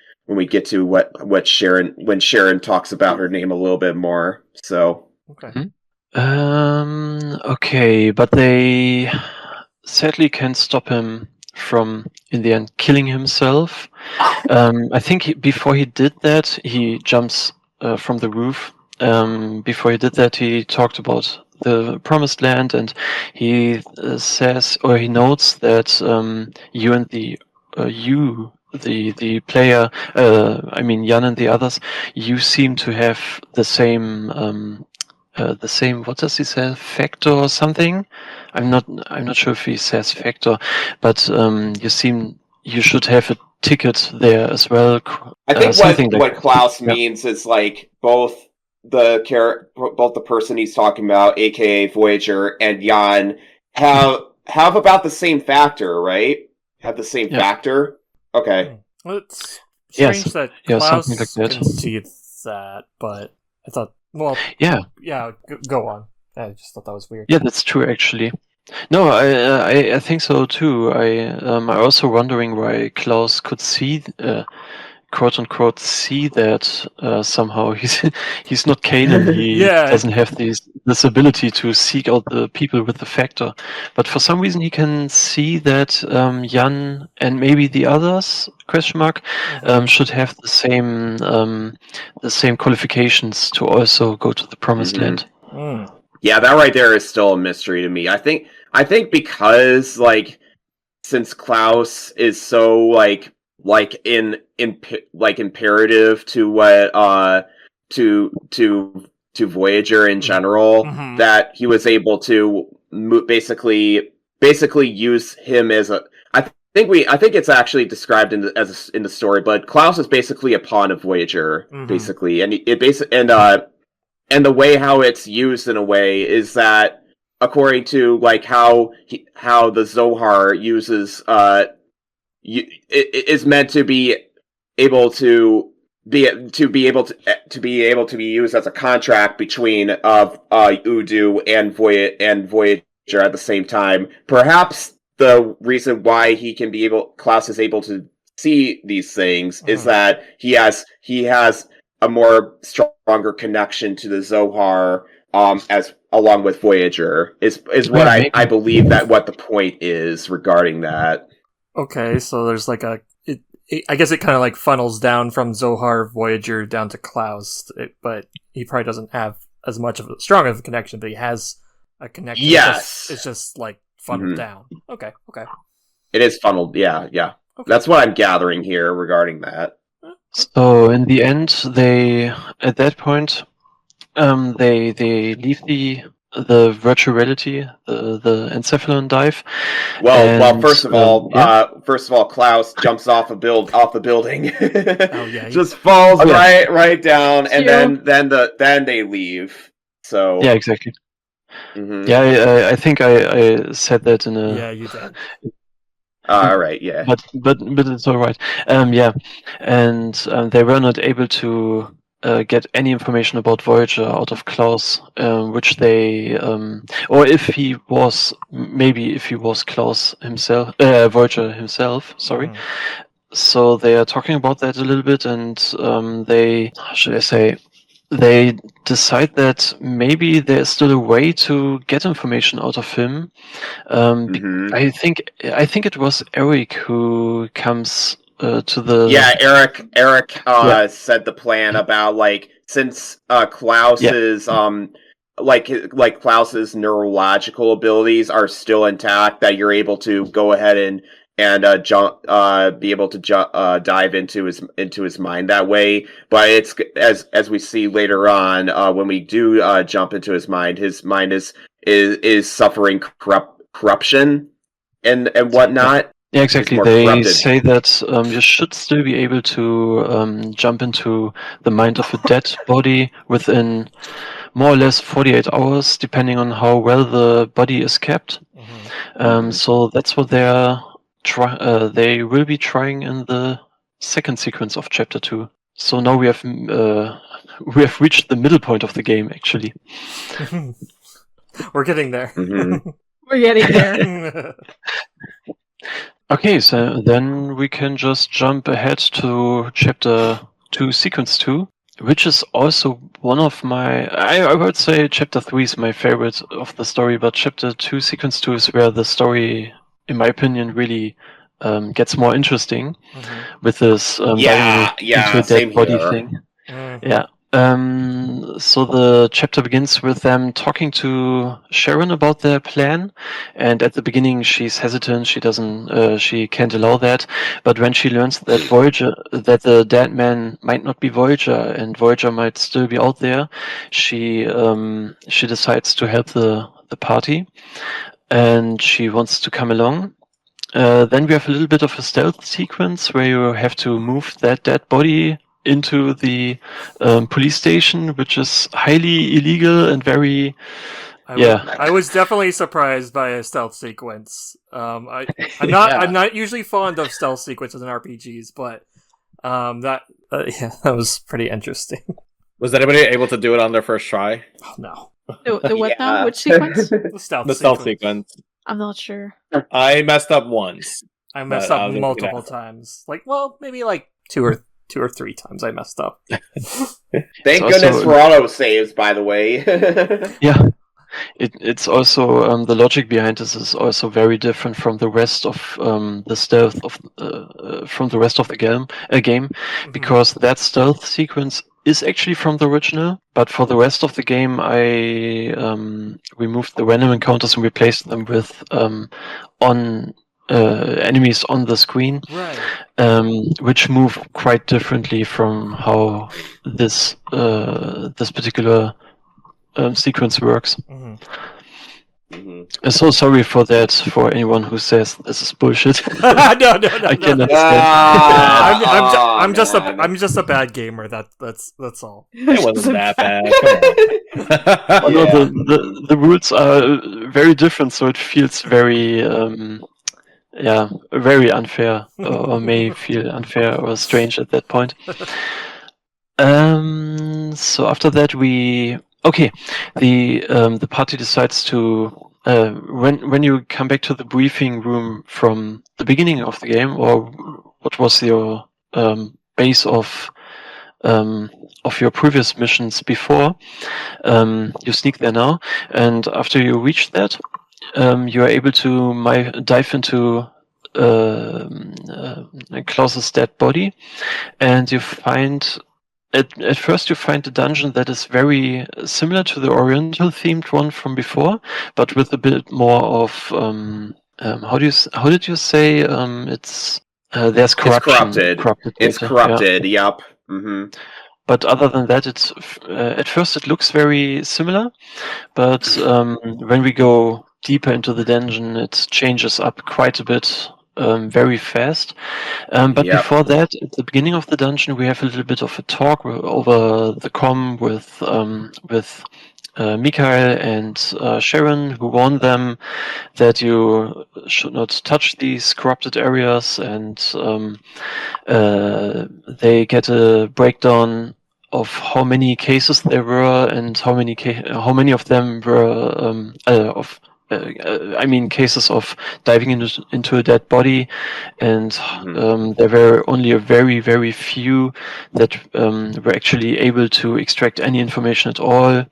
get to when Sharon talks about her name a little bit more. So okay. Okay, but they sadly can't stop him from, in the end, killing himself. I think before he did that, he jumps from the roof. Before he did that, he talked about the promised land, and he says, or he notes that you and the player, I mean Jan and the others, you seem to have the same. What does he say, factor or something? I'm not sure if he says factor, but you should have a ticket there as well. I think what Klaus means is like both the person he's talking about, aka Voyager, and Jan have about the same factor, right? Have the same factor. Okay. Well, it's strange that Klaus can see that, but I thought. Well, yeah, go on. I just thought that was weird. Yeah, that's true, actually. No, I think so too. I'm also wondering why Klaus could see, quote unquote, see that somehow. He's not Kanan. He doesn't have this ability to seek out the people with the factor. But for some reason, he can see that Jan and maybe the others should have the same qualifications to also go to the promised land. Mm. Yeah, that right there is still a mystery to me. I think because since Klaus is so imperative to what to Voyager in general, that he was able to basically use him as a. I think it's actually described in the story, but Klaus is basically a pawn of Voyager, basically, and and the way how it's used in a way is that according to how the Zohar uses is meant to be able to be able to be used as a contract between Udu and Voyager at the same time. Perhaps the reason why Klaus is able to see these things is that he has a more stronger connection to the Zohar as along with Voyager is what I believe that what the point is regarding that. Okay, so there's I guess it kind of funnels down from Zohar Voyager down to Klaus, but he probably doesn't have as much of a strong of a connection, but he has a connection. Yes, it's just funneled down. Okay. It is funneled. Yeah. Okay. That's what I'm gathering here regarding that. So in the end, at that point, they leave the virtual reality, the encephalon dive. Well, first of all, Klaus jumps off the building. Oh yeah, just falls right down, and then they leave. So yeah, exactly. Yeah, I think I said that in a. Yeah, you did. All right, yeah. But it's all right. Yeah, and they were not able to get any information about Voyager out of Klaus, which they, or if he was Klaus himself, Voyager himself. Sorry. So they are talking about that a little bit, and they decide that maybe there's still a way to get information out of him. I think it was Eric who comes to the. Yeah, Eric said the plan about since Klaus's Klaus's neurological abilities are still intact, that you're able to go ahead and be able to dive into his mind that way. But it's as we see later on when we do jump into his mind is suffering corruption and whatnot. Yeah, exactly. They corrupted. Say that you should still be able to jump into the mind of a dead body within more or less 48 hours, depending on how well the body is kept. So that's what they will be trying in the second sequence of Chapter 2. So now we have reached the middle point of the game, actually. We're getting there. We're getting there. Okay, so then we can just jump ahead to Chapter 2, Sequence 2, which is also one of my... I would say Chapter 3 is my favorite of the story, but Chapter 2, Sequence 2 is where the story, in my opinion, really gets more interesting with this diving into a dead body thing. Yeah. So the chapter begins with them talking to Sharon about their plan, and at the beginning she's hesitant. She can't allow that. But when she learns that that the dead man might not be Voyager, and Voyager might still be out there, she decides to help the party, and she wants to come along. Then we have a little bit of a stealth sequence where you have to move that dead body into the police station, which is highly illegal and very... I was definitely surprised by a stealth sequence. I'm not usually fond of stealth sequences in RPGs, but that was pretty interesting. Was anybody able to do it on their first try? Oh, no. The what now? Which sequence? The stealth sequence. I'm not sure. I messed up once. I messed up multiple times. Maybe two or three times I messed up. Thank goodness for auto saves, by the way. Yeah. It's also the logic behind this is also very different from the rest of the stealth from the rest of the game, because that stealth sequence is actually from the original, but for the rest of the game I removed the random encounters and replaced them with enemies on the screen, which move quite differently from how this particular sequence works. I'm so sorry for that, for anyone who says this is bullshit. No. I can understand. I'm just a bad gamer. That's all. It wasn't that bad. Come on. The rules are very different, so it feels very very unfair, or may feel unfair or strange at that point. So after that the party decides to when you come back to the briefing room from the beginning of the game, or what was your base of your previous missions before, you sneak there now, and after you reach that, you are able to dive into Klaus's dead body, and you find at first you find a dungeon that is very similar to the Oriental themed one from before, but with a bit more of how did you say it's there's corruption. It's corrupted. Yep. Mm-hmm. But other than that, it's at first it looks very similar, but when we go deeper into the dungeon, it changes up quite a bit. Very fast, but before that, at the beginning of the dungeon, we have a little bit of a talk over the comm with Mikael and Sharon, who warn them that you should not touch these corrupted areas, and they get a breakdown of how many cases there were and how many of them were cases of diving into a dead body, and there were only a very, very few that were actually able to extract any information at all,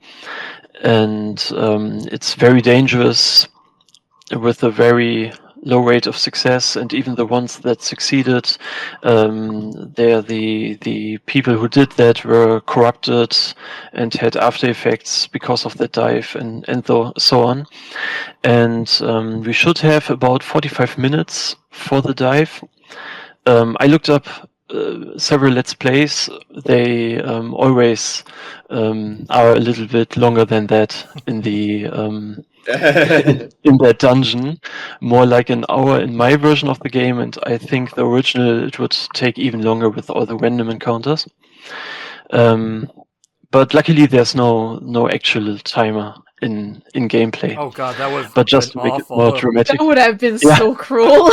and it's very dangerous with a very low rate of success, and even the ones that succeeded, the people who did that were corrupted and had after effects because of that dive, and so on. And we should have about 45 minutes for the dive. I looked up several Let's Plays. They always are a little bit longer than that in the in that dungeon, more like an hour in my version of the game, and I think the original it would take even longer with all the random encounters. But luckily there's no actual timer in gameplay. Oh god, that would. But just to make it more dramatic, that would have been so cruel.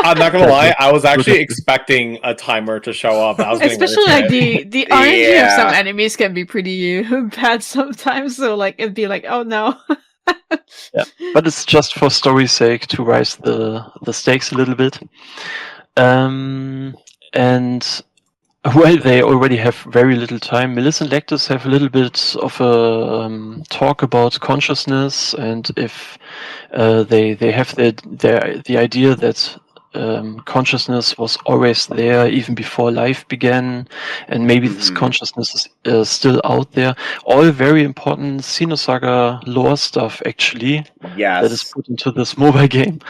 I'm not gonna lie, I was actually expecting a timer to show up. Especially like the RNG of some enemies can be pretty bad sometimes. So like it'd be like, oh no. Yeah, but it's just for story's sake to raise the stakes a little bit. And well, they already have very little time. Melissa and Lactus have a little bit of a talk about consciousness, and if they have the idea that consciousness was always there even before life began, and maybe this consciousness is still out there. All very important Xenosaga lore stuff, actually. Yes. That is put into this mobile game.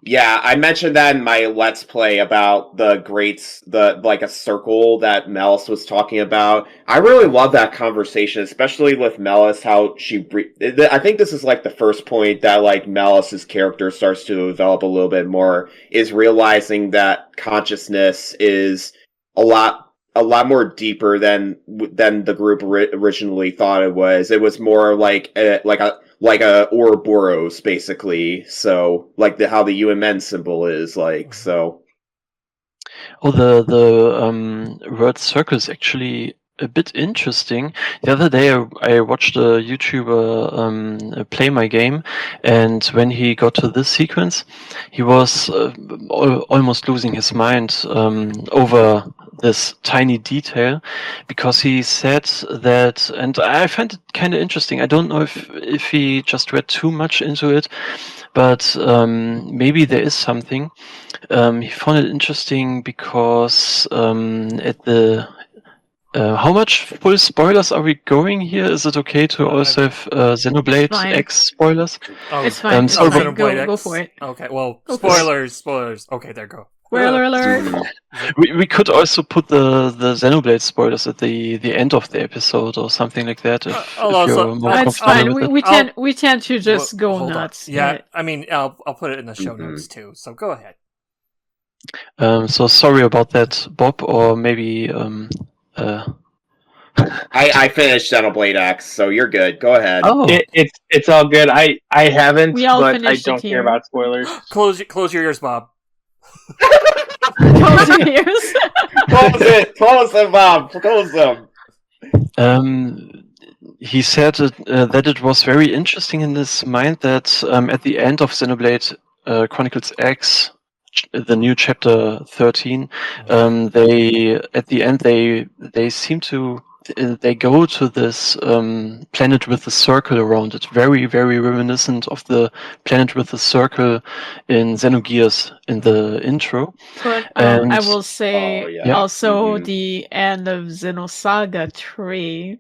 Yeah, I mentioned that in my Let's Play about the greats, like a circle that Melis was talking about. I really love that conversation, especially with Melis, how I think this is like the first point that like Melis's character starts to develop a little bit more, is realizing that consciousness is a lot more deeper than the group originally thought it was. It was more like a Ouroboros, basically. So, like how the UMN symbol is, like, so. Oh, the word circle is actually a bit interesting. The other day I watched a YouTuber play my game, and when he got to this sequence, he was almost losing his mind over this tiny detail, because he said that, and I find it kind of interesting. I don't know if he just read too much into it, but maybe there is something. He found it interesting because at the how much full spoilers are we going here? Is it okay to also have Xenoblade X spoilers? Oh, it's fine. Go for it. Okay, well, spoilers. Okay, there go. Spoiler alert. We could also put the Xenoblade spoilers at the end of the episode or something like that. If you're more it's fine. We tend to just go nuts. Yeah, I mean, I'll put it in the show notes too. So go ahead. So sorry about that, Bob, or maybe. I finished Xenoblade X, so you're good. Go ahead. Oh, it's all good. I haven't, but I don't care about spoilers. Close your ears, Bob. Close your ears. Close them, Bob. Close them. He said that it was very interesting in his mind that at the end of Xenoblade Chronicles X, the new chapter 13, they at the end they seem to they go to this planet with the circle around it, very very reminiscent of the planet with the circle in Xenogears in the intro. But I will say also the end of Xenosaga 3.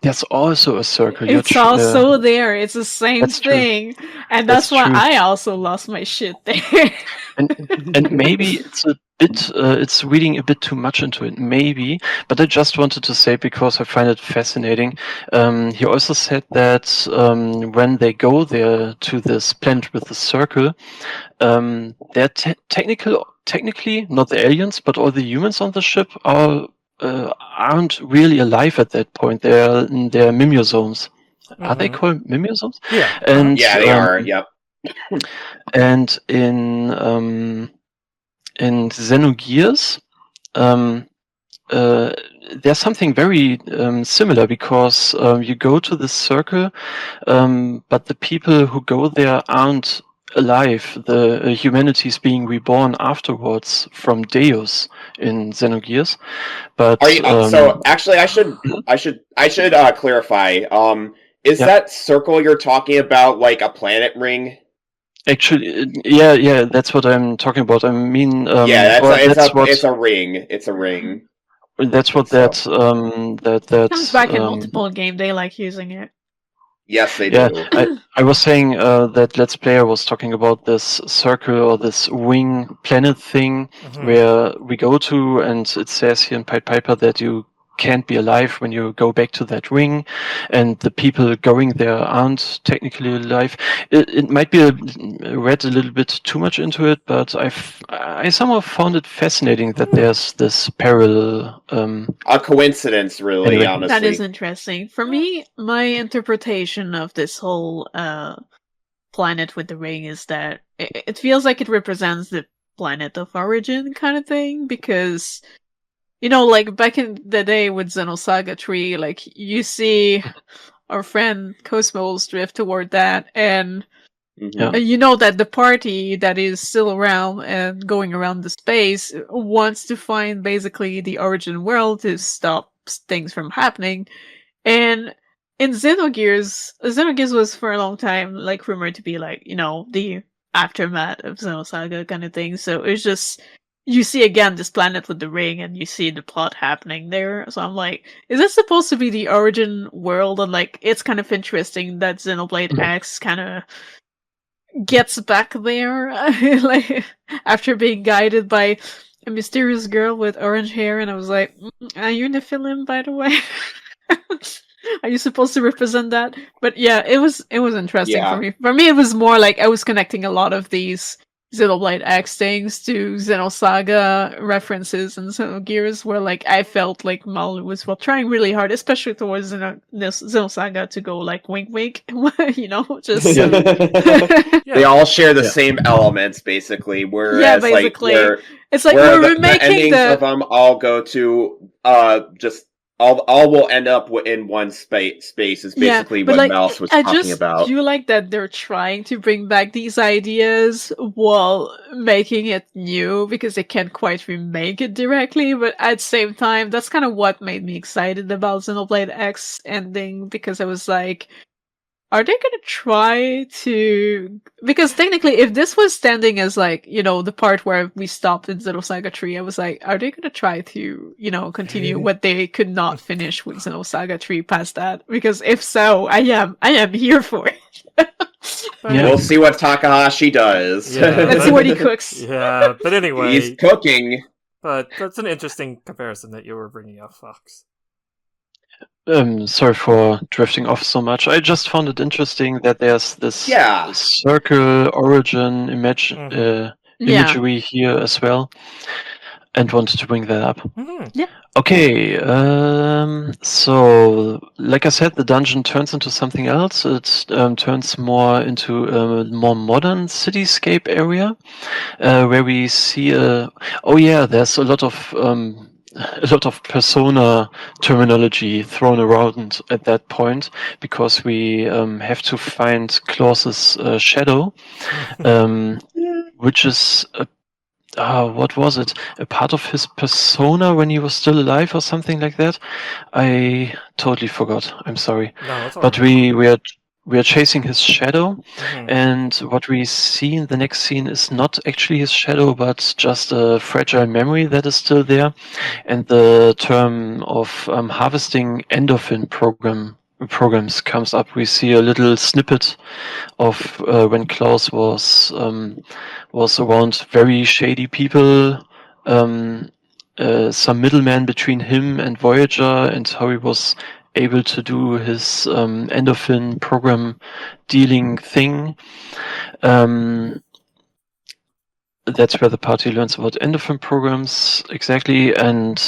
There's also a circle. It's also there. It's the same thing, and that's why I also lost my shit there. and maybe it's a bit, it's reading a bit too much into it, maybe. But I just wanted to say, because I find it fascinating. He also said that when they go there to this planet with the circle, they're technically not the aliens, but all the humans on the ship aren't really alive at that point. They're mimeosomes. Are they called mimeosomes? Yeah. And they are. Yep. And in Xenogears, there's something very similar, because you go to this circle, but the people who go there aren't alive. The humanity is being reborn afterwards from Deus in Xenogears. But so actually, I should clarify. Is that circle you're talking about like a planet ring? Actually, yeah, that's what I'm talking about. I mean, it's a ring. It's a ring. That's what that comes back in multiple game. They like using it. Yes, they do. I was saying that Let's Player was talking about this circle or this wing planet thing where we go to, and it says here in Pied Piper that you can't be alive when you go back to that ring, and the people going there aren't technically alive. It might be read a little bit too much into it, but I somehow found it fascinating that there's this parallel. A coincidence, really, anyway. honestly. That is interesting. For me, my interpretation of this whole planet with the ring is that it feels like it represents the planet of origin kind of thing, because like back in the day with Xenosaga 3, like you see our friend Cosmos drift toward that, and you know that the party that is still around and going around the space wants to find basically the origin world to stop things from happening. And in Xenogears was for a long time like rumored to be like, you know, the aftermath of Xenosaga kind of thing. So it's just, you see again this planet with the ring and you see the plot happening there. So I'm like, is this supposed to be the origin world? And like, it's kind of interesting that Xenoblade X kind of gets back there, like after being guided by a mysterious girl with orange hair, and I was like, are you in the film, by the way? Are you supposed to represent that? But yeah, it was interesting for me. For me, it was more like I was connecting a lot of these Xenoblade X things to Xenosaga references and Xenogears, where like I felt like Mal was trying really hard, especially towards Xenosaga, to go like wink wink, you know, just they all share the same elements basically. Whereas basically, like it's like we're remaking the endings of them all go to just. All will end up in one space is basically what Mouse was talking about. I do like that they're trying to bring back these ideas while making it new, because they can't quite remake it directly, but at the same time, that's kind of what made me excited about Xenoblade X ending, because I was like, are they gonna try to... Because technically, if this was standing as like, you know, the part where we stopped in Xenosaga 3, I was like, are they gonna try to, you know, continue what they could not finish with Xenosaga 3 past that? Because if so, I am here for it. We'll see what Takahashi does. Yeah. Let's see what he cooks. Yeah, but anyway... He's cooking. But that's an interesting comparison that you were bringing up, Fox. Sorry for drifting off so much. I just found it interesting that there's this circle origin imagery here as well, and wanted to bring that up. Mm-hmm. Yeah. Okay, so like I said, the dungeon turns into something else. It turns more into a more modern cityscape area, where we see there's a lot of Persona terminology thrown around at that point, because we have to find Klaus's shadow, which is what was it? A part of his persona when he was still alive or something like that? I totally forgot. I'm sorry. No, but we are chasing his shadow, and what we see in the next scene is not actually his shadow, but just a fragile memory that is still there. And the term of harvesting endorphin programs comes up. We see a little snippet of when Klaus was around very shady people, some middleman between him and Voyager, and how he was able to do his endorphin program dealing thing. That's where the party learns about endorphin programs exactly, and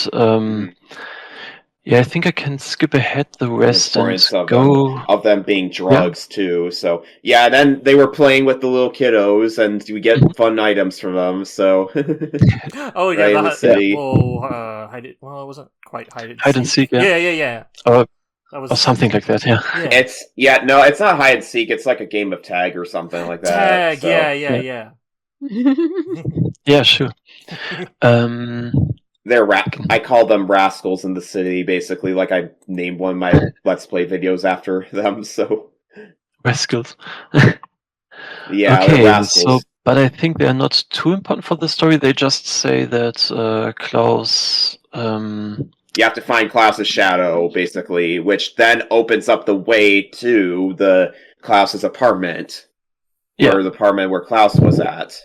I think I can skip ahead the rest and go of them being drugs too. So then they were playing with the little kiddos, and we get fun items from them. So the city. It wasn't quite hide and seek. Yeah. Or something like that. Yeah. It's not hide and seek. It's like a game of tag or something like that. Tag. So. Yeah. Yeah, sure. I call them rascals in the city, basically. Like I named one of my Let's Play videos after them, so... Rascals. Yeah, okay, rascals. But I think they're not too important for the story. They just say that Klaus... You have to find Klaus's shadow, basically, which then opens up the way to the Klaus's apartment. Or the apartment where Klaus was at.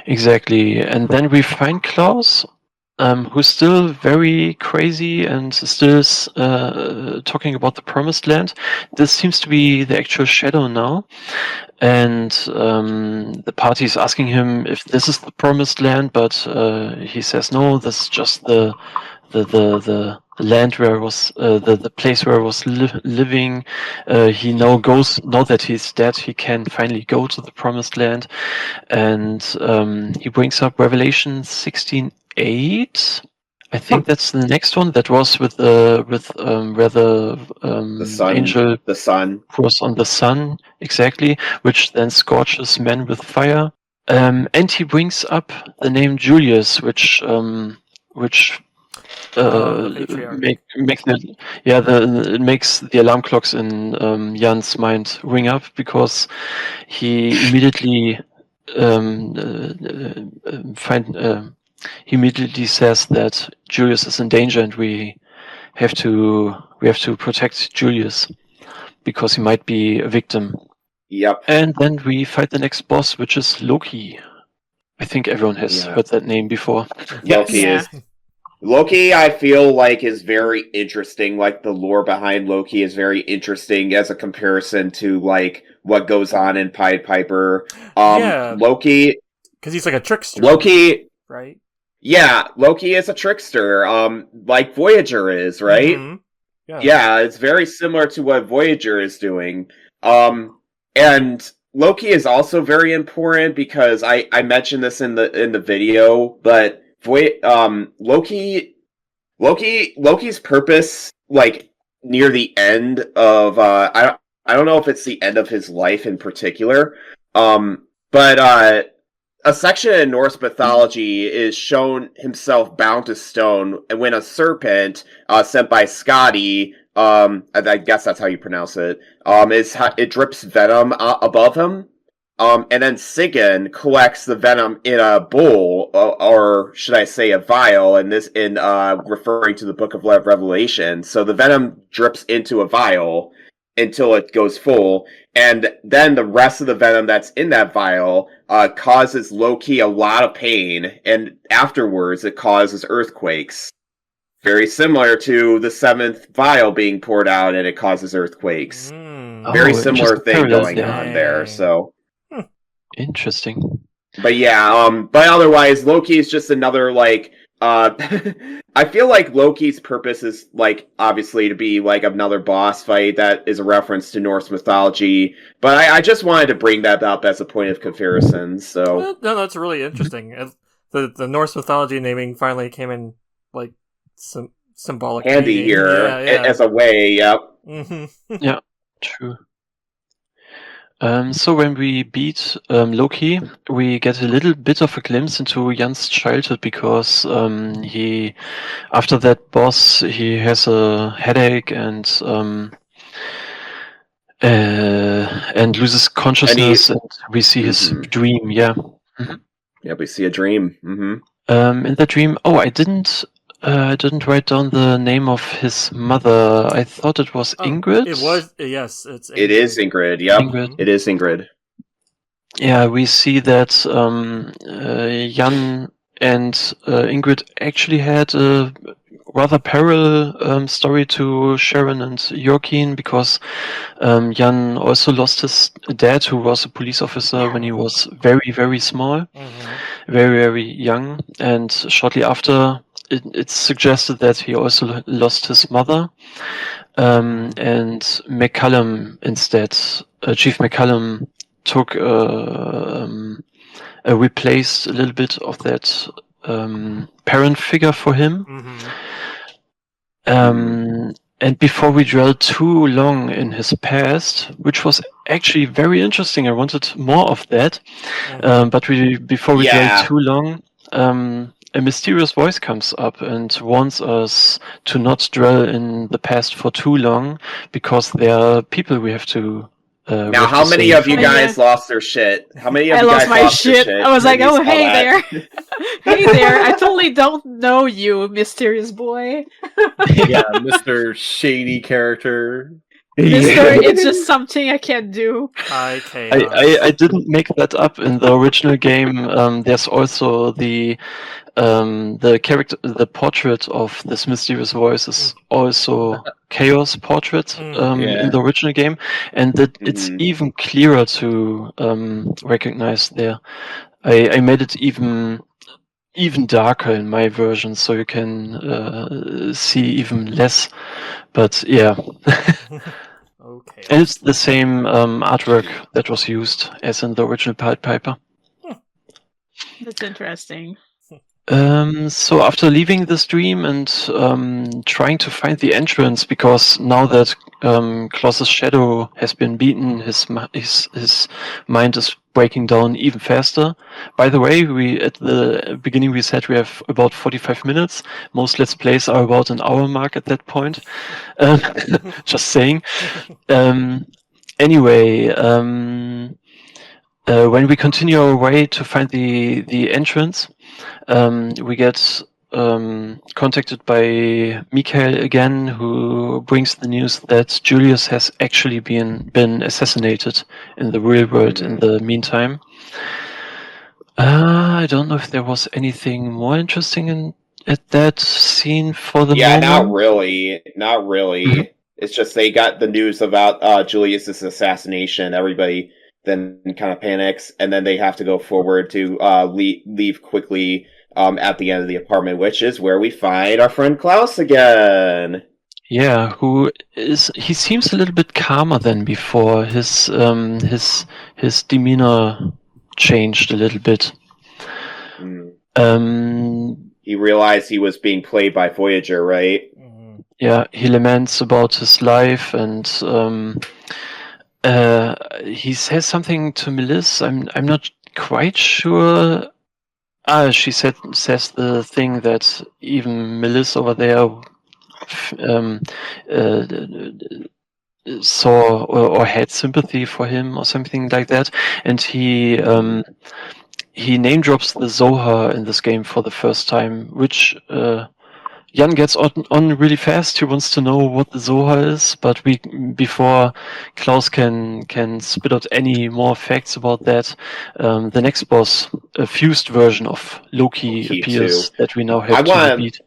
Exactly, and then we find Klaus, who's still very crazy and still talking about the Promised Land. This seems to be the actual shadow now, and the party is asking him if this is the Promised Land, but he says no, this is just the land where I was, the place where I was living. He now that he's dead, he can finally go to the Promised Land, and he brings up Revelation 16:8. I think that's the next one. That was with where the sun, angel the sun was on the sun, exactly, which then scorches men with fire. And he brings up the name Julius, which it makes the alarm clocks in Jan's mind ring up, because he immediately he immediately says that Julius is in danger, and we have to protect Julius because he might be a victim. Yep. And then we fight the next boss, which is Loki. I think everyone has heard that name before. Loki, I feel like, is very interesting. Like, the lore behind Loki is very interesting as a comparison to, like, what goes on in Pied Piper. Loki... Because he's like a trickster. Loki... Right? Yeah, Loki is a trickster, like Voyager is, right? Mm-hmm. Yeah, it's very similar to what Voyager is doing. And Loki is also very important because I mentioned this in the video, but Loki's purpose, like, near the end of I don't know if it's the end of his life in particular, but a section in Norse mythology is shown himself bound to stone, and when a serpent sent by Skadi, I guess that's how you pronounce it, it drips venom above him. And then Sigyn collects the venom in a bowl, or should I say a vial, and this in referring to the Book of Revelation. So the venom drips into a vial until it goes full, and then the rest of the venom that's in that vial causes Loki a lot of pain, and afterwards it causes earthquakes. Very similar to the 7th vial being poured out and it causes earthquakes. Very similar thing going on there, so... Interesting. But yeah, but otherwise, Loki is just another, like, I feel like Loki's purpose is, like, obviously to be, like, another boss fight that is a reference to Norse mythology, but I just wanted to bring that up as a point of comparison, so... No, that's really interesting. The Norse mythology naming finally came in, like, symbolic handy meaning. Here, as a way, yep. Mm-hmm. Yeah, true. So when we beat Loki, we get a little bit of a glimpse into Jan's childhood, because after that boss, he has a headache and loses consciousness, and we see his dream. Yeah. Mm-hmm. Yeah, we see a dream. Mm-hmm. In the dream, I didn't write down the name of his mother. I thought it was Ingrid. It was, yes. It's Ingrid. It is Ingrid, yep. It is Ingrid. Yeah, we see that Jan and Ingrid actually had a rather parallel story to Sharon and Joaquin, because Jan also lost his dad, who was a police officer when he was very, very small, very, very young, and shortly after, it's suggested that he also lost his mother, and McCallum instead, Chief McCallum took replaced a little bit of that parent figure for him. And before we dwell too long in his past, which was actually very interesting, I wanted more of that, but before we dwell too long, a mysterious voice comes up and warns us to not dwell in the past for too long, because there are people we have to... now, how many of you guys lost their shit? How many of you guys lost their shit? I was like, oh, hey there. Hey there, I totally don't know you, mysterious boy. Yeah, Mr. Shady character. It's just something I can't do. I didn't make that up. In the original game, there's also the character, the portrait of this mysterious voice is also Chaos portrait in the original game, and that it's even clearer to recognize there. I made it even darker in my version, so you can see even less. But yeah. Okay. And it's the same artwork that was used as in the original Pied Piper. That's interesting. So after leaving the stream and trying to find the entrance, because now that Klaus's shadow has been beaten, his mind is breaking down even faster. By the way, we at the beginning we said we have about 45 minutes. Most Let's Plays are about an hour mark at that point. Just saying. Anyway, when we continue our way to find the entrance, we get contacted by Mikhail again, who brings the news that Julius has actually been assassinated in the real world in the meantime. I don't know if there was anything more interesting at that scene for the moment. Yeah, not really. Mm-hmm. It's just they got the news about Julius's assassination. Everybody then kind of panics, and then they have to go forward to leave quickly at the end of the apartment, which is where we find our friend Klaus again. Yeah, he seems a little bit calmer than before. His demeanor changed a little bit. He realized he was being played by Voyager, right? Yeah, he laments about his life, and he says something to Melis. I'm not quite sure. She says the thing that even Melis over there saw or had sympathy for him or something like that, and he name drops the Zohar in this game for the first time, which Jan gets on really fast. He wants to know what the Zohar is, but before Klaus can spit out any more facts about that, the next boss, a fused version of Loki appears too, that we now have to beat.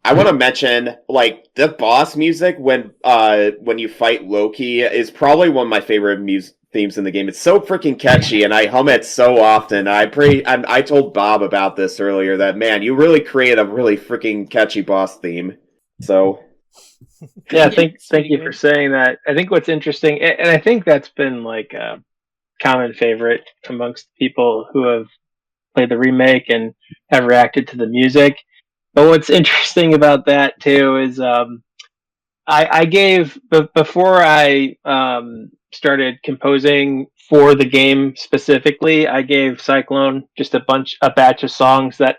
I want to mention, like, the boss music when you fight Loki is probably one of my favorite themes in the game. It's so freaking catchy, and I hum it so often. I told Bob about this earlier, that, man, you really create a really freaking catchy boss theme. So, yeah, thank you for saying that. I think what's interesting, and I think that's been like a common favorite amongst people who have played the remake and have reacted to the music. But what's interesting about that too is I gave, before I started composing for the game specifically, I gave Cyclone just a batch of songs that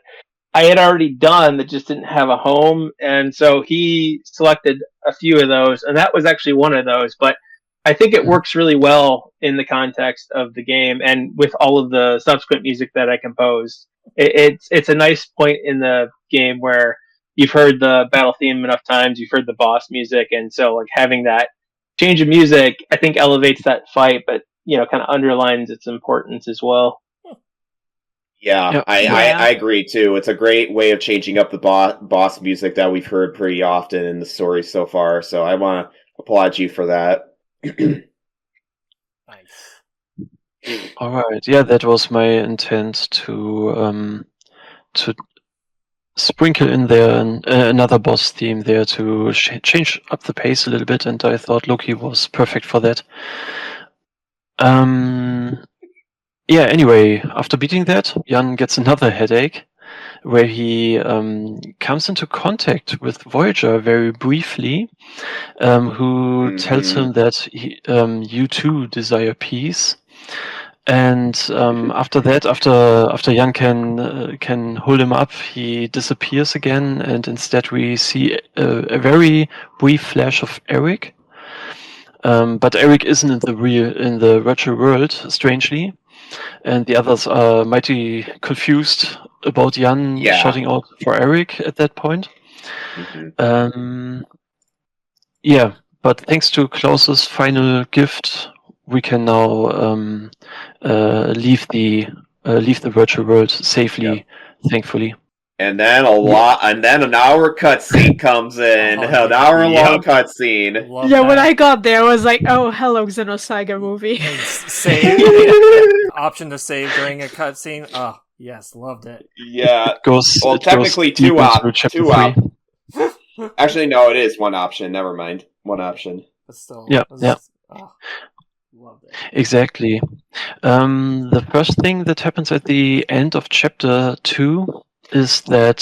I had already done that just didn't have a home, and so he selected a few of those, and that was actually one of those. But I think it works really well in the context of the game and with all of the subsequent music that I composed. It's a nice point in the game where you've heard the battle theme enough times, you've heard the boss music, and so like having that change of music, I think elevates that fight, but kind of underlines its importance as well. Yeah, I agree too. It's a great way of changing up the boss music that we've heard pretty often in the story so far. So I want to applaud you for that. Nice. All right. Yeah, that was my intent to sprinkle in there another boss theme there to change up the pace a little bit, and I thought Loki was perfect for that. Yeah, anyway, after beating that, Jan gets another headache, where he comes into contact with Voyager very briefly, who tells him that you too desire peace. And after that, after Jan can hold him up, he disappears again, and instead we see a very brief flash of Eric. But Eric isn't in the virtual world, strangely, and the others are mighty confused about Jan shouting out for Eric at that point. Yeah, but thanks to Klaus's final gift, we can now leave the virtual world safely, thankfully. And then an hour cutscene comes in. An hour-long cutscene. When I got there, I was like, "Oh, hello, Xenosaga movie." Save option to save during a cutscene. Oh, yes, loved it. Yeah. Technically two options. Actually, no, it is one option. Never mind, one option. But still, loved it. Exactly. The first thing that happens at the end of chapter 2 is that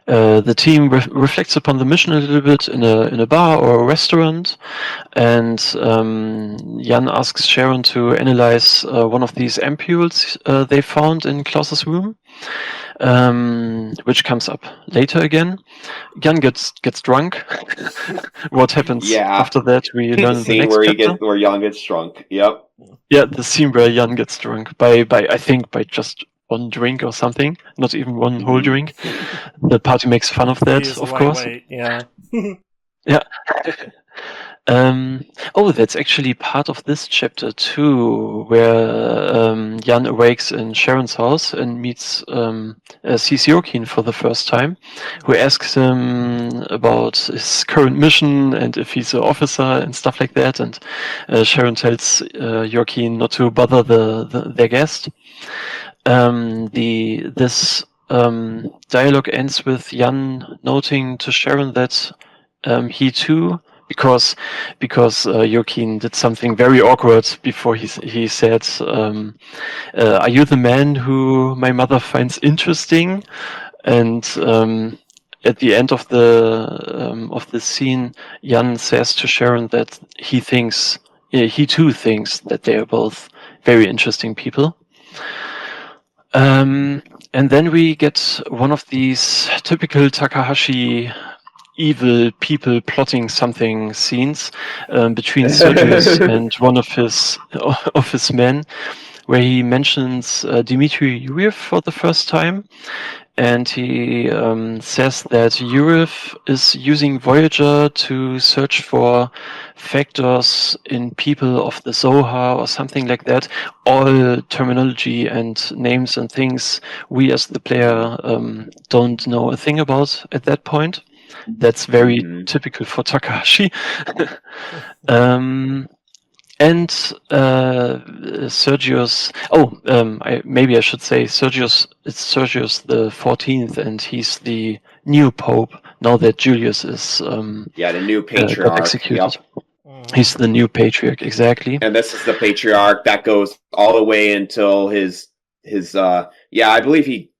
the team reflects upon the mission a little bit in a bar or a restaurant, and Jan asks Sharon to analyze one of these ampules they found in Klaus's room, which comes up later again. Jan gets drunk. What happens after that? We learn in the next chapter. Where Jan gets drunk. Yep. Yeah, the scene where Jan gets drunk by I think by just one drink or something, not even one whole drink. The party makes fun of that, of course. Yeah. Yeah. That's actually part of this chapter too, where Jan awakes in Sharon's house and sees Jokin for the first time, who asks him about his current mission and if he's an officer and stuff like that. And Sharon tells Jokin not to bother their guest. This dialogue ends with Jan noting to Sharon that he too, because Jokin did something very awkward before he said, "Are you the man who my mother finds interesting?" And at the end of the scene, Jan says to Sharon that he too thinks that they are both very interesting people. And then we get one of these typical Takahashi evil people plotting something scenes between Sergius and one of his men, where he mentions Dmitry Yuriev for the first time, and he says that Yuriev is using Voyager to search for factors in people of the Zohar or something like that. All terminology and names and things we as the player don't know a thing about at that point. That's very typical for Takahashi. And Sergius. Maybe I should say Sergius. It's Sergius the 14th, and he's the new pope now that Julius is. The new patriarch. Executed. Yep. He's the new patriarch, exactly. And this is the patriarch that goes all the way until his. I believe he.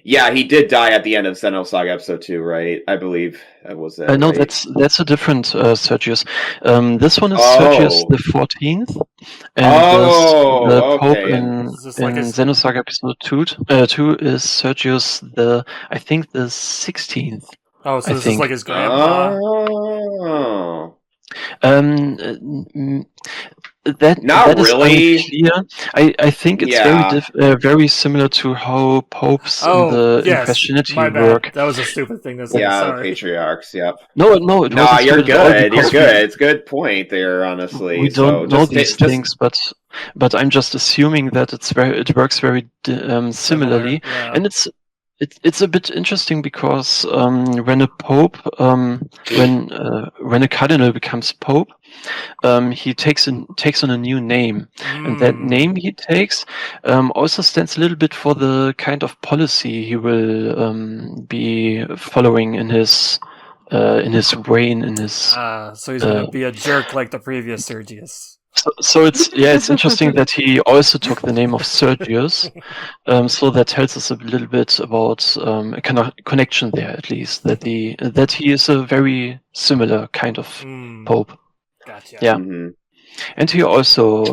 Yeah, he did die at the end of Xenosaga episode 2, right? I believe that was it. No, right? that's a different Sergius. This one is Sergius the 14th, and the Pope in Xenosaga episode 2 is Sergius I think the 16th. Oh, so this is like his grandpa. Oh. That really is unclear. I think it's very similar to how popes in the Christianity work. That was a stupid thing to say. The patriarchs. Yep. No, you're good. You're good. It's a good point there. Honestly, we don't know these things, but I'm just assuming that it works very similarly, and it's a bit interesting because when a pope, when a cardinal becomes pope, he takes on a new name, and that name he takes also stands a little bit for the kind of policy he will be following in his reign, in his. So he's gonna be a jerk like the previous Sergius. So it's interesting that he also took the name of Sergius, so that tells us a little bit about a kind of connection there, at least that he is a very similar kind of pope. Gotcha. Yeah, and he also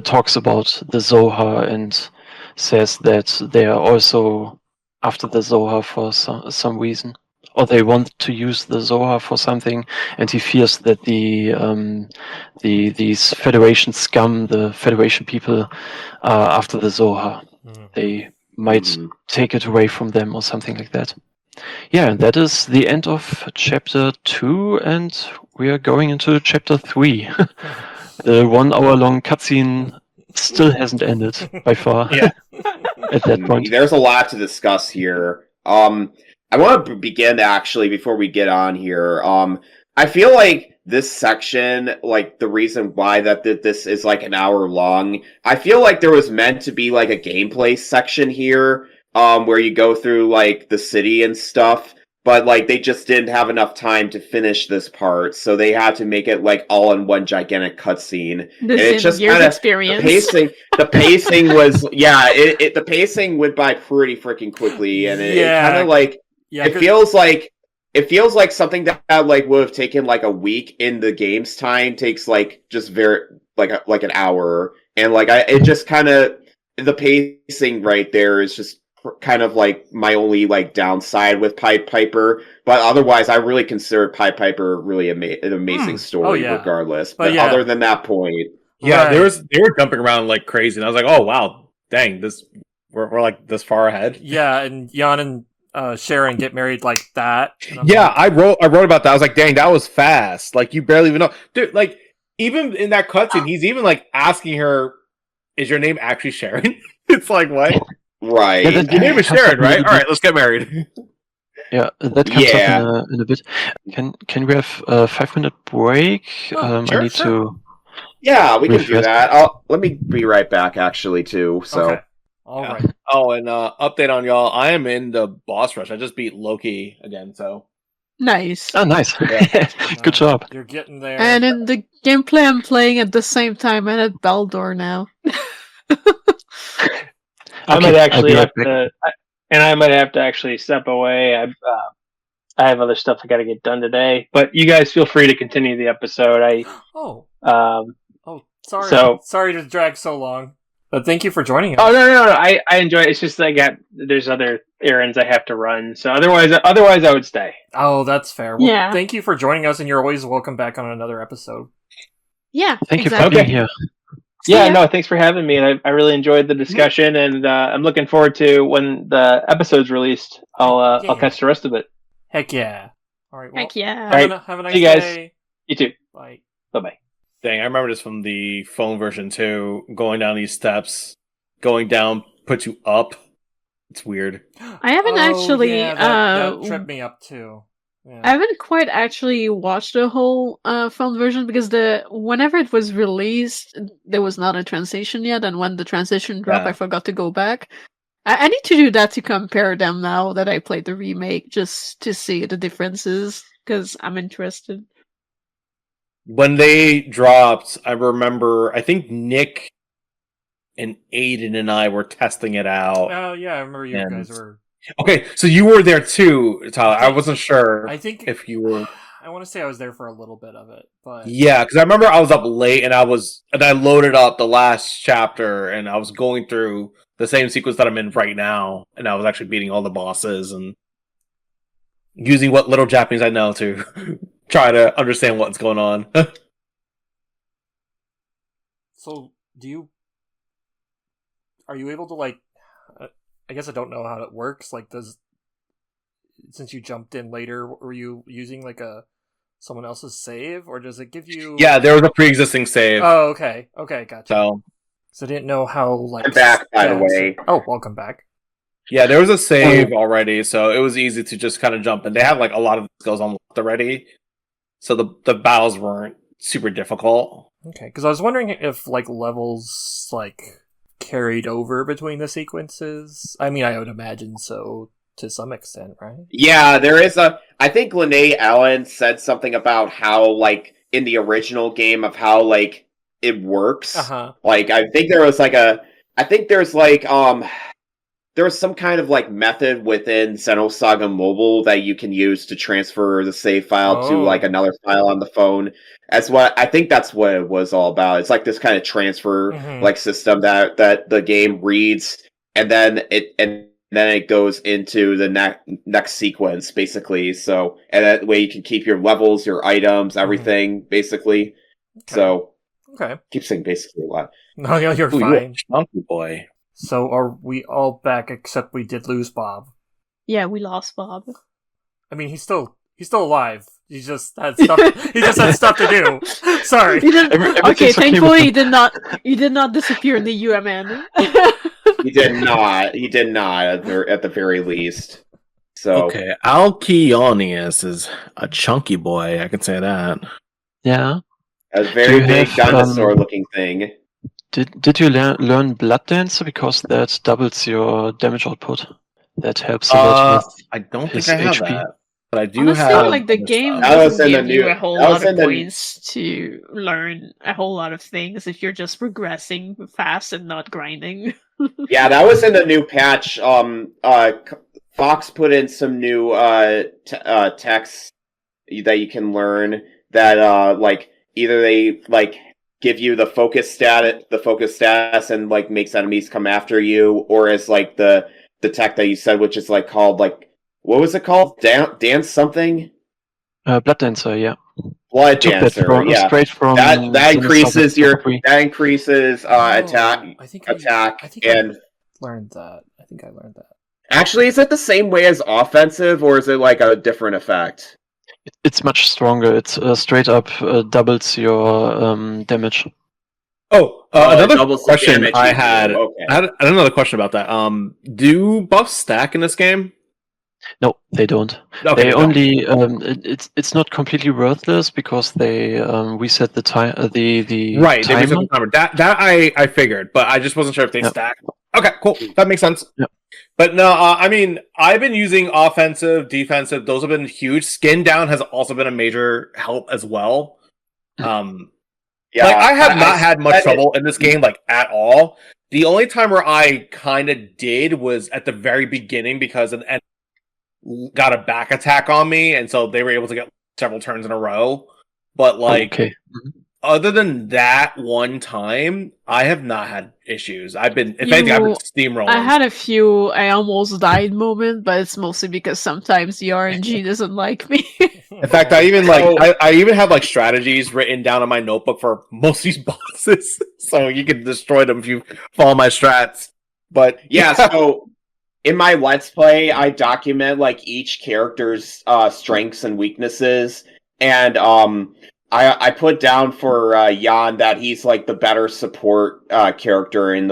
talks about the Zohar and says that they are also after the Zohar for some reason. Or they want to use the Zohar for something, and he fears that these Federation scum, the Federation people, are after the Zohar. They might take it away from them or something like that. Yeah, and that is the end of chapter 2, and we are going into chapter 3. The 1 hour long cutscene still hasn't ended by far. Yeah. At that point, there's a lot to discuss here. I want to begin actually before we get on here. I feel like this section, like the reason why that this is like an hour long, I feel like there was meant to be like a gameplay section here, where you go through like the city and stuff. but like they just didn't have enough time to finish this part, so they had to make it like all in one gigantic cutscene. And it just kind of the pacing was the pacing went by pretty freaking quickly, and it kind of like it feels like something that like would have taken like a week in the game's time takes like just very like an hour, and like it just kind of the pacing right there is just kind of like my only like downside with Pied Piper, but otherwise I really consider Pied Piper really an amazing story regardless. But other than that point, they were jumping around like crazy, and I was like, oh wow, dang, we're like this far ahead. Yeah, and Jan and Sharon get married like that. I wrote about that. I was like, dang, that was fast. Like you barely even know, dude. Like even in that cutscene, he's even like asking her, "Is your name actually Sharon?" It's like what? Right. Yeah, your name is Sharon, right? All right, let's get married. Yeah, that comes up in a bit. Can we have a 5-minute break? Sure, I need to. Yeah, we can do that. Let me be right back, actually, too. So. Okay. All right. Oh, and update on y'all. I am in the boss rush. I just beat Loki again, so. Nice. Oh, nice. Yeah. Good job. You're getting there. And in the gameplay, I'm playing at the same time and at Baldor now. I might actually have to, and I might have to actually step away. I have other stuff I got to get done today. But you guys feel free to continue the episode. Sorry. Sorry to drag so long, but thank you for joining us. Oh no! I enjoy it. It's just there's other errands I have to run. So otherwise I would stay. Oh, that's fair. Well, thank you for joining us, and you're always welcome back on another episode. Yeah, thank you for being here. Yeah, no, thanks for having me, and I really enjoyed the discussion, and I'm looking forward to when the episode's released. I'll catch the rest of it. Heck yeah! All right. Well, heck yeah! Have a nice day. You guys. Day. You too. Bye. Bye. Dang, I remember this from the phone version too. Going down these steps, going down puts you up. It's weird. I haven't actually. That tripped me up too. Yeah. I haven't quite actually watched the whole film version because whenever it was released, there was not a translation yet, and when the translation dropped, I forgot to go back. I need to do that to compare them now that I played the remake, just to see the differences, because I'm interested. When they dropped, I remember, I think Nick and Aiden and I were testing it out. Oh, yeah, I remember you guys were... Okay, so you were there too, Tyler. I wasn't sure if you were... I want to say I was there for a little bit of it, but... Yeah, because I remember I was up late and I loaded up the last chapter and I was going through the same sequence that I'm in right now, and I was actually beating all the bosses and using what little Japanese I know to try to understand what's going on. So, are you able to, like... I guess I don't know how it works. Like, since you jumped in later, were you using like someone else's save, or does it give you? Yeah, there was a pre-existing save. Oh, okay, gotcha. So I didn't know how like. I'm back, by the way. Oh, welcome back. Yeah, there was a save already, so it was easy to just kind of jump in. They have like a lot of skills unlocked already, so the battles weren't super difficult. Okay, because I was wondering if like levels like carried over between the sequences. I mean, I would imagine so to some extent, right? Yeah, there is I think Lene Allen said something about how, like, in the original game of how, like, it works. Like, I think there was there was some kind of, like, method within Xenosaga Mobile that you can use to transfer the save file to, like, another file on the phone. I think that's what it was all about. It's like this kind of transfer like system that the game reads, and then it goes into the next sequence, basically. So, and that way you can keep your levels, your items, everything, basically. Okay. So, keep saying basically a lot. No, you're fine. You're a chunky boy. So are we all back except we did lose Bob? Yeah, we lost Bob. I mean, he's still alive. He just had stuff. He just had stuff to do. Sorry. Okay, thankfully he did not disappear in the UMN. He did not. He did not at the very least. So okay, Alkionius is a chunky boy. I can say that. Yeah. A very big dinosaur-looking thing. Did you learn Blood Dance, because that doubles your damage output? That helps a lot with I don't think I have HP. that. But I do Honestly, have like the game That was doesn't in the give you new- a whole that was lot of in the- points to learn a whole lot of things if you're just progressing fast and not grinding. Yeah, that was in the new patch. Fox put in some new texts that you can learn that like either they like give you the focus status and like makes enemies come after you, or as like the tech that you said, which is like called like what was it called? Dance something? Blood Dancer, yeah. Blood Dancer, yeah. Straight from that increases attack I think and learned that. I think I learned that. Actually, is it the same way as offensive, or is it like a different effect? It's much stronger. It's straight up doubles your damage. Another question I had. Okay. I had another question about that. Do buffs stack in this game? No, they don't. Okay, they only it's not completely worthless because they reset the time the right. timer. They reset the timer. That I figured, but I just wasn't sure if they stack. Okay, cool. That makes sense. Yep. But no, I mean, I've been using offensive, defensive. Those have been huge. Skin down has also been a major help as well. Yeah, like, I have not had much trouble in this game, like, at all. The only time where I kind of did was at the very beginning because an enemy got a back attack on me, and so they were able to get several turns in a row. But, like, other than that one time, I have not had issues. I've been, if anything, I've been steamrolling. I had a few I almost died moment, but it's mostly because sometimes the RNG doesn't like me. In fact, I even I even have like strategies written down in my notebook for most of these bosses, so you can destroy them if you follow my strats. But yeah, so in my Let's Play, I document like each character's strengths and weaknesses, and I put down for Jan that he's like the better support character in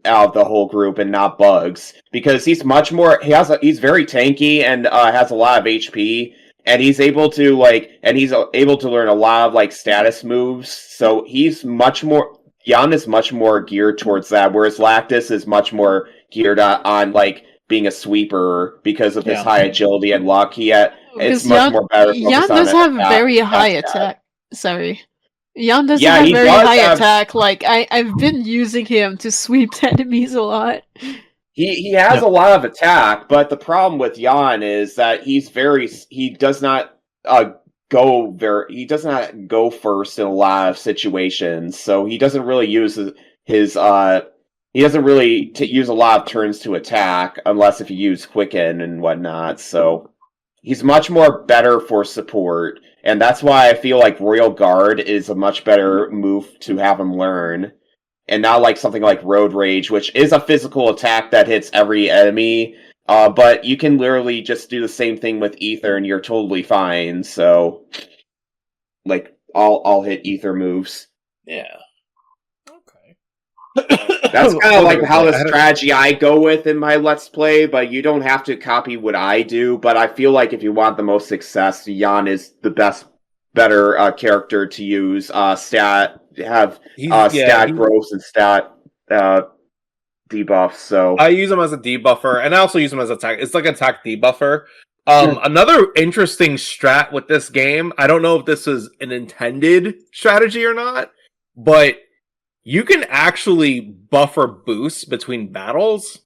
out of the whole group, and not Bugs, because he's much more. He's very tanky and has a lot of HP, and he's able to learn a lot of like status moves. So he's much more. Jan is much more geared towards that, whereas Lactus is much more geared on like being a sweeper because of his high agility and luck. It's much more better. Jan does have very high attack. Sorry. Jan doesn't have very high attack. Like, I've been using him to sweep enemies a lot. He has a lot of attack, but the problem with Jan is that he does not go first in a lot of situations, so he doesn't really use use a lot of turns to attack unless if you use Quicken and whatnot, so he's much more better for support. And that's why I feel like Royal Guard is a much better move to have him learn. And not like something like Road Rage, which is a physical attack that hits every enemy. But you can literally just do the same thing with Ether and you're totally fine. So, like, I'll hit Ether moves. Yeah. Okay. That's kind of like how the strategy I go with in my Let's Play, but you don't have to copy what I do. But I feel like if you want the most success, Jan is the better character to use. Stat growth and stat debuffs. So I use him as a debuffer, and I also use him as attack. It's like attack debuffer. Another interesting strat with this game. I don't know if this is an intended strategy or not, but you can actually buffer boosts between battles.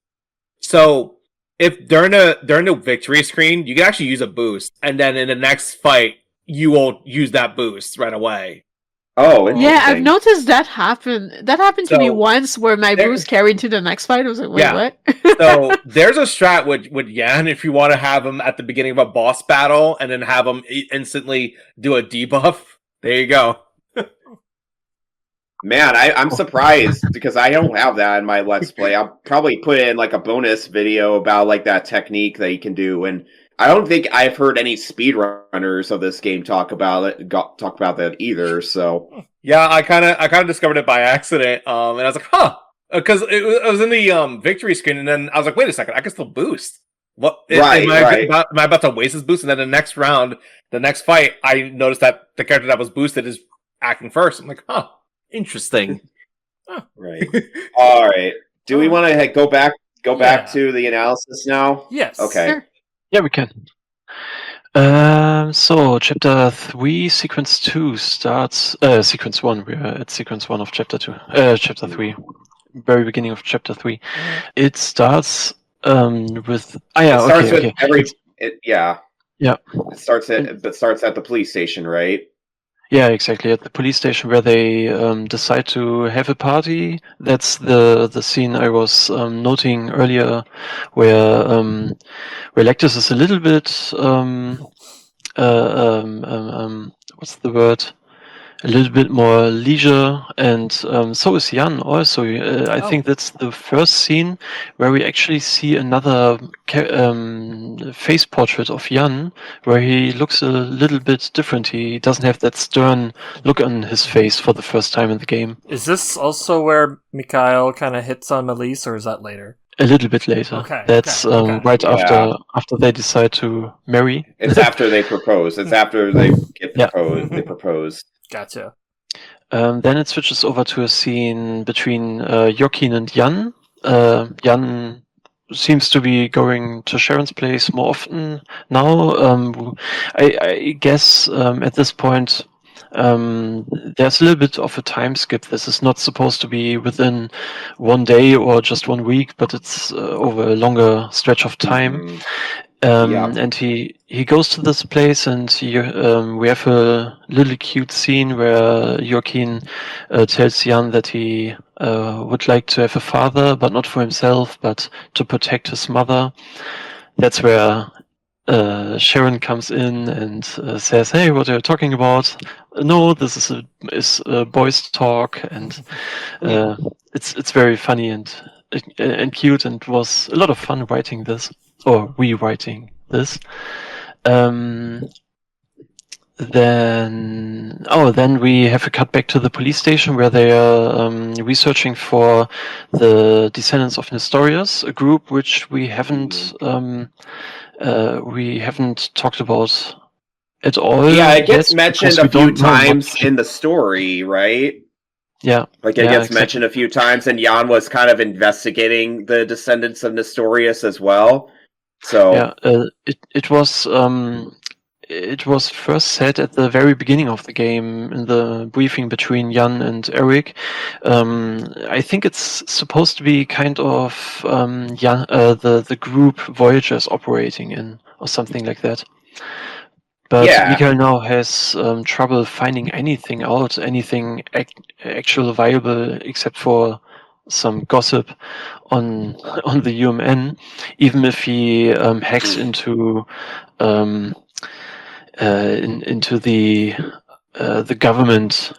So if during the victory screen, you can actually use a boost, and then in the next fight, you will use that boost right away. Oh, yeah, I've noticed that happen. That happened to me once, where my boost carried to the next fight. I was like, wait, what? So there's a strat with Yan if you want to have him at the beginning of a boss battle, and then have him instantly do a debuff. There you go. Man, I'm surprised because I don't have that in my Let's Play. I'll probably put in like a bonus video about like that technique that you can do, and I don't think I've heard any speedrunners of this game talk about that either. So yeah, I kind of discovered it by accident, and I was like, huh, because it was in the victory screen, and then I was like, wait a second, I can still boost. What? Am I about to waste this boost? And then the next round, the next fight, I noticed that the character that was boosted is acting first. I'm like, huh. Interesting. Right. All right. Do we want to go back to the analysis now? Yes. Okay. Sure. Yeah, we can. So chapter 3, sequence 2 starts. Sequence 1. We're at sequence 1 of chapter 2. Chapter 3. Very beginning of chapter 3. It starts with. With every. Yeah. Yeah. It starts at the police station, right? Yeah, exactly. At the police station where they decide to have a party. That's the scene I was noting earlier, where Lectus is a little bit what's the word? A little bit more leisure, and so is Jan also. I think that's the first scene where we actually see another face portrait of Jan, where he looks a little bit different. He doesn't have that stern look on his face for the first time in the game. Is this also where Mikhail kind of hits on Melise, or is that later? A little bit later. Okay. That's right after they decide to marry. It's after they propose. It's after they get proposed. They propose. Gotcha. Then it switches over to a scene between Jokin and Jan. Jan seems to be going to Sharon's place more often now. I guess at this point there's a little bit of a time skip. This is not supposed to be within one day or just 1 week, but it's over a longer stretch of time. And he goes to this place, and we have a little cute scene where Joaquin tells Jan that he would like to have a father, but not for himself, but to protect his mother. That's where Sharon comes in and says, "Hey, what are you talking about?" No, this is a boys' talk, and it's very funny and cute, and was a lot of fun writing this. Or rewriting this. Then we have a cut back to the police station where they are researching for the descendants of Nestorius, a group which we haven't talked about at all. Yeah, it gets mentioned a few times in the story, right? Yeah. It gets mentioned a few times, and Jan was kind of investigating the descendants of Nestorius as well. So it was first said at the very beginning of the game in the briefing between Jan and Eric. I think it's supposed to be kind of the group Voyager's operating in, or something like that. But Mikhail now has trouble finding anything out, anything actual viable, except for some gossip on the UMN, even if he hacks into the government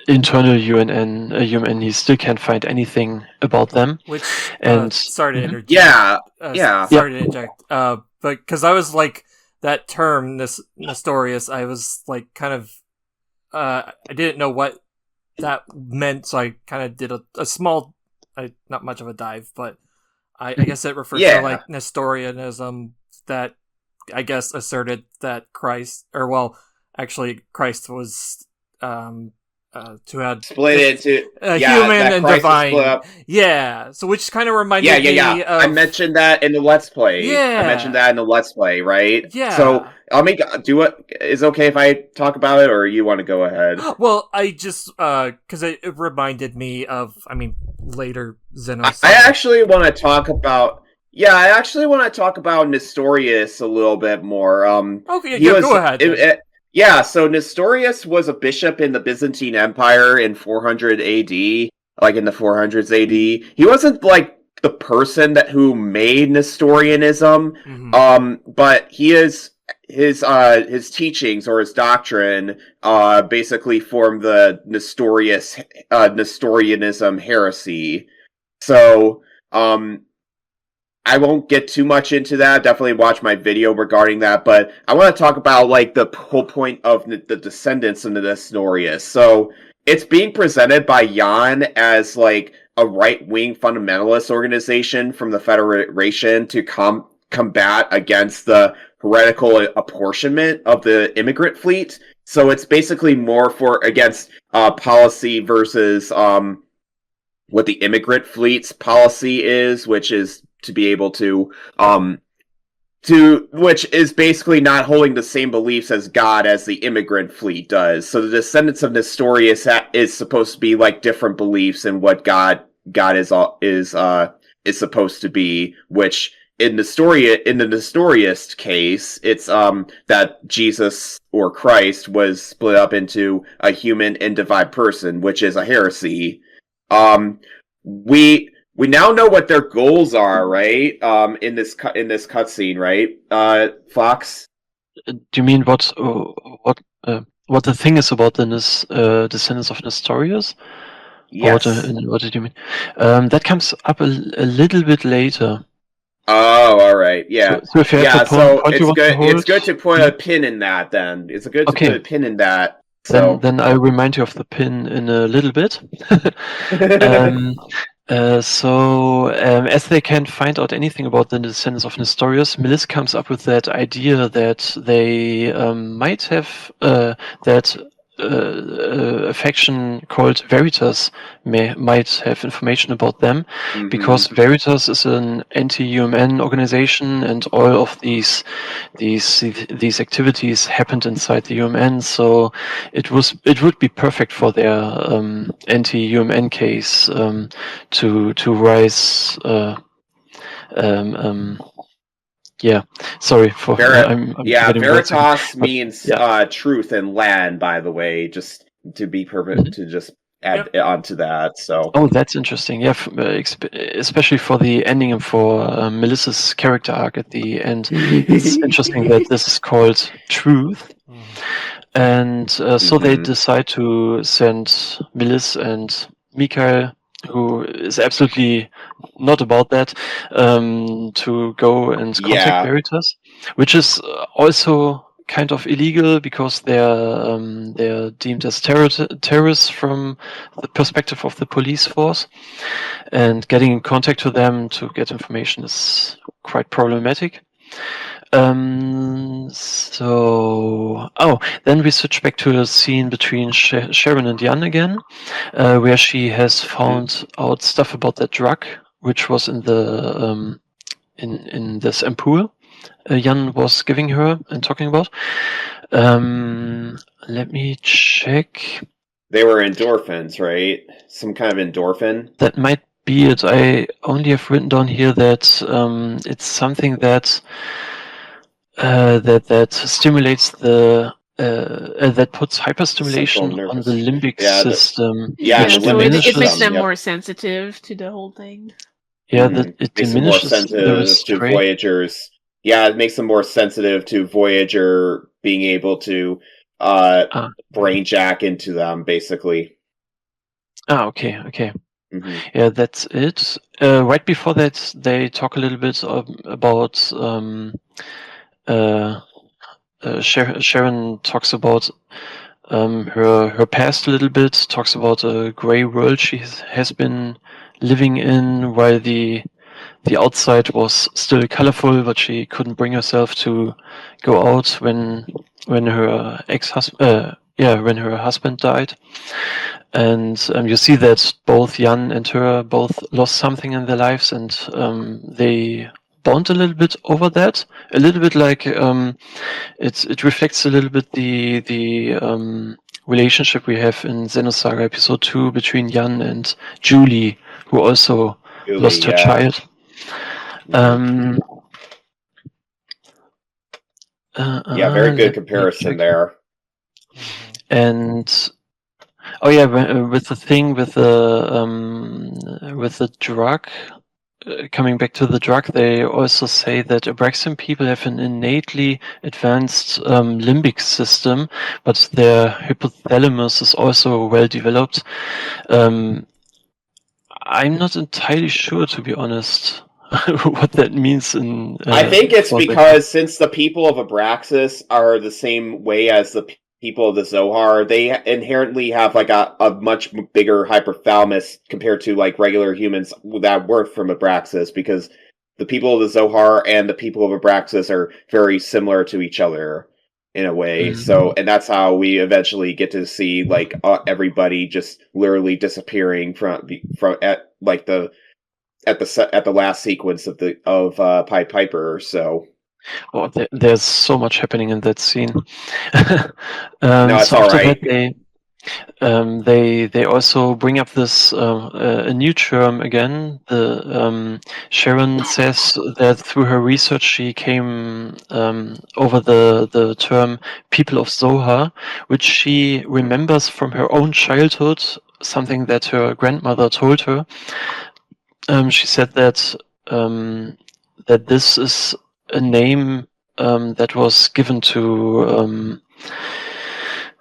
internal UMN, he still can't find anything about them. Which sorry to interject. Sorry to interject. But because I was like that term, Nestorius, I was like kind of I didn't know what that meant, so I kind of did a small. Not much of a dive, but I guess it refers to like Nestorianism that I guess asserted that Christ was to have split into human and divine. Yeah, so which kind of reminded me of... I mentioned that in the Let's Play. Yeah. I mentioned that in the Let's Play, right? Yeah. So is it okay if I talk about it, or you want to go ahead? Well, I just because it reminded me of, later Xenosaga. I actually want to talk about Nestorius a little bit more. Okay, go ahead. So Nestorius was a bishop in the Byzantine Empire in 400 AD, like in the 400s AD. He wasn't like the person who made Nestorianism, but he is his teachings or his doctrine basically formed the Nestorianism heresy. So I won't get too much into that. Definitely watch my video regarding that. But I want to talk about like the whole point of the descendants of the Nestorius. So it's being presented by Jan as like a right-wing fundamentalist organization from the Federation to combat against the heretical apportionment of the immigrant fleet. So it's basically more against policy versus what the immigrant fleet's policy is, which is to be able to which is basically not holding the same beliefs as God as the immigrant fleet does. So the descendants of Nestorius is supposed to be like different beliefs in what God is supposed to be, which in the Nestorius case, it's that Jesus or Christ was split up into a human and divine person, which is a heresy. We now know what their goals are, right? In this cutscene, right? Fox. Do you mean what the thing is about the descendants of Nestorius? Yes. What did you mean? That comes up a little bit later. Oh, all right, yeah, so if you have so it's good. It's good to put a pin in that. Then it's good to put a pin in that. So then I'll remind you of the pin in a little bit. As they can't find out anything about the descendants of Nestorius, Melis comes up with that idea that they might have a faction called Veritas might have information about them, because Veritas is an anti-UMN organization, and all of these activities happened inside the UMN. So it would be perfect for their anti-UMN case to rise. Yeah, sorry for. Veritas means truth and land. By the way, just to be perfect, to just add onto that. So. Oh, that's interesting. Yeah, especially for the ending and for Melissa's character arc at the end. It's interesting that this is called Truth, and so they decide to send Melis and Mikael, who is absolutely not about that, to go and contact Veritas, which is also kind of illegal because they're deemed as terrorists from the perspective of the police force, and getting in contact with them to get information is quite problematic. Then we switch back to a scene between Sharon and Jan again, where she has found out stuff about that drug, which was in the in this ampoule Jan was giving her and talking about. Let me check. They were endorphins, right? Some kind of endorphin? That might be it. I only have written down here that it's something that that stimulates the that puts hyperstimulation on the limbic system. So it makes them more sensitive to the whole thing. Yeah, that it diminishes the restraint. To Voyagers. Yeah, it makes them more sensitive to Voyager being able to brain jack into them, basically. Okay. Yeah, that's it. Right before that, they talk a little bit about Sharon talks about her past a little bit, talks about a grey world she has been living in, while the outside was still colorful, but she couldn't bring herself to go out when her when her husband died. And you see that both Jan and her both lost something in their lives, and they bond a little bit over that. A little bit like it reflects a little bit the relationship we have in Xenosaga episode 2 between Jan and Julie, who also lost her child. Very good comparison there. And with the thing with the drug, coming back to the drug, they also say that Abraxan people have an innately advanced limbic system, but their hypothalamus is also well developed. I'm not entirely sure, to be honest, what that means. I think it's because since the people of Abraxas are the same way as the people of the Zohar, they inherently have like a much bigger hypothalamus compared to like regular humans that were from Abraxas, because the people of the Zohar and the people of Abraxas are very similar to each other in a way. So, and that's how we eventually get to see like everybody just literally disappearing at the last sequence of Pied Piper. So Oh, there's so much happening in that scene. No, it's so all after right. that, they also bring up this a new term again. Sharon says that through her research she came over the term "people of Zohar," which she remembers from her own childhood, something that her grandmother told her. She said that that this is a name that was given to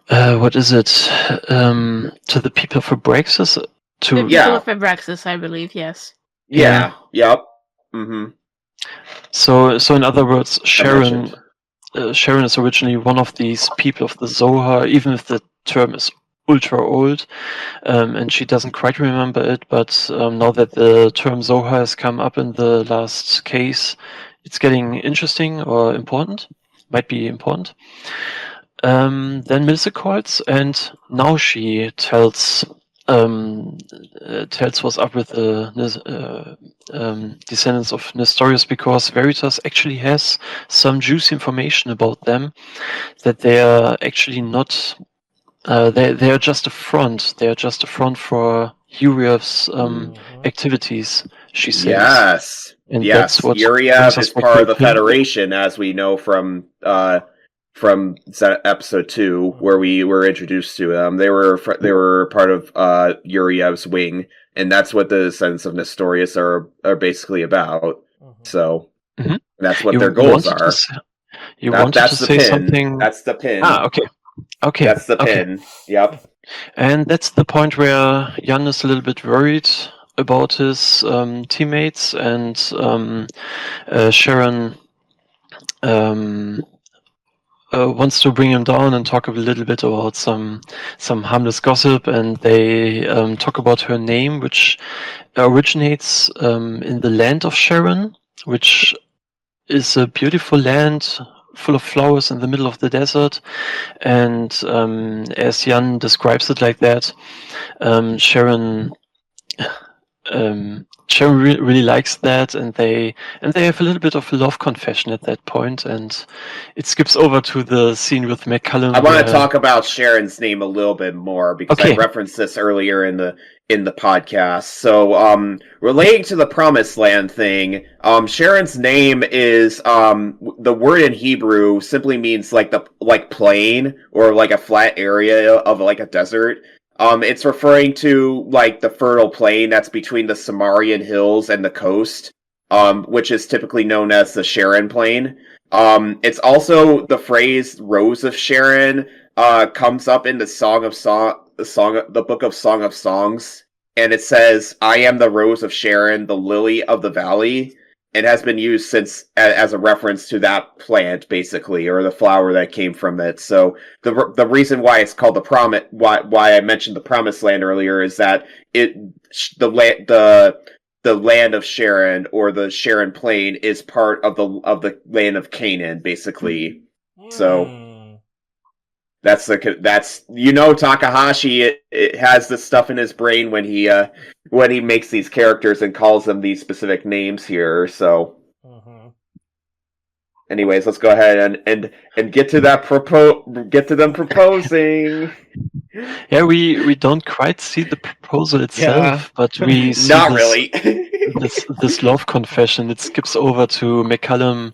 what is it? To the people of Abraxas? The people of Abraxas, I believe. Yes. Yeah. Yep. Mm-hmm. So in other words, Sharon is originally one of these people of the Zohar, even if the term is ultra old, and she doesn't quite remember it. But now that the term Zohar has come up in the last case, it's getting interesting or important. Might be important. Then Melissa calls, and now she tells what's up with the descendants of Nestorius, because Veritas actually has some juicy information about them, that they are actually not. They are just a front. They are just a front for Uriev's activities. She says. Yes. And yes. Uriev is part of the Federation, as we know from episode 2, where we were introduced to them. They were part of Uriev's wing, and that's what the Descendants of Nestorius are basically about. So that's what their goals are. You wanted to say something. That's the pin. Okay. That's the pin. Yep. And that's the point where Jan is a little bit worried about his teammates, and Sharon wants to bring him down and talk a little bit about some harmless gossip, and they talk about her name, which originates in the land of Sharon, which is a beautiful land full of flowers in the middle of the desert. And as Jan describes it like that, Sharon really likes that, and they have a little bit of a love confession at that point, and it skips over to the scene with McCullum. I want to talk about Sharon's name a little bit more, because I referenced this earlier in the podcast. So, relating to the Promised Land thing, Sharon's name is the word in Hebrew simply means like plain, or like a flat area of like a desert. It's referring to like the fertile plain that's between the Samarian hills and the coast, which is typically known as the Sharon Plain. It's also the phrase "Rose of Sharon" comes up in the the book of Song of Songs, and it says, "I am the Rose of Sharon, the lily of the valley." It has been used since as a reference to that plant, basically, or the flower that came from it. So the reason why it's called why I mentioned the Promised Land earlier, is that the land of Sharon, or the Sharon Plain, is part of the land of Canaan, basically. So that's Takahashi. It has this stuff in his brain when he makes these characters and calls them these specific names here. So, anyways, let's go ahead and get to that get to them proposing. Yeah, we don't quite see the proposal itself, but we see really this love confession. It skips over to McCullum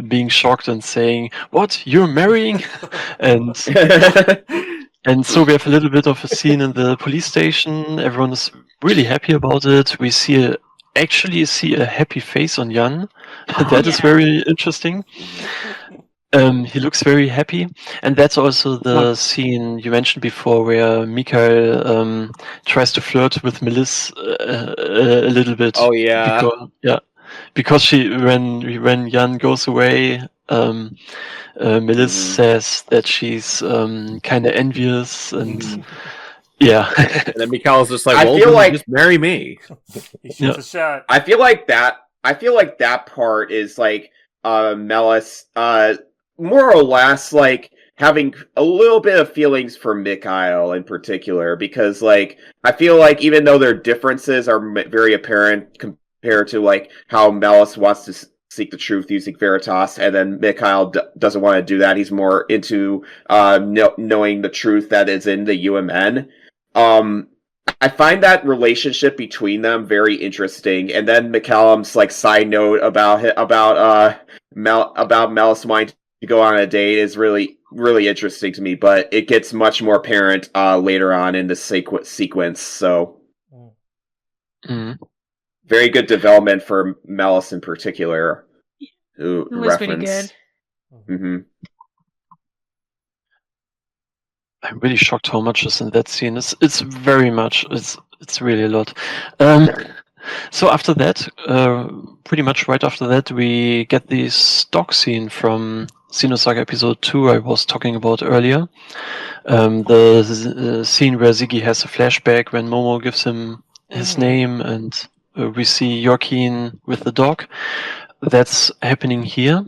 being shocked and saying, "What? You're marrying?" and so we have a little bit of a scene in the police station. Everyone is really happy about it. We actually see a happy face on Jan. That is very interesting. He looks very happy, and that's also the scene you mentioned before, where Mikhail tries to flirt with Melis a little bit. Oh yeah, because when Jan goes away, Melis says that she's kind of envious, and and then Mikhail's just like, "Well, just marry me." A shot. I feel like that part is like Melis more or less like having a little bit of feelings for Mikhail in particular, because like I feel like even though their differences are very apparent compared to like how Melis wants to seek the truth using Veritas, and then Mikhail doesn't want to do that. He's more into knowing the truth that is in the UMN. I find that relationship between them very interesting. And then McCallum's like side note about Malice wanting to go on a date is really, really interesting to me. But it gets much more apparent later on in the sequence. So very good development for Malice in particular. It was pretty good. Mm-hmm. I'm really shocked how much is in that scene. It's very much. It's really a lot. So after that, pretty much right after that, we get the stock scene from Xenosaga episode 2 I was talking about earlier. The scene where Ziggy has a flashback when Momo gives him his name, and we see Yorkin with the dog. That's happening here.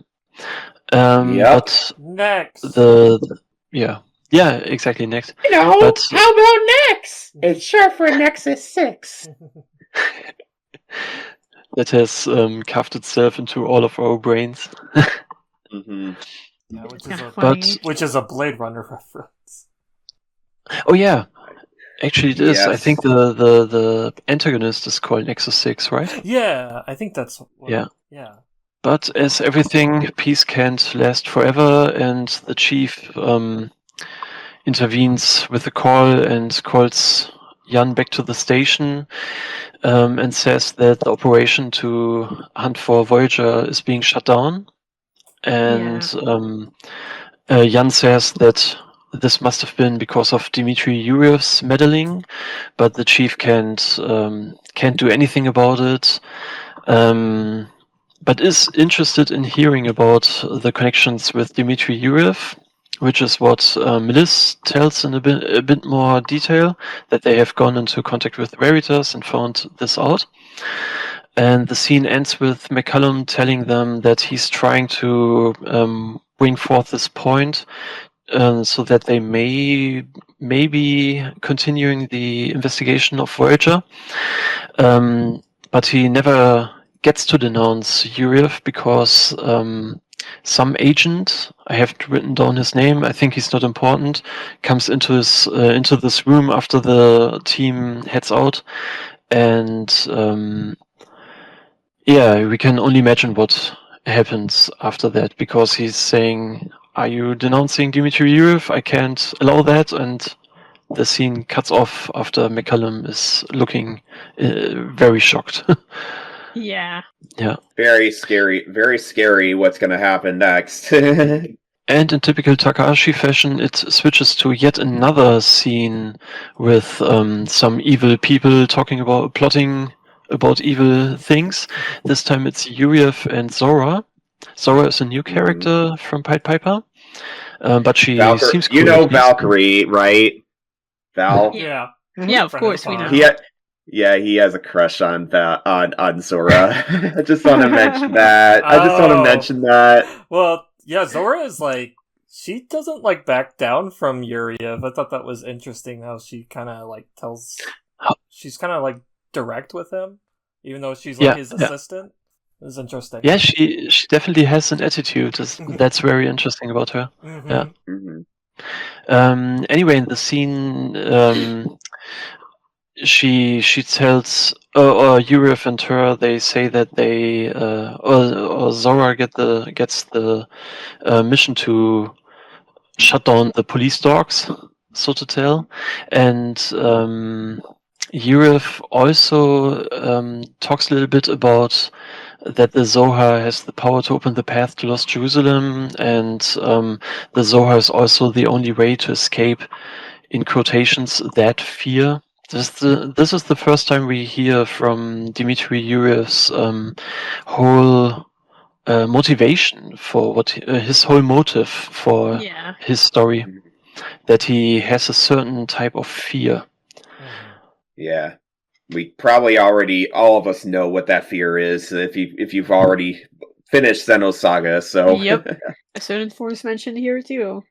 But next. Yeah, exactly, next. How about next? It's short for Nexus 6. That has carved itself into all of our brains. Mm-hmm. Which is a Blade Runner reference. Oh yeah, actually it is. Yes. I think the antagonist is called Nexus 6, right? Yeah, I think that's... Yeah. But as everything, peace can't last forever, and the chief intervenes with a call and calls Jan back to the station, and says that the operation to hunt for Voyager is being shut down. And Jan says that this must have been because of Dmitry Yuryev's meddling, but the chief can't do anything about it. But is interested in hearing about the connections with Dmitry Yuryev, which is what Melis tells in a bit more detail, that they have gone into contact with Veritas and found this out. And the scene ends with McCallum telling them that he's trying to bring forth this point so that they may be continuing the investigation of Voyager. But he never gets to denounce Yuryev because some agent, I haven't written down his name, I think he's not important, comes into this room after the team heads out, and we can only imagine what happens after that, because he's saying, "Are you denouncing Dmitry Yuryev? I can't allow that," and the scene cuts off after McCallum is looking very shocked. Yeah. Very scary what's going to happen next. And in typical Takahashi fashion, it switches to yet another scene with some evil people plotting about evil things. This time it's Yuryev and Zora. Zora is a new character from Pied Piper, but she seems cool. You know Valkyrie, right? Val? Yeah, of course we know. He has a crush on Zora. I just want to mention that. Well, yeah, Zora is like, she doesn't like back down from Yuryev. I thought that was interesting how she kind of like she's kind of like direct with him, even though she's like his assistant. It's interesting. Yeah, she definitely has an attitude. That's very interesting about her. Mm-hmm. Yeah. Mm-hmm. Anyway, in the scene, she tells Yuryev and her, they say that they or Zora gets the mission to shut down the police dogs, so to tell, and Yuryev also talks a little bit about that the Zohar has the power to open the path to Lost Jerusalem, and the Zohar is also the only way to escape, in quotations, that fear. This is the first time we hear from Dmitry Yuryev's whole motivation for what his whole motive for his story, that he has a certain type of fear. Yeah, we probably all of us know what that fear is if you've already finished Xenosaga. So yep, a certain force mentioned here too.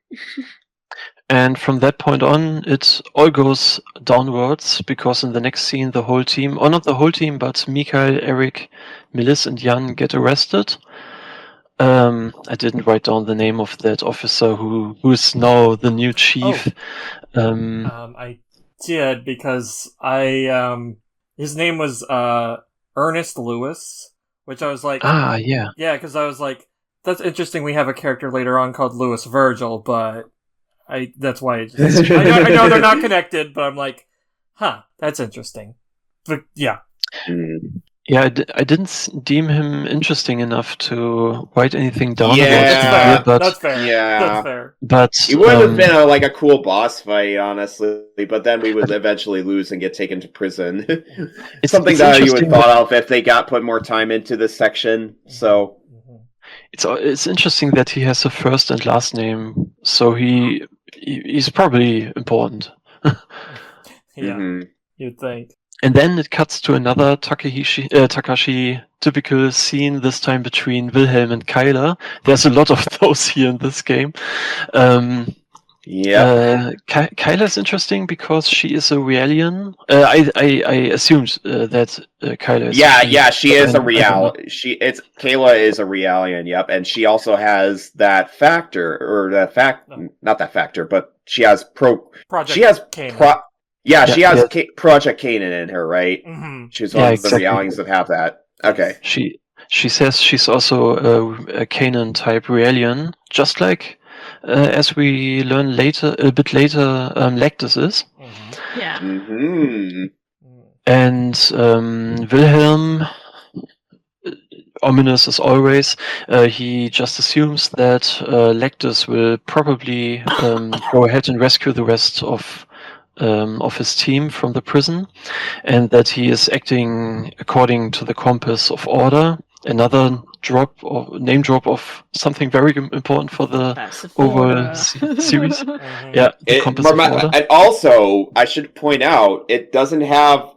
And from that point on, it all goes downwards, because in the next scene, the whole team, or not the whole team, but Mikael, Eric, Melis, and Jan get arrested. I didn't write down the name of that officer who is now the new chief. I did, because his name was Ernest Lewis, which I was like, yeah, because I was like, that's interesting. We have a character later on called Louis Virgil, but that's why I know they're not connected, but I'm like, that's interesting. But yeah. Yeah, I didn't deem him interesting enough to write anything down. Yeah, that's fair. Yeah, that's fair. But he would have been a cool boss fight, honestly. But then we would eventually lose and get taken to prison. It's something that you would thought of if they got put more time into this section. So it's interesting that he has a first and last name, so he's probably important. You'd think. And then it cuts to another Takashi typical scene, this time between Wilhelm and Kyla. There's a lot of those here in this game. Kyla is interesting because she is a Realian. I assumed that Kyla is. Yeah, she is a Real. Kayla is a Realian. Yep, and she also has that factor, or not that factor, but she has Project Kanan. She has Project Kanan in her, right? Mm-hmm. She's one of the Realians that have that. Okay. She says she's also a Kanan type Realian, just like as we learn a bit later, Lactus is. Mm-hmm. Yeah. Mm-hmm. And Wilhelm, ominous as always, he just assumes that Lactus will probably go ahead and rescue the rest of his team from the prison, and that he is acting according to the compass of order. Another name drop of something very important for the overall series. Yeah, the compass of order. And also, I should point out, it doesn't have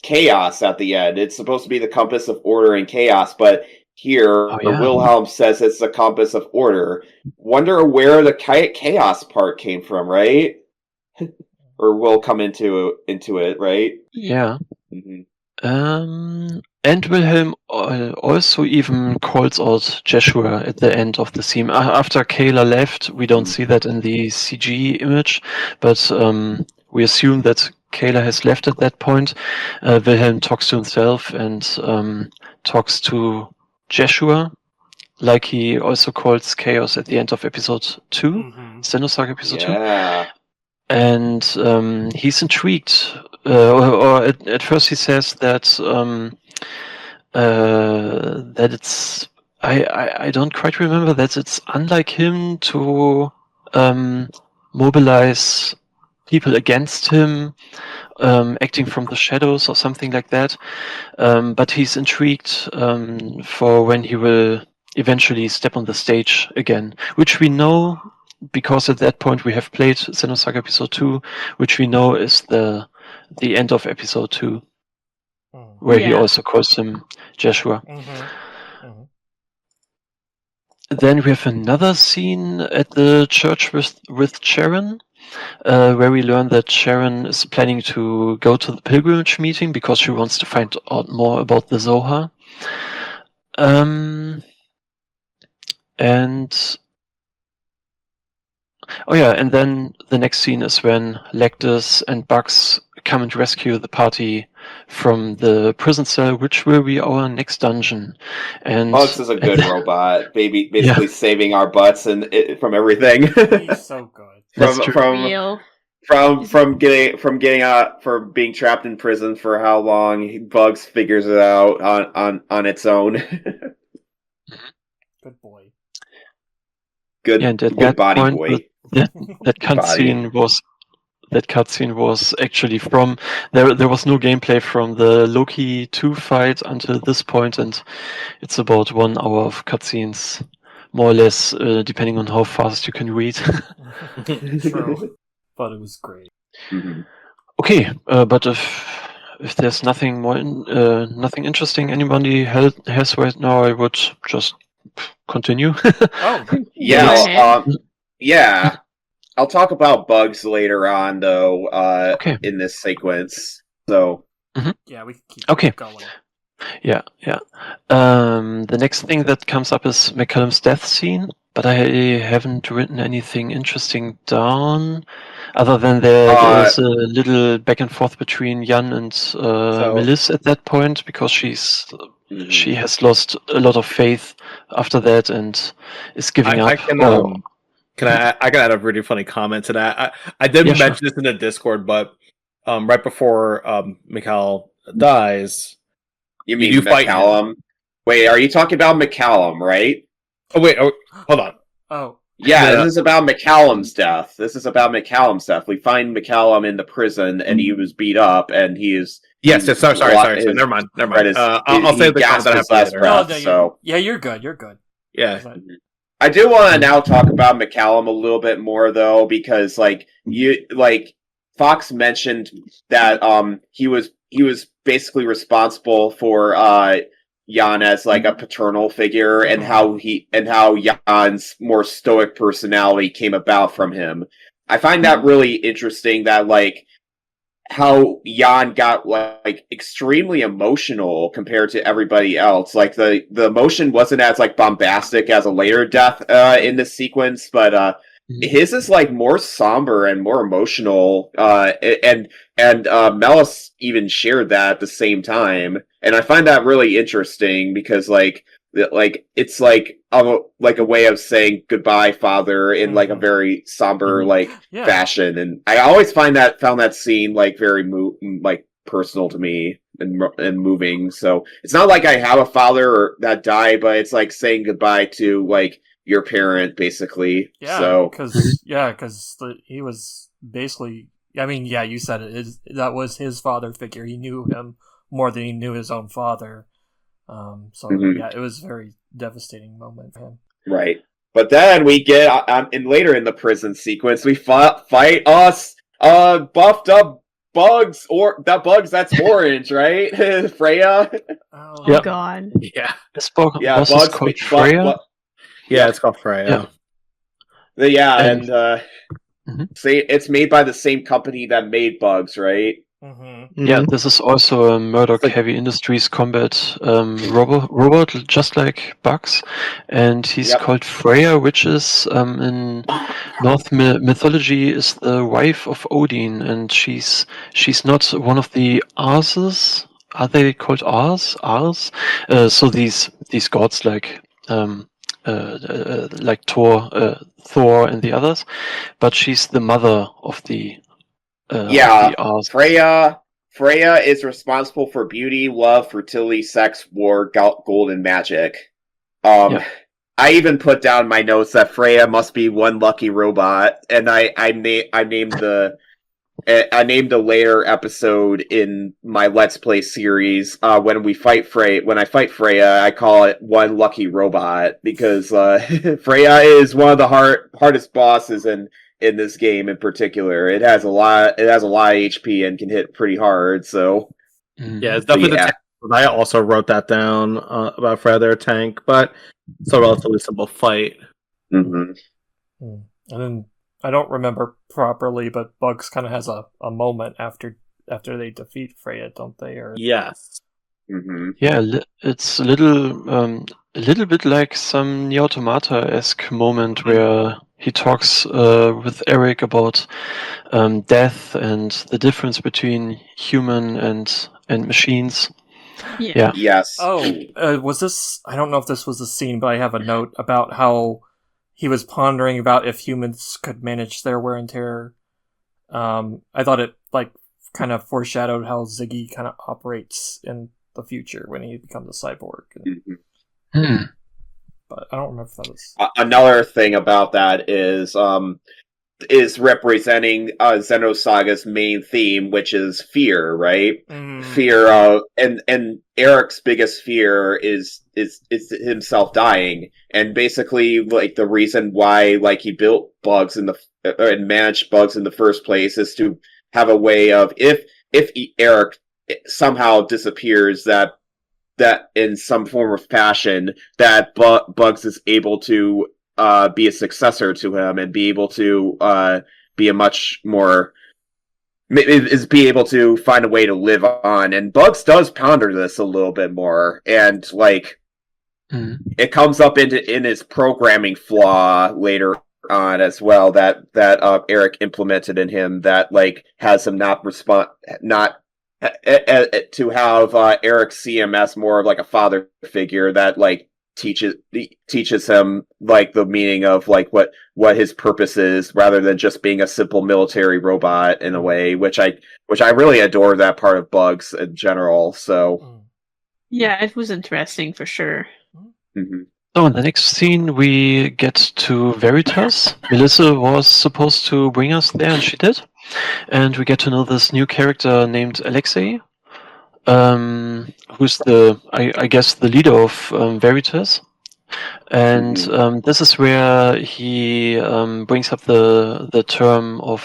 chaos at the end. It's supposed to be the compass of order and chaos, but here Wilhelm says it's the compass of order. Wonder where the chaos part came from, right? Or will come into it, right? Yeah. Mm-hmm. And Wilhelm also even calls out Jeshua at the end of the scene. After Kayla left, we don't see that in the CG image, but we assume that Kayla has left at that point. Wilhelm talks to himself and talks to Jeshua, like he also calls Chaos at the end of episode 2, Xenosaga episode 2. And he's intrigued, or at first he says that that it's I don't quite remember that it's unlike him to mobilize people against him, acting from the shadows or something like that. But he's intrigued for when he will eventually step on the stage again, which we know. Because at that point we have played Xenosaga episode 2, which we know is the end of episode 2, where he also calls him Jeshua. Then we have another scene at the church with Sharon, where we learn that Sharon is planning to go to the pilgrimage meeting because she wants to find out more about the Zohar. And then the next scene is when Lactus and Bugs come and rescue the party from the prison cell, which will be our next dungeon. And Bugs is a good robot, basically saving our butts and from everything. He's so good. From being trapped in prison for how long, Bugs figures it out on its own. Good boy. Good body boy. That cutscene was actually from there was no gameplay from the Loki 2 fight until this point, and it's about 1 hour of cutscenes, more or less, depending on how fast you can read. True, but it was great. Okay, but if there's nothing more nothing interesting anybody has right now, I would just continue. Yeah. I'll talk about bugs later on, though. In this sequence. So yeah, we can keep going. Yeah. The next thing that comes up is McCallum's death scene, but I haven't written anything interesting down, other than there is a little back and forth between Jan and Melis at that point, because she has lost a lot of faith after that and is giving up. I can add a really funny comment to that. I didn't mention this in the Discord, but right before Mikal dies. You mean McCallum? Wait, are you talking about McCallum, right? Oh, wait. Oh, hold on. Oh. Yeah, this is about McCallum's death. We find McCallum in the prison, and he was beat up, and he is... Yes, sorry. Never mind. I'll say the comment that I have last breath, so... Yeah, you're good. Yeah. I do want to now talk about McCallum a little bit more, though, because, Fox mentioned that he was basically responsible for Jan as a paternal figure, and how Jan's more stoic personality came about from him. I find that really interesting, that how Jan got extremely emotional compared to everybody else. The emotion wasn't as bombastic as a later death in this sequence, but his is more somber and more emotional, and Melis even shared that at the same time, and I find that really interesting because it's a way of saying goodbye, father, in a very somber fashion, and I always found that scene very personal to me and moving. So it's not like I have a father that died, but it's saying goodbye to your parent, basically. Yeah, so because he was basically. I mean, yeah, you said it. That was his father figure. He knew him more than he knew his own father. Yeah, it was a very devastating moment for him. Right, but then we get later in the prison sequence, we fight us buffed up bugs, or that bugs that's orange, right? Freya. Oh god. Yeah, this boss is called Freya. Yeah, it's called Freya. See, it's made by the same company that made Bugs, right? Mm-hmm. Yeah, this is also a Murdoch Heavy Industries combat robot, just like Bugs, and he's called Freya, which is in Norse mythology is the wife of Odin, and she's not one of the Arses. Are they called Ars? So these gods like Thor and the others, but she's the mother of the Freya is responsible for beauty, love, fertility, sex, war, gold, and magic. I even put down my notes that Freya must be one lucky robot, and I named the later episode in my Let's Play series when I fight Freya, I call it one lucky robot, because Freya is one of the hardest bosses in this game in particular. It has a lot of HP and can hit pretty hard. So yeah, it's definitely the tank. I also wrote that down about Freya, their tank, but it's a relatively simple fight. Mm-hmm. And then I don't remember properly, but Bugs kind of has a moment after they defeat Freya, don't they? Or yes. Mm-hmm. Yeah, it's a little bit like some Nier Automata-esque moment where he talks with Eric about death and the difference between human and machines. Yeah. Yes. Oh, was this? I don't know if this was a scene, but I have a note about how he was pondering about if humans could manage their wear and tear. I thought it kind of foreshadowed how Ziggy kind of operates in the future when he becomes a cyborg. Mm-hmm. But I don't remember if that was another thing about that is representing Xenosaga's main theme, which is fear, right? Fear, and Eric's biggest fear is himself dying, and basically the reason why he built Bugs and managed Bugs in the first place is to have a way of if Eric somehow disappears, that in some form of fashion, that Bugs is able to be a successor to him and be able to be a much more be able to find a way to live on. And Bugs does ponder this a little bit more, and like it comes up in his programming flaw later on as well that Eric implemented in him that like has him not to have Eric see him as more of like a father figure that like teaches him like the meaning of like what his purpose is, rather than just being a simple military robot in a way, which I really adore that part of Bugs in general. So yeah, it was interesting for sure. Mm-hmm. So in the next scene we get to Veritas. Melissa was supposed to bring us there, and she did. And we get to know this new character named LXXI, who's I guess the leader of Veritas. And this is where he brings up the term of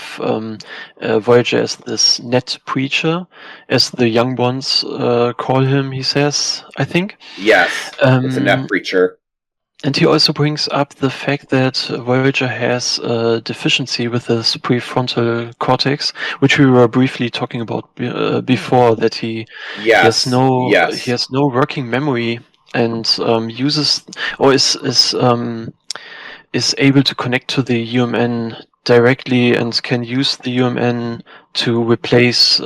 Voyager as this net preacher, as the young ones call him, he says, I think. Yes, it's a net preacher. And he also brings up the fact that Voyager has a deficiency with his prefrontal cortex, which we were briefly talking about before, that he has no working memory, and uses or is able to connect to the UMN directly and can use the UMN to replace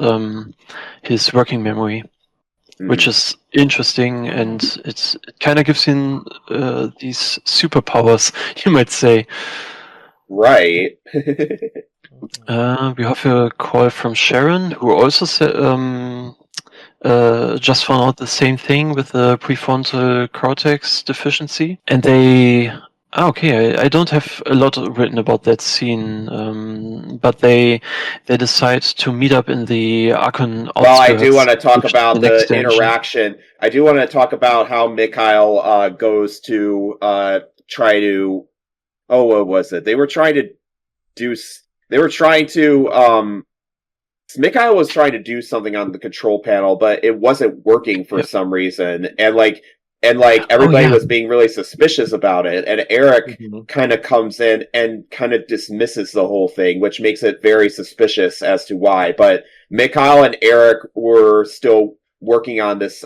his working memory. Which is interesting, and it kind of gives him these superpowers, you might say. Right. We have a call from Sharon, who also just found out the same thing with the prefrontal cortex deficiency. And I don't have a lot written about that scene, but they decide to meet up in the Archon outskirts. Well, I do want to talk about the interaction. I do want to talk about how Mikhail goes to try to. Oh, what was it? Mikhail was trying to do something on the control panel, but it wasn't working for some reason, and everybody was being really suspicious about it, and Eric kind of comes in and kind of dismisses the whole thing, which makes it very suspicious as to why. But Mikhail and Eric were still working on this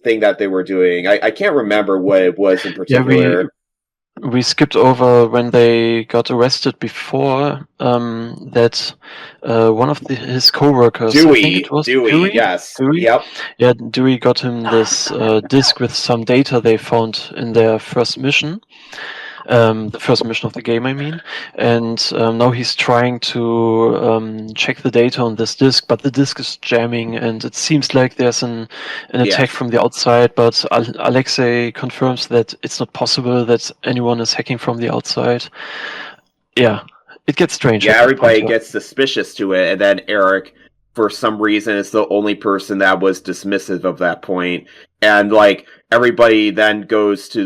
thing that they were doing. I can't remember what it was in particular. We skipped over when they got arrested before that one of his co-workers, Dewey, I think it was Dewey, yes. Dewey? Yep. Yeah, Dewey got him this disk with some data they found in their first mission. The first mission of the game, I mean. And now he's trying to check the data on this disk, but the disk is jamming, and it seems like there's an attack from the outside, but Alexei confirms that it's not possible that anyone is hacking from the outside. Yeah, it gets strange. Yeah, everybody gets suspicious to it, and then Eric, for some reason, is the only person that was dismissive of that point. And everybody then goes to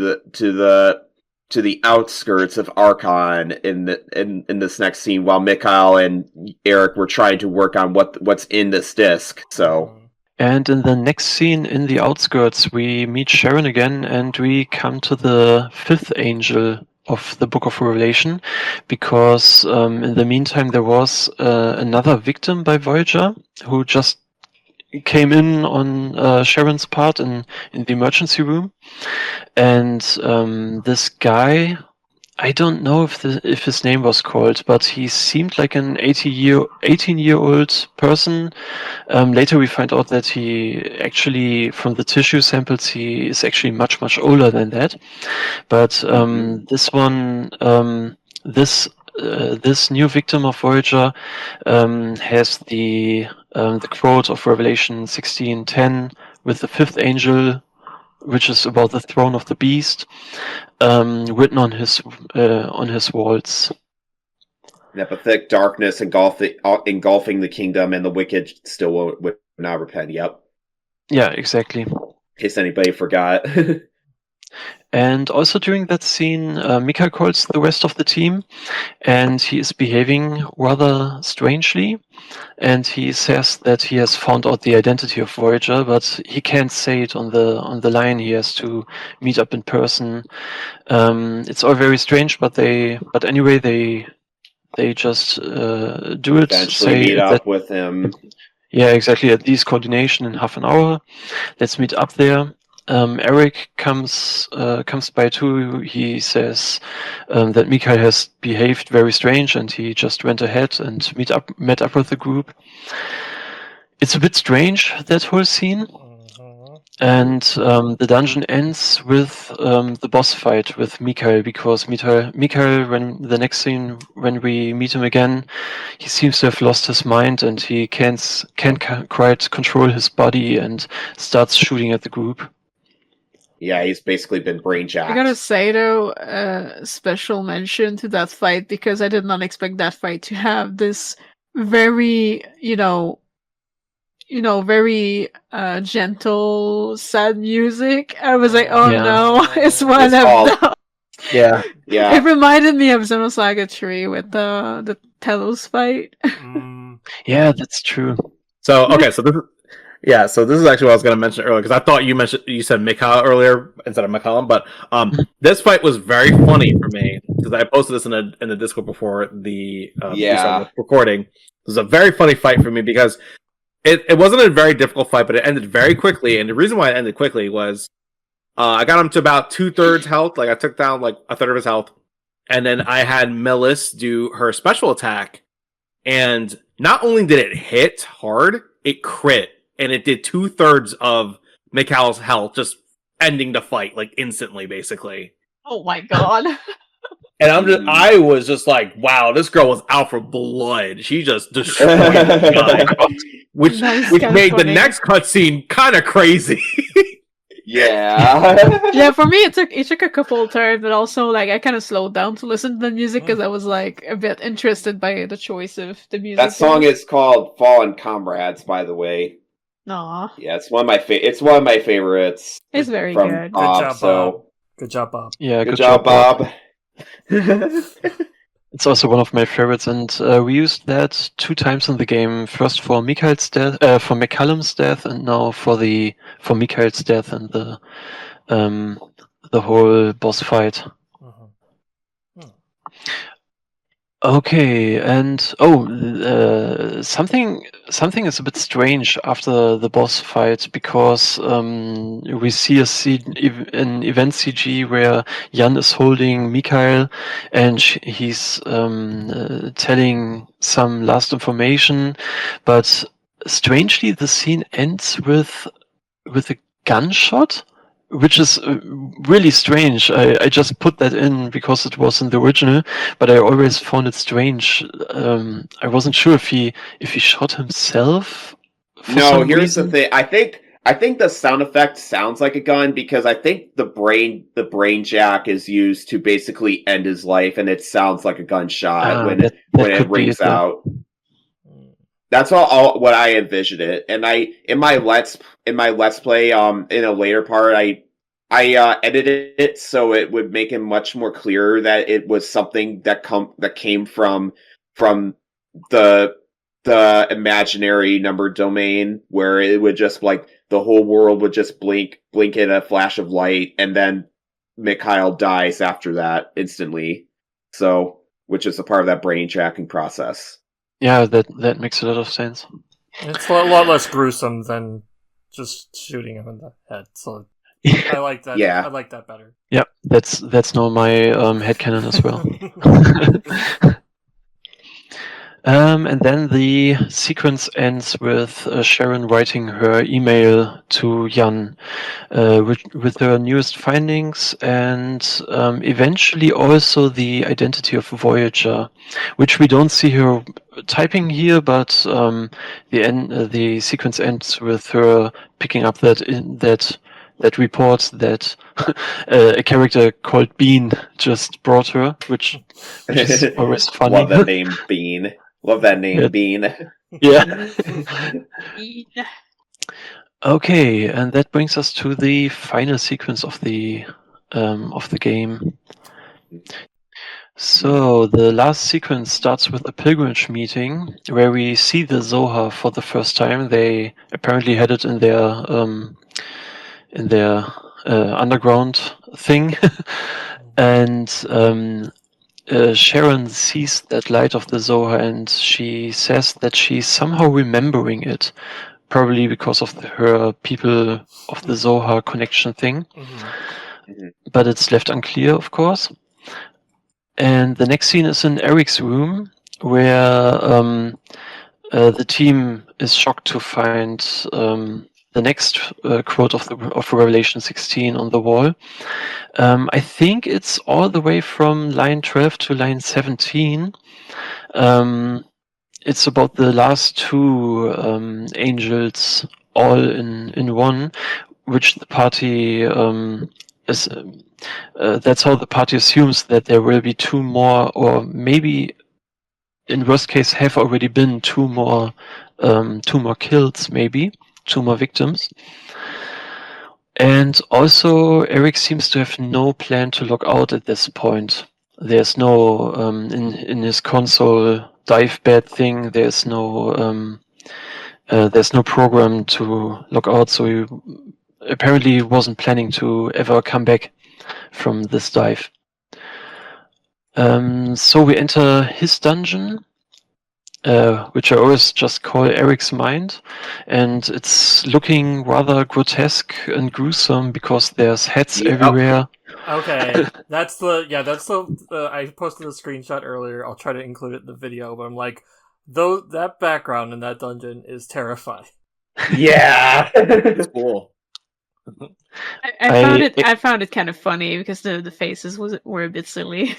the outskirts of Archon in this next scene, while Mikhail and Eric were trying to work on what's in this disc. So, and in the next scene in the outskirts, we meet Sharon again, and we come to the fifth angel of the Book of Revelation, because in the meantime there was another victim by Voyager who just came in on Sharon's part in the emergency room, and this guy, I don't know if his name was called, but he seemed like an 18-year-old person. Later we find out that he actually, from the tissue samples, he is actually much, much older than that. But this one, this new victim of Voyager has the quote of Revelation 16:10 with the fifth angel, which is about the throne of the beast, written on his walls. Yeah, but thick darkness engulfing the kingdom, and the wicked still would not repent. Yep. Yeah, exactly. In case anybody forgot. And also during that scene, Mikhail calls the rest of the team, and he is behaving rather strangely. And he says that he has found out the identity of Voyager, but he can't say it on the line. He has to meet up in person. It's all very strange, but anyway, they just do it. Eventually meet up with him. Yeah, exactly. At least coordination in half an hour. Let's meet up there. Eric comes by too. He says that Mikhail has behaved very strange, and he just went ahead and met up with the group. It's a bit strange, that whole scene. And the dungeon ends with the boss fight with Mikhail, because Mikhail, when the next scene, when we meet him again, he seems to have lost his mind, and he can't quite control his body and starts shooting at the group. Yeah, he's basically been brain jacked. I gotta say though, special mention to that fight, because I did not expect that fight to have this very, very gentle, sad music. I was like, oh no, it's one of them. Yeah. It reminded me of Xenosaga 3 with the Telos fight. Yeah, that's true. So this is actually what I was going to mention earlier, because I thought you said Mikhail earlier instead of Mikhail, but this fight was very funny for me, because I posted this in the Discord before the recording. It was a very funny fight for me, because it wasn't a very difficult fight, but it ended very quickly, and the reason why it ended quickly was I got him to about 2/3 health, like I took down like a third of his health, and then I had Melis do her special attack, and not only did it hit hard, it crit. And it did 2/3 of Mikhail's health, just ending the fight like instantly, basically. Oh my god! And I was just like, wow, this girl was out for blood. She just destroyed the guy, which made the next cutscene kind of crazy. Yeah, for me it took a couple of turns, but also like I kind of slowed down to listen to the music because I was like a bit interested by the choice of the music. That song is called "Fallen Comrades," by the way. Aww. Yeah, it's one of my favorites. It's very from good. Bob, Good job, Bob. Yeah, good job, Bob. It's also one of my favorites, and we used that 2 times in the game. First for Mikhail's death, for McCallum's death, and now for Mikhail's death and the whole boss fight. Okay, and something is a bit strange after the boss fight, because we see an event CG where Jan is holding Mikhail, and he's telling some last information, but strangely the scene ends with a gunshot, which is really strange. I just put that in because it was in the original, but I always found it strange. I wasn't sure if he shot himself. No, here's the thing. I think the sound effect sounds like a gun, because I think the brain jack is used to basically end his life, and it sounds like a gunshot when it rings out. That's all what I envisioned it, and in my let's play in a later part I edited it so it would make it much more clear that it was something that came from the imaginary number domain, where it would just like the whole world would just blink in a flash of light, and then Mikhail dies after that instantly. So, which is a part of that brain jacking process. Yeah, that makes a lot of sense. It's a lot less gruesome than just shooting him in the head. So I like that. Yeah. I like that better. Yeah, that's now my headcanon as well. And then the sequence ends with Sharon writing her email to Jan with her newest findings, and eventually also the identity of Voyager, which we don't see her typing here, but the sequence ends with her picking up that report that a character called Bean just brought her, which is always funny. Love that name, Bean. Love that name, Bean. Yeah. Okay, and that brings us to the final sequence of the game. So the last sequence starts with a pilgrimage meeting where we see the Zohar for the first time. They apparently had it in their underground thing, and Sharon sees that light of the Zohar, and she says that she's somehow remembering it, probably because of her people of the Zohar connection thing. But it's left unclear, of course. And the next scene is in Eric's room, where the team is shocked to find the next quote of Revelation 16 on the wall. I think it's all the way from line 12 to line 17. It's about the last two angels all in one, which the party is. That's how the party assumes that there will be two more, or maybe in worst case have already been two more kills, maybe two more victims. And also Eric seems to have no plan to log out at this point. There's no in his console dive bed thing, there's no program to log out, so he apparently wasn't planning to ever come back from this dive. So we enter his dungeon, which I always just call Eric's mind, and it's looking rather grotesque and gruesome because there's heads everywhere. Okay, that's the I posted a screenshot earlier. I'll try to include it in the video, but I'm like, that background in that dungeon is terrifying. Yeah, it's cool. I found it kind of funny because the faces were a bit silly.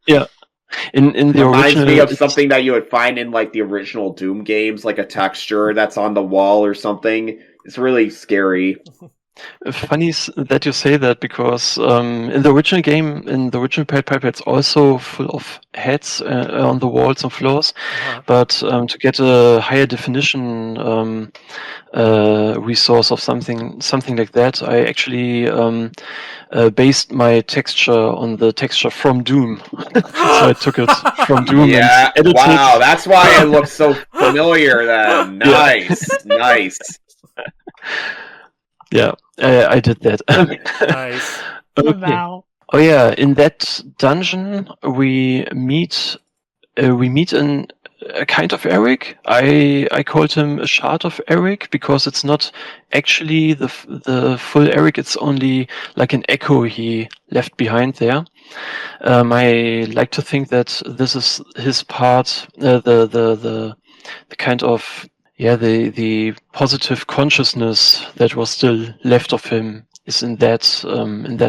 Yeah. In the reminds original, me of something that you would find in like the original Doom games, like a texture that's on the wall or something. It's really scary. Funny that you say that, because in the original game, in the original Pied Piper, it's also full of heads on the walls and floors. But to get a higher definition resource of something like that, I actually based my texture on the texture from Doom. So I took it from Doom. Yeah, and edited. Wow, that's why it looks so familiar then. Nice, nice. Yeah, I did that. Nice. Okay. Wow. Oh yeah, in that dungeon we meet in a kind of Eric. I called him a shard of Eric because it's not actually the full Eric. It's only like an echo he left behind there. I like to think that this is his part, the kind of the positive consciousness that was still left of him is in that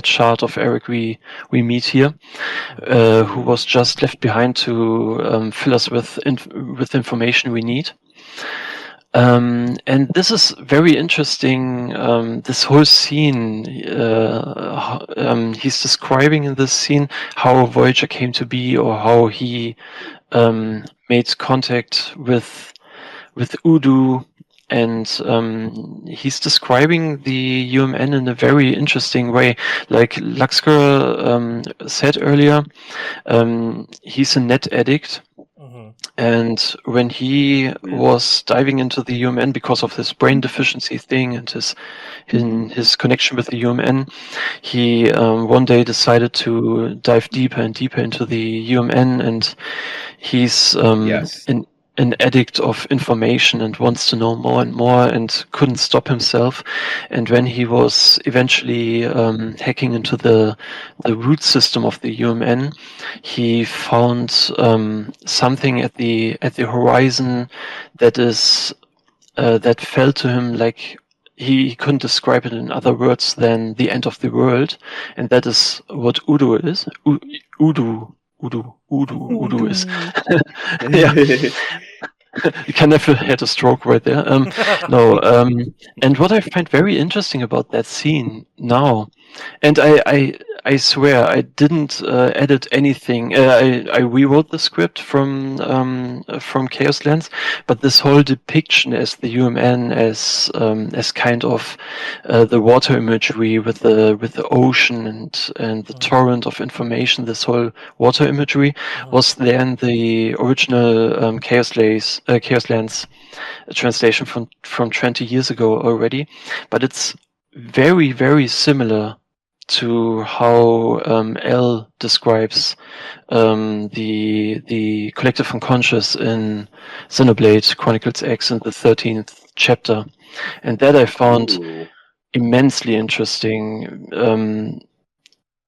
shard of Eric we meet here, who was just left behind to fill us with information we need. And this is very interesting. This whole scene, he's describing in this scene how Voyager came to be, or how he made contact with Udo, and he's describing the UMN in a very interesting way. Like Luxqaer said earlier, he's a net addict. And when he was diving into the UMN because of his brain deficiency thing and his connection with the UMN, he one day decided to dive deeper and deeper into the UMN, and he's an addict of information and wants to know more and more and couldn't stop himself. And when he was eventually hacking into the root system of the UMN, he found something at the horizon that felt to him like he couldn't describe it in other words than the end of the world, and that is what Udo is. Udo is. Yeah. You can never had a stroke right there. No. And what I find very interesting about that scene now, and I I swear I didn't edit anything. I rewrote the script from Chaoslace, but this whole depiction as the UMN as kind of the water imagery with the ocean and the torrent of information. This whole water imagery was there in the original Chaoslace translation from 20 years ago already, but it's very, very similar to how L describes the collective unconscious in Xenoblade Chronicles X in the 13th chapter, and that I found immensely interesting.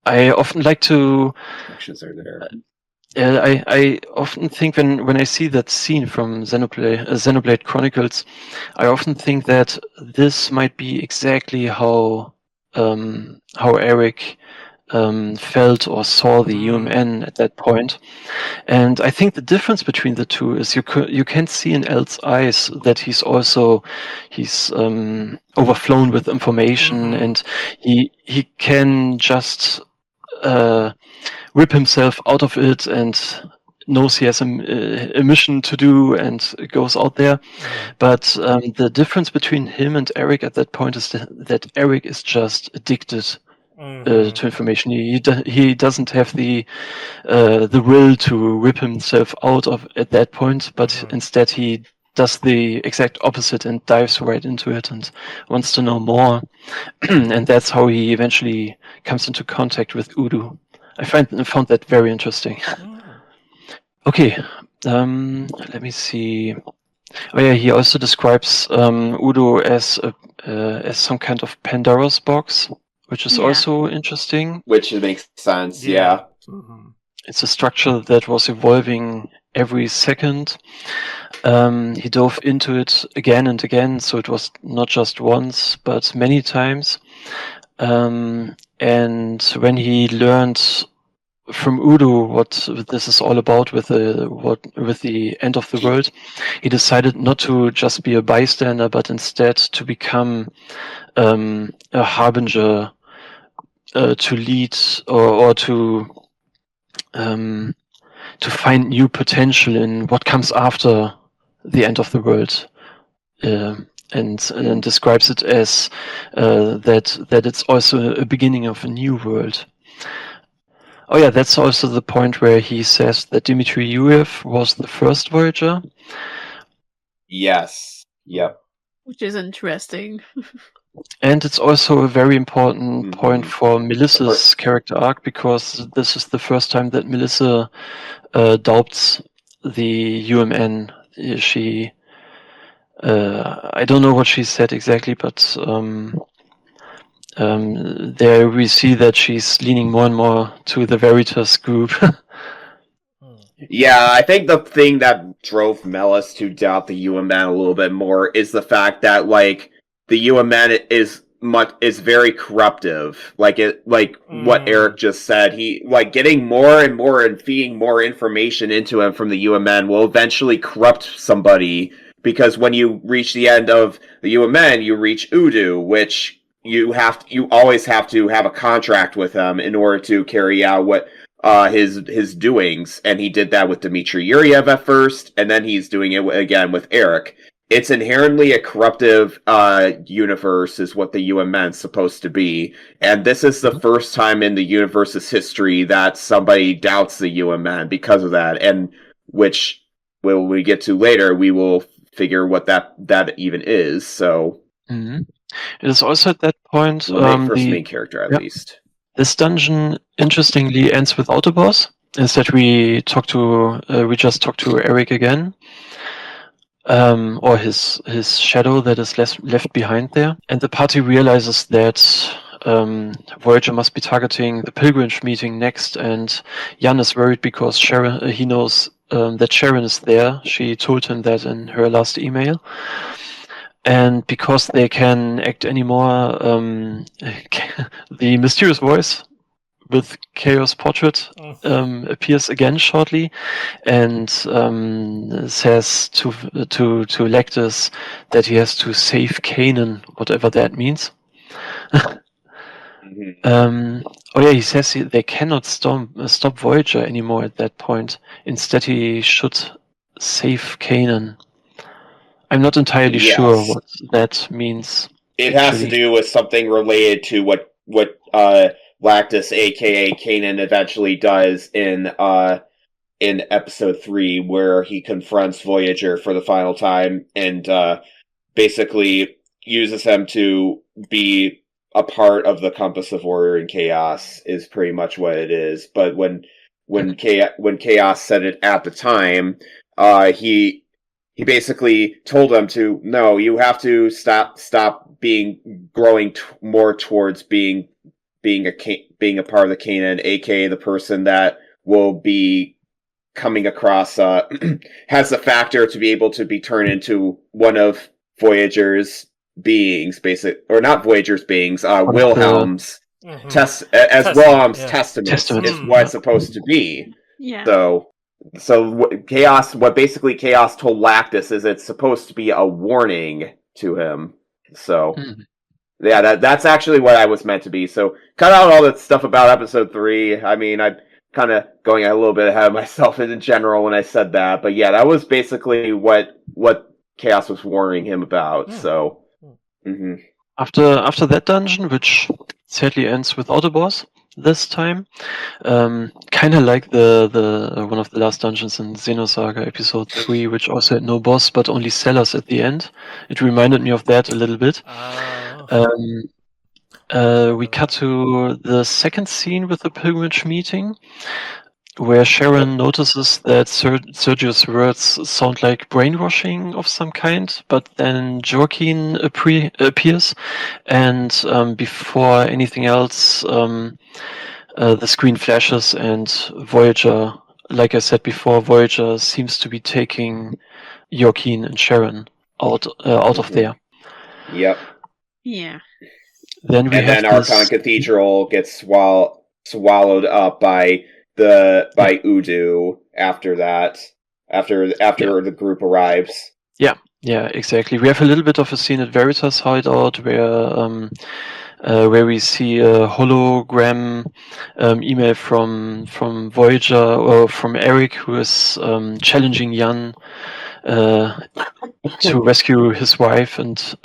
I often like to. Actions are there. I often think when I see that scene from Xenoblade Chronicles, I often think that this might be exactly how Eric felt or saw the UMN at that point. And I think the difference between the two is you can see in L's eyes that he's overflown with information, and he can just rip himself out of it and knows he has a mission to do and goes out there. But the difference between him and Eric at that point is that Eric is just addicted to information. He doesn't have the will to rip himself out of at that point, but instead he does the exact opposite and dives right into it and wants to know more. And that's how he eventually comes into contact with Udo. I found that very interesting. Okay, let me see. Oh yeah, he also describes Udo as some kind of Pandora's box, which is also interesting. Which makes sense, yeah. It's a structure that was evolving every second. He dove into it again and again, so it was not just once, but many times. And when he learned from Udo what this is all about with the end of the world, he decided not to just be a bystander, but instead to become a harbinger, to lead or to find new potential in what comes after the end of the world. And describes it as that it's also a beginning of a new world. Oh yeah, that's also the point where he says that Dmitry Yurev was the first Voyager. Yes. Yep. Which is interesting. And it's also a very important point for Melissa's character arc, because this is the first time that Melissa doubts the UMN. She I don't know what she said exactly, but there we see that she's leaning more and more to the Veritas group. Yeah, I think the thing that drove Melis to doubt the UMN a little bit more is the fact that, like, the UMN is very corruptive. Like what Eric just said, he, like, getting more and more and feeding more information into him from the UMN will eventually corrupt somebody, because when you reach the end of the UMN, you reach Udo, which you always have to have a contract with him in order to carry out what his doings, and he did that with Dmitry Yuriev at first, and then he's doing it again with Eric. It's inherently a corruptive universe, is what the UMN's supposed to be, and this is the first time in the universe's history that somebody doubts the UMN because of that, and which, when we get to later, we will figure what that even is. So it is also at that point the first main character, at least. This dungeon, interestingly, ends without a boss. Instead, we just talk to Eric again, or his shadow that is left behind there. And the party realizes that Voyager must be targeting the pilgrimage meeting next, and Jan is worried because he knows that Sharon is there. She told him that in her last email. And because they can act anymore, the mysterious voice with Chaos Portrait appears again shortly, and says to Lactus that he has to save Kanan, whatever that means. Oh yeah, he says they cannot stop Voyager anymore at that point. Instead, he should save Kanan. I'm not entirely sure what that means. It has to do with something related to what Lactus, aka Kanan, eventually does in episode 3, where he confronts Voyager for the final time and basically uses them to be a part of the compass of order and chaos, is pretty much what it is. But when Chaos said it at the time, he basically told them to, no, you have to stop growing more towards being a part of the Kanan, aka the person that will be coming across has the factor to be able to be turned into one of Voyager's beings, or not Voyager's beings, Wilhelm's Wilhelm's testament is what it's supposed to be. Yeah. So Chaos, what basically Chaos told Lactus is it's supposed to be a warning to him. So yeah, that's actually what I was meant to be. So cut out all that stuff about episode 3. I mean, I'm kind of going a little bit ahead of myself in general when I said that, but yeah, that was basically what Chaos was warning him about. So after that dungeon, which sadly ends without a boss this time, kind of like the one of the last dungeons in Xenosaga episode 3, which also had no boss but only sellers at the end. It reminded me of that a little bit. We cut to the second scene with the pilgrimage meeting, where Sharon notices that Sergio's words sound like brainwashing of some kind, but then Joaquin appears, and before anything else, the screen flashes, and Voyager, like I said before, Voyager seems to be taking Joaquin and Sharon out of there. Yep. Yeah. Then Archon Cathedral gets swallowed up by Udo after that. After the group arrives. Yeah, exactly. We have a little bit of a scene at Veritas hideout where we see a hologram email from Voyager, or from Eric, who is challenging Jan to rescue his wife and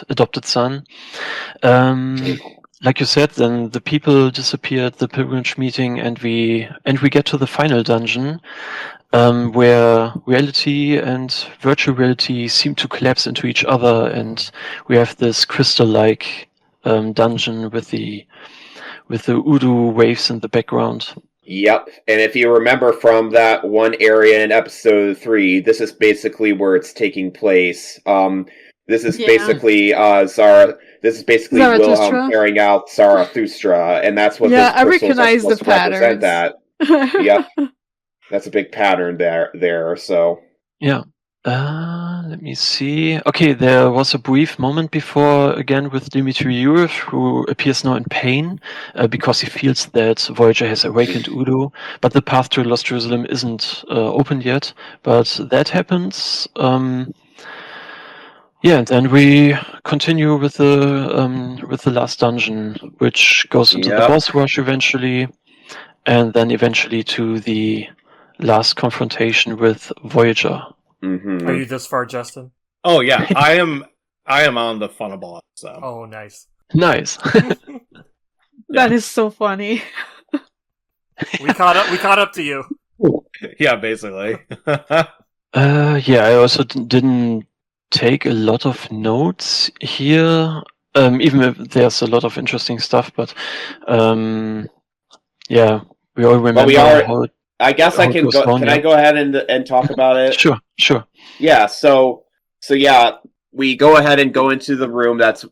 adopted son. Like you said, then the people disappear at the pilgrimage meeting, and we get to the final dungeon, where reality and virtual reality seem to collapse into each other, and we have this crystal-like dungeon with the Udo waves in the background. Yep, and if you remember from that one area in episode 3, this is basically where it's taking place. This is basically Zara. This is basically Wilhelm carrying out Zarathustra, and that's what this crystal is supposed to represent. That. Yep, that's a big pattern there. So yeah. Let me see. Okay, there was a brief moment before, again, with Dimitri Yurev, who appears now in pain because he feels that Voyager has awakened Udo, but the path to Lost Jerusalem isn't open yet. But that happens. And then we continue with the last dungeon, which goes into the boss rush eventually, and then eventually to the last confrontation with Voyager. Mm-hmm. Are you this far, Justin? Oh yeah, I am on the final boss. So. Oh, nice. That is so funny. We caught up to you. Yeah, basically. I also didn't take a lot of notes here, even if there's a lot of interesting stuff. But we all remember I guess I can go. Can I go ahead and talk about it? Sure. Yeah. So we go ahead and go into the room that's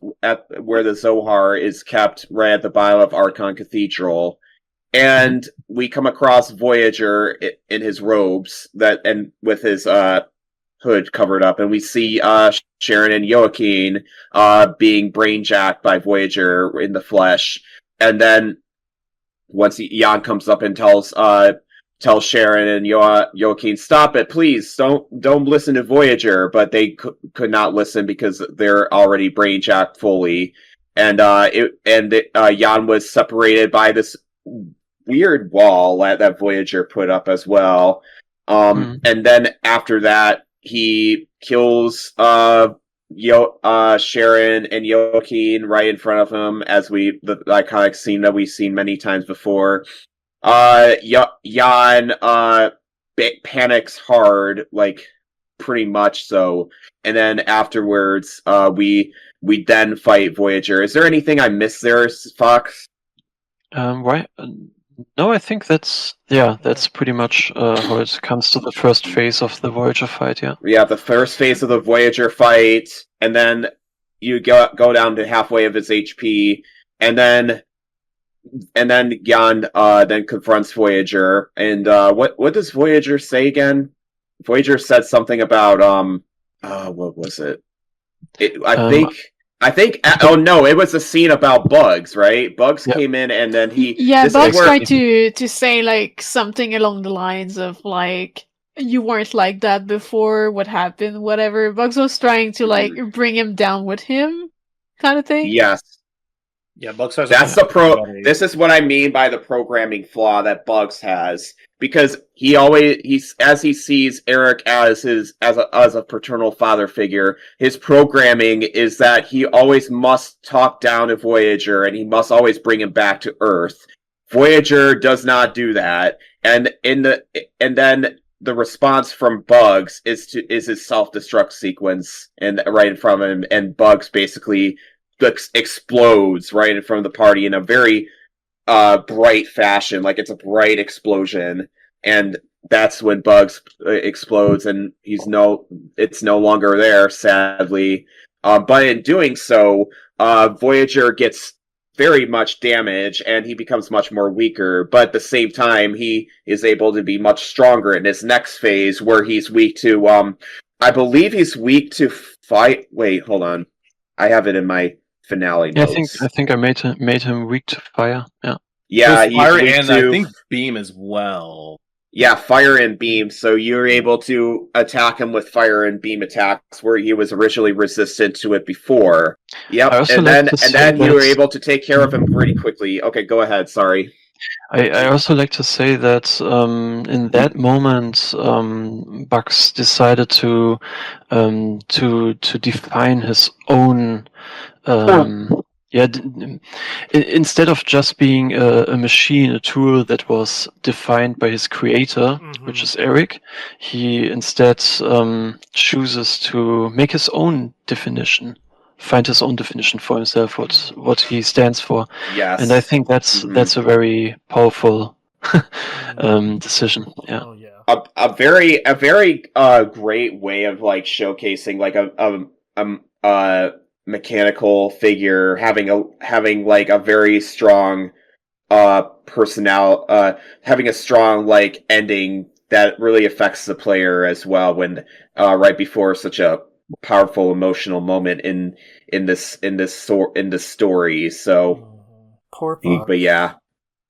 where the Zohar is kept, right at the bottom of Archon Cathedral, and we come across Voyager in his robes and with his hood covered up, and we see Sharon and Joaquin being brainjacked by Voyager in the flesh, and then once Jan comes up and tells Sharon and Joaquin, stop it, please, don't listen to Voyager, but they could not listen because they're already brainjacked fully, and Jan was separated by this weird wall that Voyager put up as well. And then after that, he kills Sharon and Joaquin right in front of him, as the iconic scene that we've seen many times before. Jan panics hard, like pretty much so, and then afterwards, we then fight Voyager. Is there anything I missed there, Fox? Right. No, I think that's pretty much how it comes to the first phase of the Voyager fight. Yeah, the first phase of the Voyager fight, and then you go down to halfway of his HP, and then Jan then confronts Voyager, and what does Voyager say again? Voyager said something about what was it? I think. Oh no! It was a scene about Bugs, right? Bugs came in, and then he. Yeah, Bugs tried to say like something along the lines of like, "You weren't like that before. What happened? Whatever." Bugs was trying to like bring him down with him, kind of thing. Yes. Yeah, Bugs has. That's This is what I mean by the programming flaw that Bugs has, because as he sees Eric as a paternal father figure, his programming is that he always must talk down to Voyager and he must always bring him back to Earth. Voyager does not do that, and then the response from Bugs is his self-destruct sequence, and right in front of him, and Bugs basically explodes right in front of the party in a very bright fashion, like it's a bright explosion, and that's when Bugs explodes, and it's no longer there, sadly. But in doing so, Voyager gets very much damage, and he becomes much more weaker. But at the same time, he is able to be much stronger in his next phase, where he's weak to. I believe he's weak to fight. Wait, hold on. I have it in my finale notes. I think I made him weak to fire. Yeah, he's fire weak and to, I think beam as well. Yeah, fire and beam. So you're able to attack him with fire and beam attacks, where he was originally resistant to it before. Yep, and then you were able to take care of him pretty quickly. Okay, go ahead. Sorry. I also like to say that in that moment, Bugs decided to define his own. Instead of just being a machine, a tool that was defined by his creator, which is Eric, he instead chooses to make his own definition, find his own definition for himself, what he stands for. Yes. And I think that's a very powerful decision. Yeah. Oh, yeah. A very great way of like showcasing like a mechanical figure having like a very strong having a strong like ending that really affects the player as well, when right before such a powerful emotional moment in this story. So poor Fox. But yeah.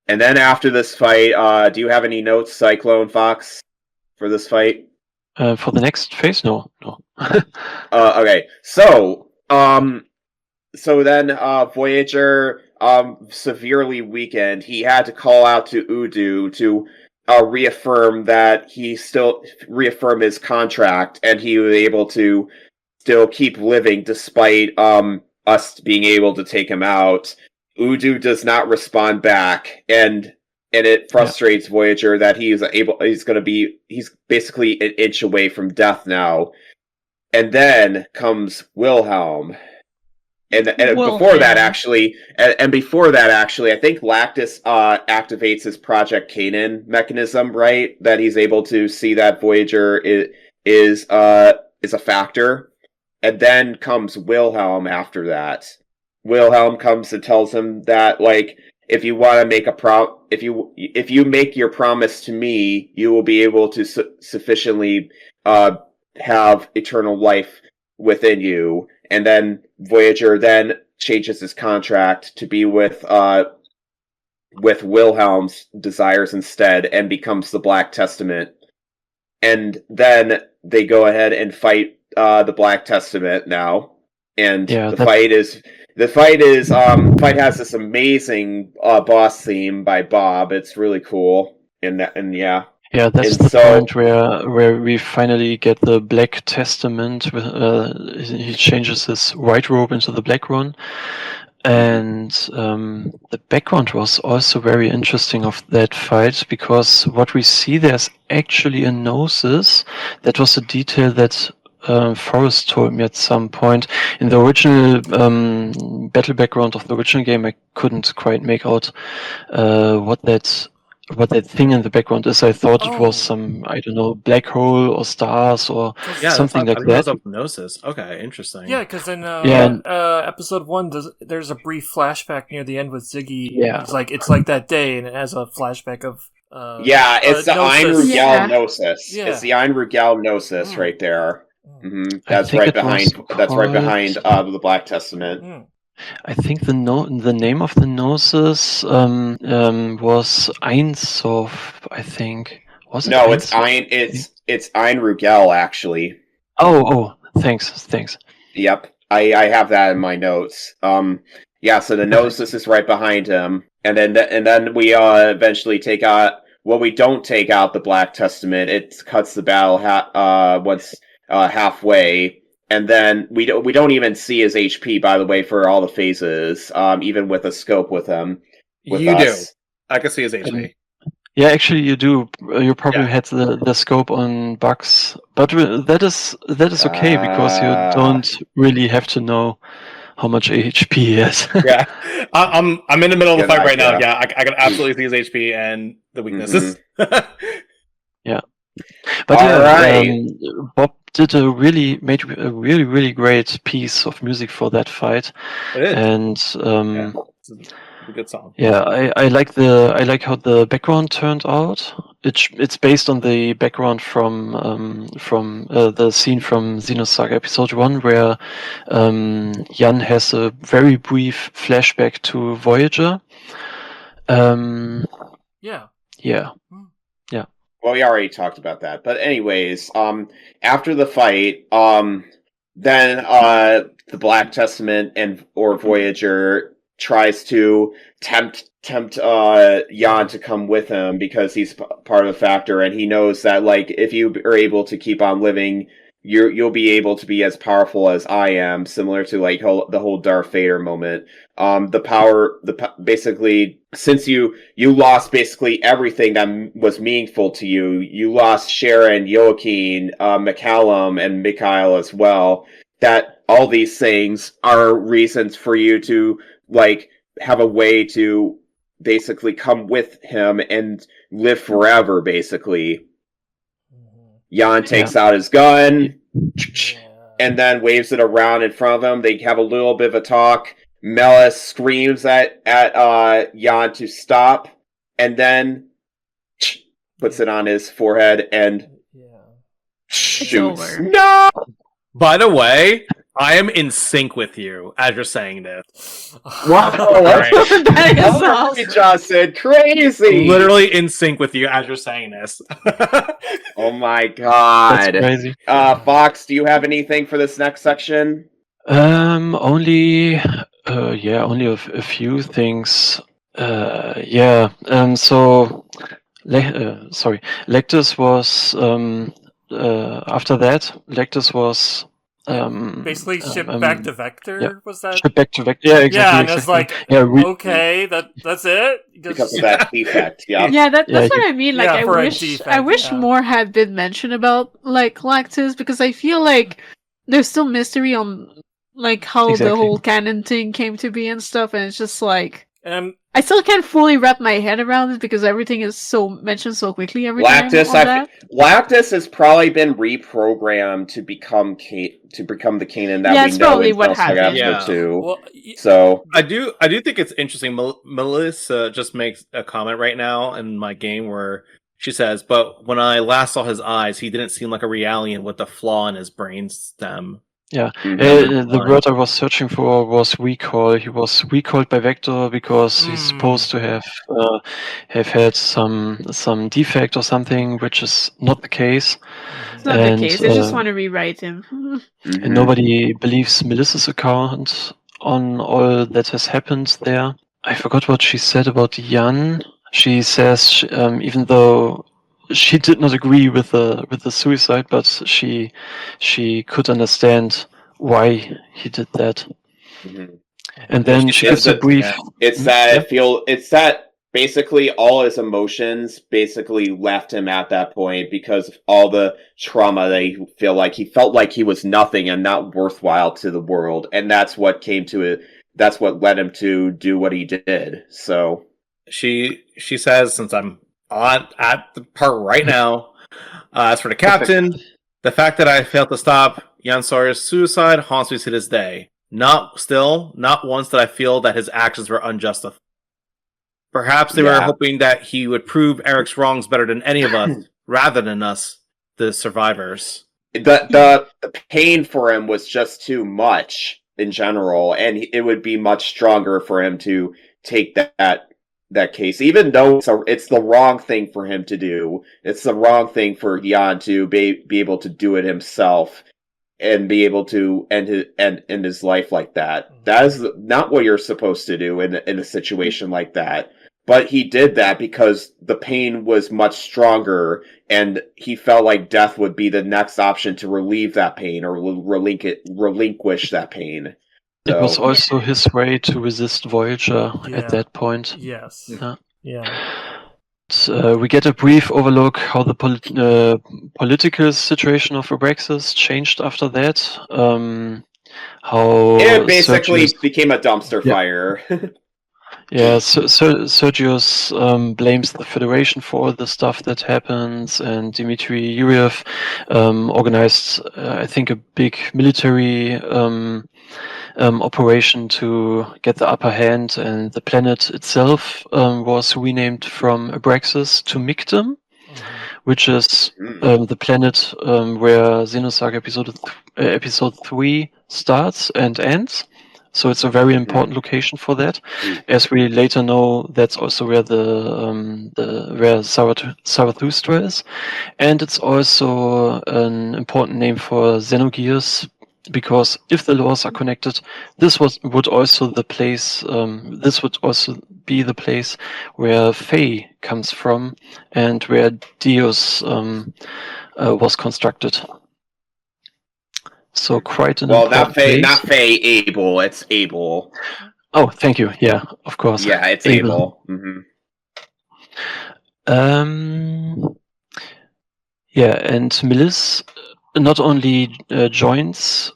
And then after this fight, do you have any notes, Cyclone Fox, for this fight? For the next phase, no. Okay, so then Voyager severely weakened. He had to call out to Udo to reaffirm his contract, and he was able to still keep living despite us being able to take him out. Udo does not respond back, and it frustrates Voyager that he's basically an inch away from death now. And then comes Wilhelm. Before that, actually, I think Lactus activates his Project Kanan mechanism, right? That he's able to see that Voyager is a factor. And then comes Wilhelm after that. Wilhelm comes and tells him that, like, if you want to make if you make your promise to me, you will be able to sufficiently have eternal life within you. And then Voyager then changes his contract to be with Wilhelm's desires instead, and becomes the Black Testament. And then they go ahead and fight the Black Testament now. And the fight is the fight has this amazing boss theme by Bob. It's really cool, and yeah. Yeah, that's the point where we finally get the Black Testament. He changes his white robe into the black one. And the background was also very interesting of that fight, because what we see, there's actually a noses. That was a detail that Forrest told me at some point. In the original battle background of the original game, I couldn't quite make out what that thing in the background is. I thought it was some, I don't know, black hole or stars or something like that. Gnosis. Okay, interesting. Yeah, because in episode 1, there's a brief flashback near the end with Ziggy. Yeah, it's like that day, and it has a flashback of. It's the Ein Gnosis. Yeah. It's the Ein Gnosis right there. Mm-hmm. That's right behind. That's right behind the Black Testament. I think the name of the Gnosis was Einsof, I think. Was it? No, it's Ein. It's Ein Rugel, actually. Oh, thanks. Yep, I have that in my notes. So the Gnosis is right behind him, and then we eventually take out. Well, we don't take out the Black Testament. It cuts the battle halfway. And then we don't even see his HP, by the way, for all the phases, even with a scope with him. You do. I can see his HP. Yeah, actually, you do. You probably had the scope on Bugs, but that is okay, because you don't really have to know how much HP he has. Yeah, I'm in the middle of the fight right now. Yeah, I can absolutely see his HP and the weaknesses. Mm-hmm. Yeah, but Bob made a really great piece of music for that fight. It is. And it's a good song. Yeah, I like how the background turned out. It's based on the background from the scene from Xenosaga Episode 1, where Jan has a very brief flashback to Voyager. Yeah. Well, we already talked about that. But anyways, after the fight, then the Black Testament or Voyager tries to tempt Jan to come with him, because he's part of the Factor, and he knows that, like, if you are able to keep on living, you'll be able to be as powerful as I am, similar to like the whole Darth Vader moment. Basically, since you lost basically everything that was meaningful to you, you lost Sharon, Joaquin, McCallum, and Mikhail as well. That all these things are reasons for you to like have a way to basically come with him and live forever, basically. Jan takes out his gun and then waves it around in front of him. They have a little bit of a talk. Melis screams at Jan to stop, and then puts it on his forehead and shoots. No! By the way, I am in sync with you as you're saying this. Wow, that is awesome. Justin, crazy! Literally in sync with you as you're saying this. Oh my god. That's crazy. Fox, do you have anything for this next section? Only a few things. Lectus was after that. Lectus was basically shipped back to Vector. Yeah. Was that shipped back to Vector? Yeah, exactly. Yeah, and it's like okay, that's it because of that defect. Yeah, that's what I mean. Like, I wish more had been mentioned about like Lactus, because I feel like there's still mystery on like how the whole canon thing came to be and stuff, and it's just like I still can't fully wrap my head around it because everything is so mentioned so quickly every time. Lactus has probably been reprogrammed to become the canon that we know. Probably what happened. Well, so I do think it's interesting. Melissa just makes a comment right now in my game where she says, "But when I last saw his eyes, he didn't seem like a Realian with a flaw in his brain stem." Yeah, the word I was searching for was recall. He was recalled by Vector because he's supposed to have had some defect or something, which is not the case. It's not the case. They just want to rewrite him. And nobody believes Melissa's account on all that has happened there. I forgot what she said about Jan. She says even though she did not agree with the suicide, but she could understand why he did that. Mm-hmm. And then she gives a brief. It's that basically all his emotions basically left him at that point because of all the trauma that he felt like he was nothing and not worthwhile to the world, and that's what came to it. That's what led him to do what he did. So she says, since I'm at the part right now, as for the captain, the fact that I failed to stop Jan Sawyer's suicide haunts me to this day. Not once did I feel that his actions were unjustified. Perhaps they were hoping that he would prove Eric's wrongs better than any of us, rather than us, the survivors. The pain for him was just too much in general, and it would be much stronger for him to take that case, even though it's the wrong thing for him to do. It's the wrong thing for Jan to be able to do it himself and be able to end his life like that. That is not what you're supposed to do in a situation like that. But he did that because the pain was much stronger, and he felt like death would be the next option to relieve that pain or relinquish that pain. So, it was also his way to resist Voyager at that point. Yes. Yeah. So, we get a brief overlook how the political situation of Abraxas changed after that. How it basically became a dumpster fire. Yeah, so Sergius blames the Federation for all the stuff that happens, and Dmitry Yuriev organized, I think, a big military operation to get the upper hand, and the planet itself was renamed from Abraxas to Mictum, which is the planet where Xenosaga episode 3 starts and ends. So it's a very important location for that. As we later know, that's also where where Zarathustra is, and it's also an important name for Xenogears, because if the laws are connected, this would also be the place where Fae comes from and where Dios was constructed. So quite an important place. Not Faye, Abel. It's Abel. Oh, thank you. Yeah, of course. Yeah, it's Abel. Yeah, and Melis not only joins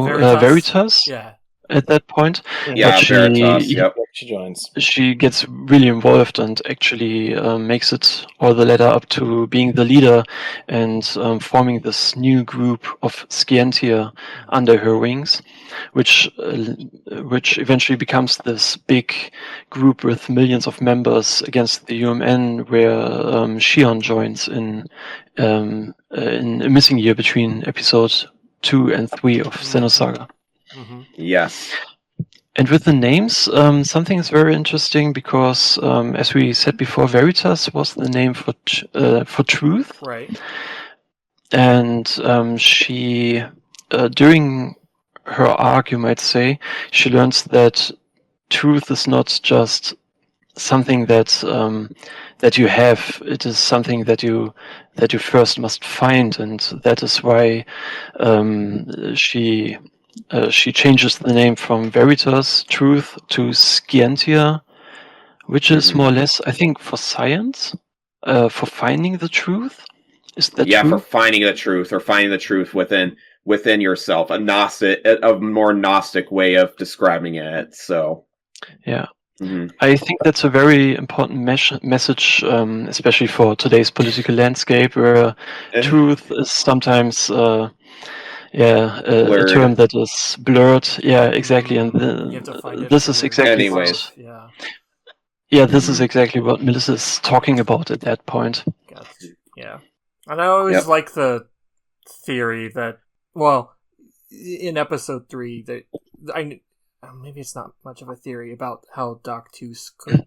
Veritas. Yeah. At that point, but Veritas, she joins. She gets really involved and actually makes it all the ladder up to being the leader and forming this new group of Scientia under her wings, which eventually becomes this big group with millions of members against the UMN, where Shion joins in a missing year between episodes 2 and 3 of Xenosaga. Yes. And with the names, something is very interesting because, as we said before, Veritas was the name for truth. Right. And she, during her arc, you might say, she learns that truth is not just something that you have. It is something that you first must find, and that is why she changes the name from Veritas, Truth, to Scientia, which is more or less, I think, for science, for finding the truth. Is that true? For finding the truth, or finding the truth within yourself. A more Gnostic way of describing it. So, yeah. I think that's a very important message, especially for today's political landscape, where truth is sometimes a term that is blurred. Yeah, exactly. And this is exactly this is exactly what Melissa is talking about at that point. Gotcha. Yeah. And I always like the theory that, well, in episode 3, that maybe it's not much of a theory about how Doctus could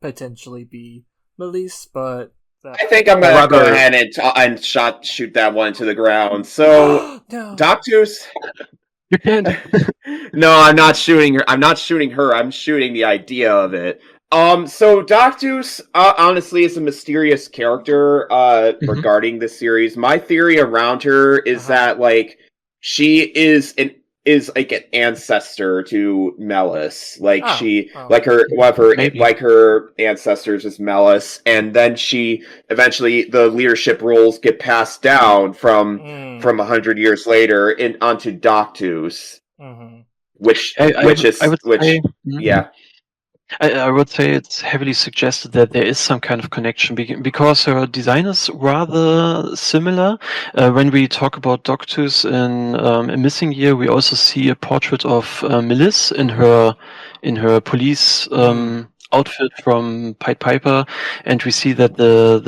potentially be Melis, but I think I'm gonna go ahead and shoot that one to the ground. So, no. Doctus. You can't. No, I'm not shooting her. I'm shooting the idea of it. So Doctus, honestly, is a mysterious character regarding this series. My theory around her is that like she is like an ancestor to Melis. Like her ancestors is Melis, and then she eventually the leadership roles get passed down from 100 years later onto Doctus, which I would say it's heavily suggested that there is some kind of connection because her design is rather similar. When we talk about Doctus in A Missing Year, we also see a portrait of Melis in her police outfit from Pied Piper, and we see that the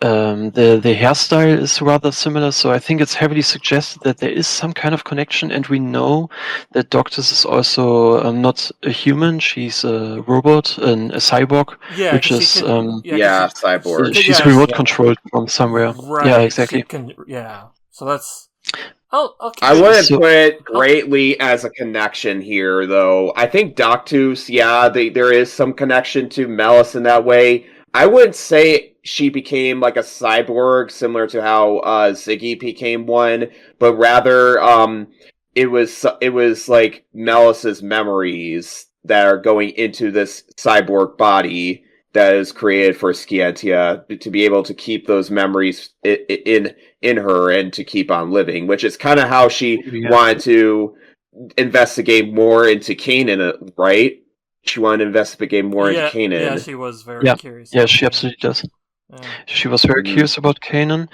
hairstyle is rather similar, so I think it's heavily suggested that there is some kind of connection, and we know that Doctus is also not a human, she's a robot, and a cyborg, which is cyborg. She's remote controlled from somewhere. Right. Yeah, exactly. So that's... Oh, okay. I wouldn't put it greatly as a connection here, though. I think Doctus, there is some connection to Melis in that way. I wouldn't say she became like a cyborg similar to how Ziggy became one, but rather it was like Melis's memories that are going into this cyborg body that is created for Scientia to be able to keep those memories in her and to keep on living, which is kind of how she wanted to investigate more into Kanan, right? She wanted to investigate more into Kanan. Yeah, she was very curious. Yeah, she absolutely does. She was very curious about Kanan.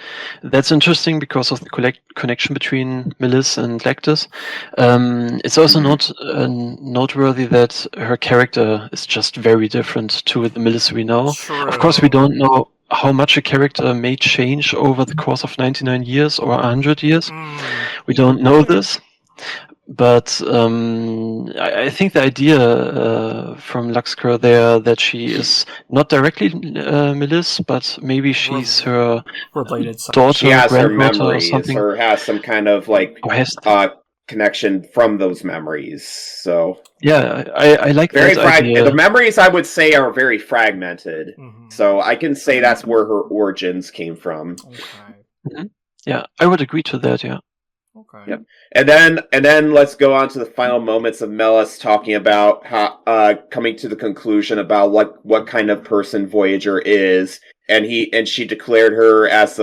That's interesting because of the connection between Melis and Lactus. It's also not noteworthy that her character is just very different to the Melis we know. True. Of course, we don't know how much a character may change over the course of 99 years or 100 years. We don't know this. But I think the idea from Luxqaer there that she is not directly Melis, but maybe she's her related daughter, she has her granddaughter, memories, or something, or has some kind of like connection from those memories. So I like very that idea. The memories, I would say, are very fragmented. So I can say that's where her origins came from. Okay. Yeah, I would agree to that. Yeah. Okay. Yep. And then let's go on to the final moments of Melis talking about how coming to the conclusion about what kind of person Voyager is, and she declared her as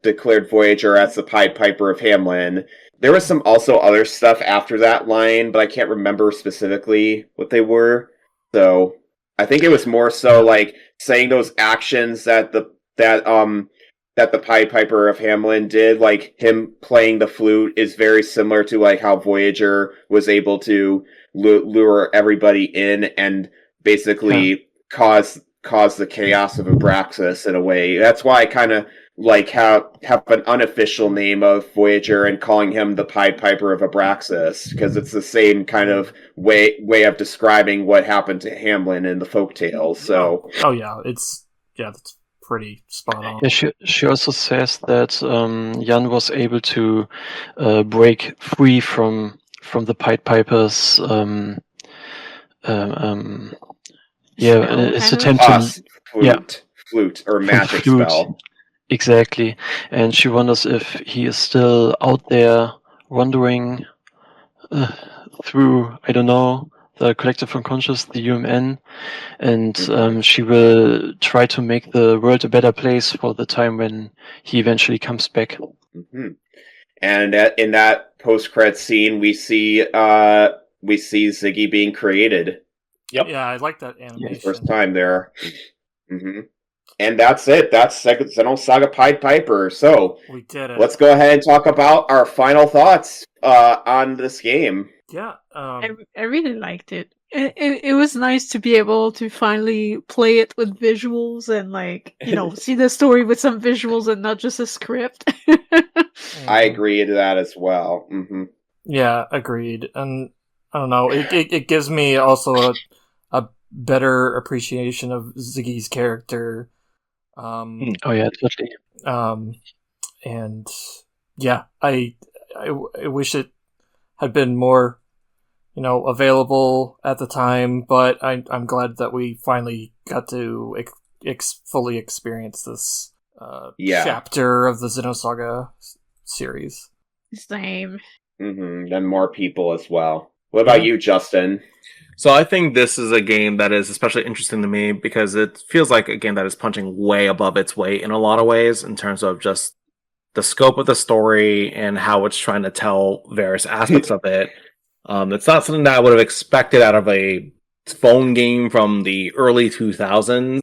declared Voyager as the Pied Piper of Hamelin. There was some also other stuff after that line, but I can't remember specifically what they were. So I think it was more so like saying those actions that the Pied Piper of Hamelin did, like him playing the flute, is very similar to like how Voyager was able to lure everybody in and basically cause the chaos of Abraxas in a way. That's why I kind of like have an unofficial name of Voyager and calling him the Pied Piper of Abraxas, because it's the same kind of way of describing what happened to Hamelin in the folktales. So that's pretty spot on. Yeah, she also says that Jan was able to break free from the Pied Piper's his attempt to flute or magic spell. Exactly, and she wonders if he is still out there wandering through, I don't know, the collective unconscious, the UMN, and she will try to make the world a better place for the time when he eventually comes back. And in that post-credit scene, we see Ziggy being created. Yep. Yeah, I like that animation. First time there. And that's it. That's Xenosaga Pied Piper. So we did it. Let's go ahead and talk about our final thoughts on this game. Yeah, I really liked it. It was nice to be able to finally play it with visuals and see the story with some visuals and not just a script. I agree to that as well. Yeah, agreed. And I don't know, it gives me also a better appreciation of Ziggy's character Oh yeah, totally. And yeah, I wish it had been more, available at the time, but I'm glad that we finally got to fully experience this chapter of the Xenosaga series. Same. And more people as well. What about you, Justin? So I think this is a game that is especially interesting to me because it feels like a game that is punching way above its weight in a lot of ways in terms of just the scope of the story and how it's trying to tell various aspects of it. It's not something that I would have expected out of a phone game from the early 2000s.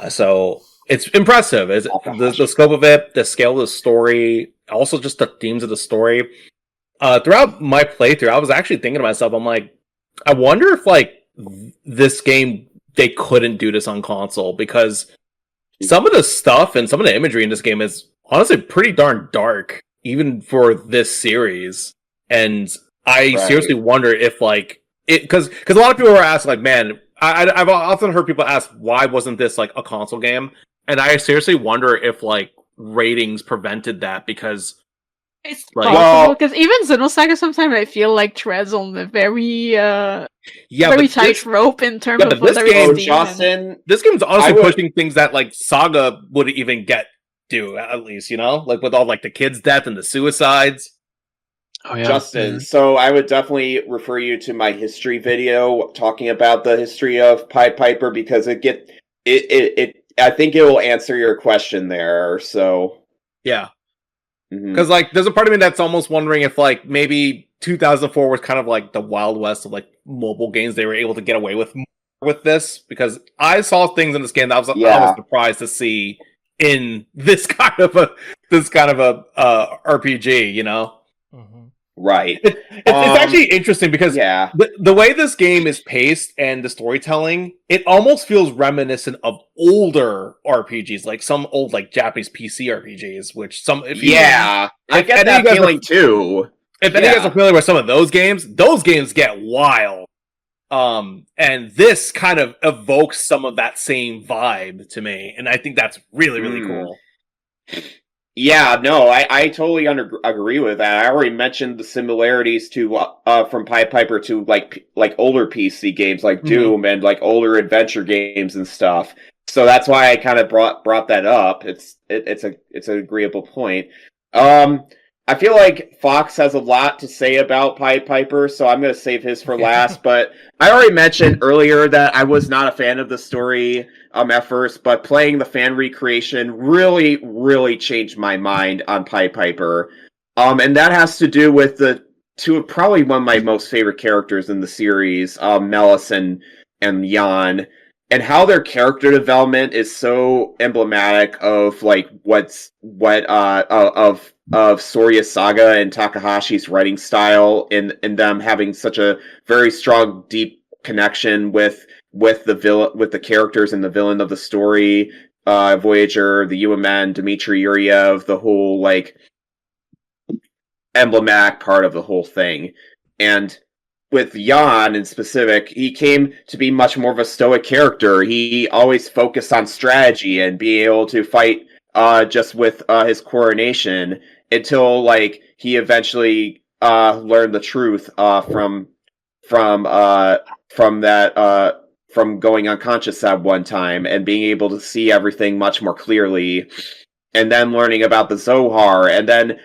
So it's impressive. The scope of it, the scale of the story, also just the themes of the story. Throughout my playthrough, I was actually thinking to myself, I'm like, I wonder if this game, they couldn't do this on console, because some of the stuff and some of the imagery in this game is honestly pretty darn dark, even for this series. And I seriously wonder if because a lot of people are asking, man, I've often heard people ask, why wasn't this a console game? And I seriously wonder if ratings prevented that, because it's possible, because even Xenosaga sometimes I feel treads on the very tight rope in terms of what this Justin, this game's honestly pushing things that Saga wouldn't even do, at least, with all the kids' death and the suicides. Oh, yeah. Justin, so I would definitely refer you to my history video talking about the history of Pied Piper, because I think it will answer your question there. So yeah. Because there's a part of me that's almost wondering if maybe 2004 was kind of the Wild West of mobile games. They were able to get away with this, because I saw things in this game that I was surprised to see in this kind of a RPG. Right. It's actually interesting because the way this game is paced and the storytelling, it almost feels reminiscent of older RPGs, some old Japanese PC RPGs, which I get that feeling too. If any of you guys are familiar with some of those games get wild. And this kind of evokes some of that same vibe to me, and I think that's really, really cool. Yeah, no, I totally agree with that. I already mentioned the similarities to from Pied Piper to older PC games like Doom and older adventure games and stuff. So that's why I kind of brought that up. It's an agreeable point. I feel like Fox has a lot to say about Pied Piper, so I'm going to save his for last. But I already mentioned earlier that I was not a fan of the story at first, but playing the fan recreation really, really changed my mind on Pied Piper. And that has to do with probably one of my most favorite characters in the series, Melis and Jan, and how their character development is so emblematic of of Sorya Saga and Takahashi's writing style, in them having such a very strong, deep connection with the characters and the villain of the story, Voyager, the UMN, Dmitry Yuriev, the whole emblematic part of the whole thing. And with Jan in specific, he came to be much more of a stoic character. He always focused on strategy and being able to fight just with his coronation, until he eventually learned the truth from going unconscious at one time and being able to see everything much more clearly, and then learning about the Zohar, and then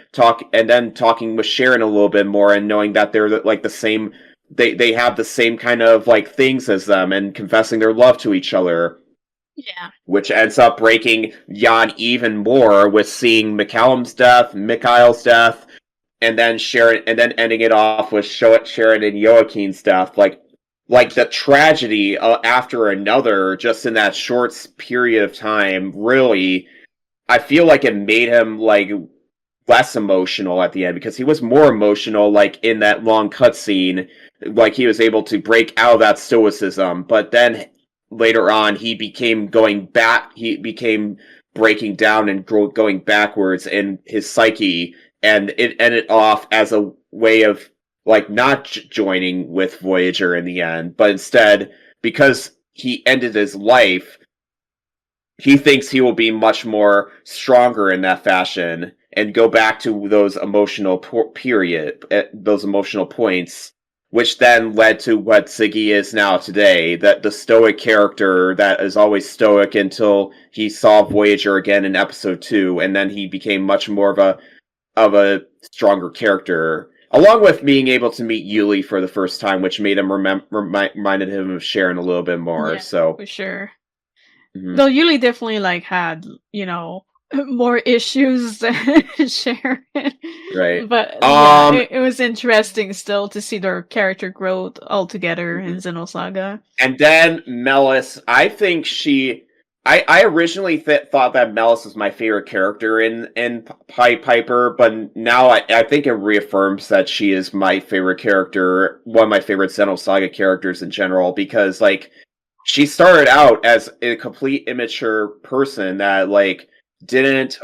talking with Sharon a little bit more, and knowing that they're the same. They have the same kind of things as them, and confessing their love to each other. Yeah. Which ends up breaking Jan even more with seeing Mikhail's death, and then Sharon, and then ending it off with Sharon and Joaquin's death. The tragedy after another, just in that short period of time, really, I feel like it made him less emotional at the end, because he was more emotional in that long cutscene. He was able to break out of that stoicism, but then later on, he became breaking down and going backwards in his psyche, and it ended off as a way of not joining with Voyager in the end, but instead, because he ended his life, he thinks he will be much more stronger in that fashion and go back to those emotional those emotional points, which then led to what Ziggy is now today, that the stoic character that is always stoic until he saw Voyager again in episode 2, and then he became much more of a stronger character, along with being able to meet Yuli for the first time, which made him reminded him of Sharon a little bit more. Yeah, so for sure. Though Yuli definitely had, more issues than Sharon. Right. But it was interesting still to see their character growth all together in Xenosaga. And then Melis, I think I originally thought that Melis was my favorite character in Pied Piper, but now I think it reaffirms that she is my favorite character, one of my favorite Xenosaga characters in general, because, she started out as a complete immature person that, didn't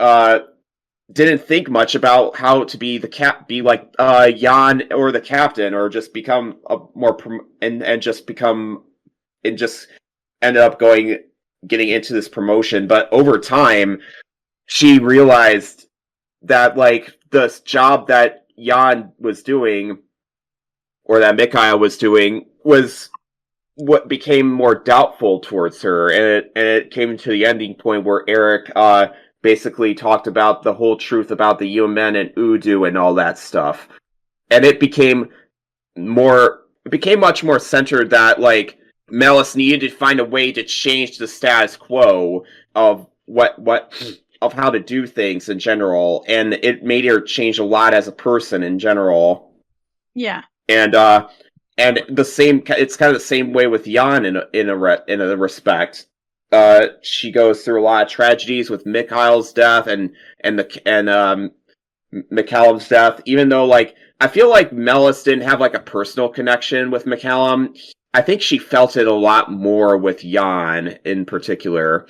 think much about how to be Jan or the captain, or just become just ended up getting into this promotion. But over time, she realized that the job that Jan was doing, or that Mikhail was doing, was what became more doubtful towards her, and it came to the ending point where Eric basically talked about the whole truth about the UMN and Udu and all that stuff, and it became much more centered that Melis needed to find a way to change the status quo of of how to do things in general, and it made her change a lot as a person in general. Yeah. And it's kind of the same way with Jan in a respect. She goes through a lot of tragedies with Mikhail's death and McCallum's death. Even though I feel like Melis didn't have a personal connection with McCallum, I think she felt it a lot more with Jan in particular.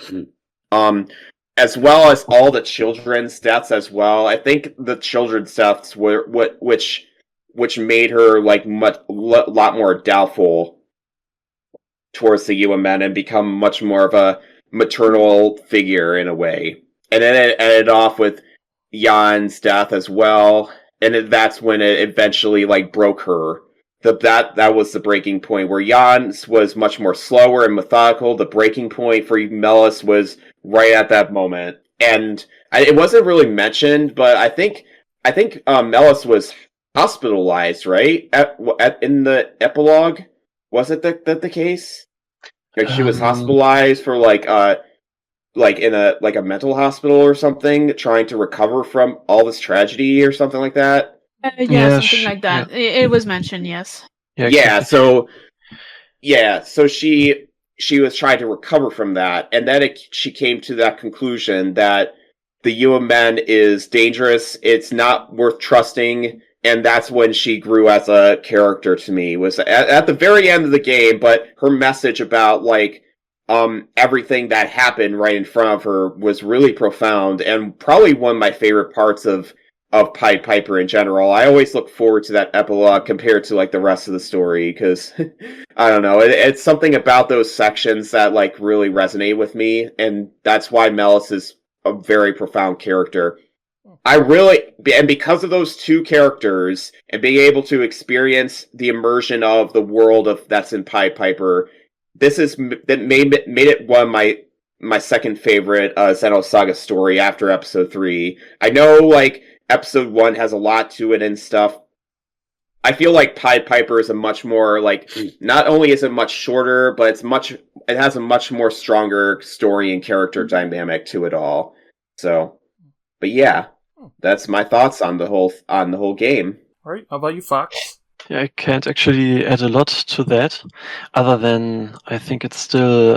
As well as all the children's deaths as well. I think the children's deaths were which made her lot more doubtful towards the UMN and become much more of a maternal figure in a way. And then it ended off with Jan's death as well, and that's when it eventually broke her. That was the breaking point, where Jan's was much more slower and methodical. The breaking point for Melis was right at that moment, and it wasn't really mentioned, but I think Melis was hospitalized, right? In the epilogue, was it the case? She was hospitalized for in a mental hospital or something, trying to recover from all this tragedy or something like that. Something like that. Yeah. It was mentioned, yes. Yeah. So she was trying to recover from that, and then she came to that conclusion that the UMN is dangerous. It's not worth trusting. And that's when she grew as a character to me, was at the very end of the game, but her message about, everything that happened right in front of her was really profound, and probably one of my favorite parts of Pied Piper in general. I always look forward to that epilogue compared to, the rest of the story, because, I don't know, it's something about those sections that, really resonate with me, and that's why Melis is a very profound character. And because of those two characters, and being able to experience the immersion of the world that's in Pied Piper, that made it one of my second favorite Xenosaga story after episode 3. I know, episode 1 has a lot to it and stuff. I feel like Pied Piper is a much more, not only is it much shorter, but it has a much more stronger story and character dynamic to it all. So, but yeah. That's my thoughts on the whole game. All right, how about you, Fox? Yeah, I can't actually add a lot to that, other than I think it's still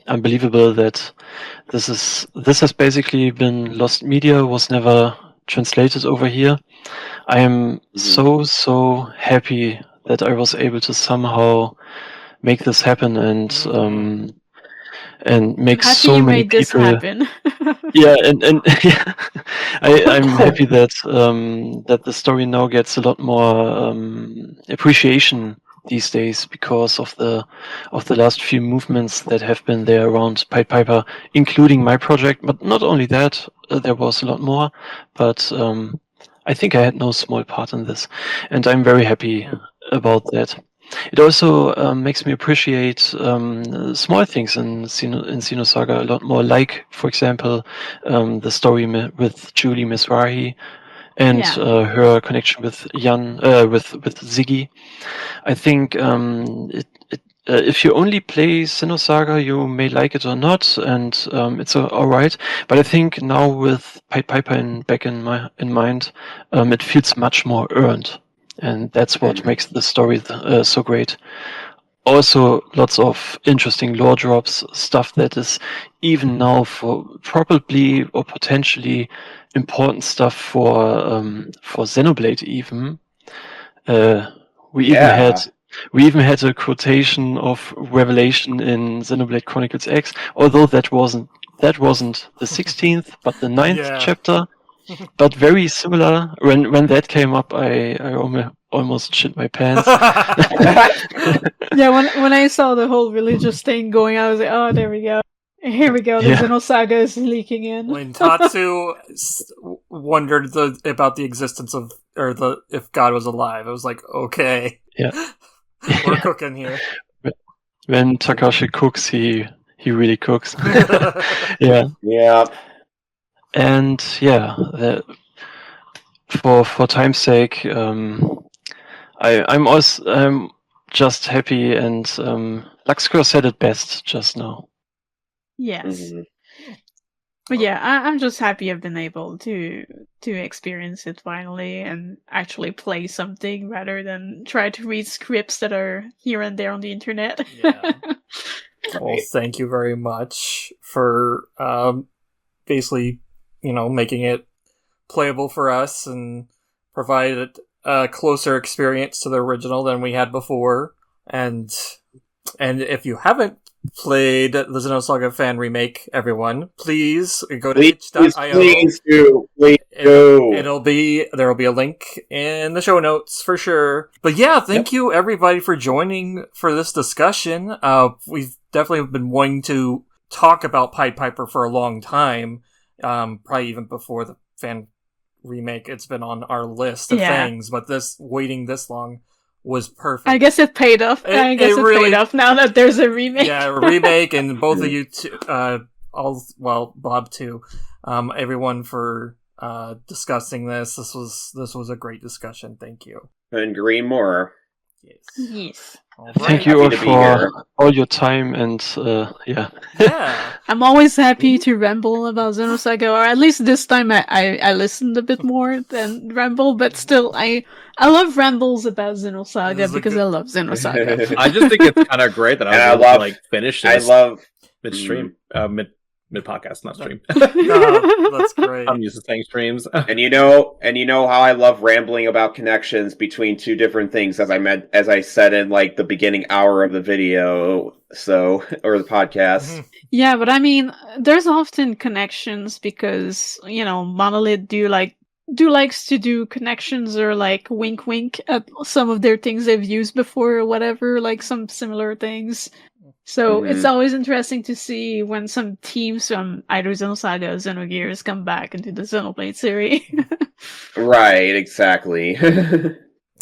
unbelievable that this has basically been lost media, was never translated over here. I am so happy that I was able to somehow make this happen and make so many people happen. Yeah, and yeah, I'm happy that that the story now gets a lot more appreciation these days because of the last few movements that have been there around Pied Piper, including my project. But not only that, there was a lot more. But I think I had no small part in this, and I'm very happy about that. It also makes me appreciate small things in Xenosaga a lot more, like, for example, the story with Julie Mizrahi and her connection with with Ziggy. I think if you only play Xenosaga, you may like it or not, and it's all right. But I think now with Pied Piper back in mind, it feels much more earned. And that's what makes the story so great. Also, lots of interesting lore drops, stuff that is even now for probably or potentially important stuff for Xenoblade. Even we even had a quotation of Revelation in Xenoblade Chronicles X, although that wasn't the 16th, but the 9th chapter. But very similar. When that came up, I almost shit my pants. Yeah, when I saw the whole religious thing going, I was like, oh, there we go. Here we go. The Xenosaga is leaking in. When Tatsu wondered about the existence of, or if God was alive, I was like, okay, we're cooking here. When Takashi cooks, he really cooks. Yeah. And for time's sake, I'm just happy, and Luxqaer said it best just now. Yes, but I'm just happy I've been able to experience it finally and actually play something rather than try to read scripts that are here and there on the internet. Yeah. Well, thank you very much for basically, making it playable for us and provided a closer experience to the original than we had before. And if you haven't played the Xenosaga fan remake, everyone, please go to itch.io. Please do. There will be a link in the show notes for sure. But thank you everybody for joining for this discussion. We've definitely been wanting to talk about Pied Piper for a long time. Probably even before the fan remake. It's been on our list of things, but waiting this long was perfect. I guess it paid off. It paid off now that there's a remake. Yeah, a remake, and both of you two, Bob too, everyone for discussing this. This was a great discussion. Thank you. Couldn't agree more. Yes. All right. Thank you all for all your time and I'm always happy to ramble about Xenosaga, or at least this time I listened a bit more than ramble, but still I love rambles about Xenosaga because I love Xenosaga. I just think it's kind of great that I was able to finish this midstream, mid podcast, not stream. That's great. I'm used to saying streams. And you know how I love rambling about connections between two different things, as I said in like the beginning hour of the video, or the podcast. Yeah, but I mean, there's often connections because Monolith likes to do connections or like wink wink at some of their things they've used before or whatever, like some similar things. So it's always interesting to see when some teams from either Xenosaga or Xenogears come back into the Xenoblade series. Right, exactly.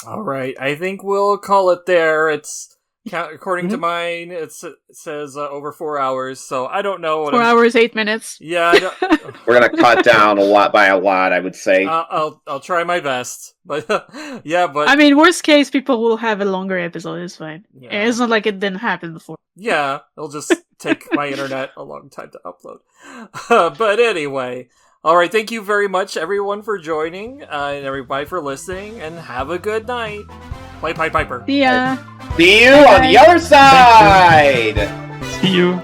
All right, I think we'll call it there. It's according to mine, it says over 4 hours, so I don't know. 4 hours, 8 minutes. Yeah, we're gonna cut down a lot, I would say. I'll try my best, but but I mean, worst case, people will have a longer episode. It's fine. Yeah. It's not like it didn't happen before. Yeah, it'll just take my internet a long time to upload. But anyway, all right. Thank you very much, everyone, for joining, and everybody for listening. And have a good night. Play Pied Piper. See ya. See you on the other side. See you.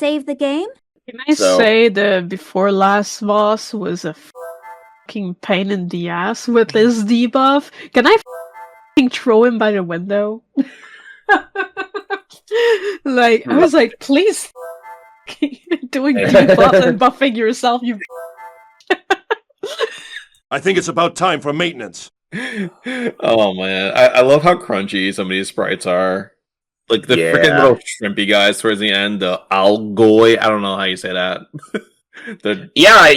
save the game? Can I say the before last boss was a fucking pain in the ass with his debuff? Can I throw him by the window? Like, I was like, please doing debuff and buffing yourself, you. I think it's about time for maintenance. Oh man, I love how crunchy some of these sprites are. Like the freaking little shrimpy guys towards the end, the Algoy. I don't know how you say that.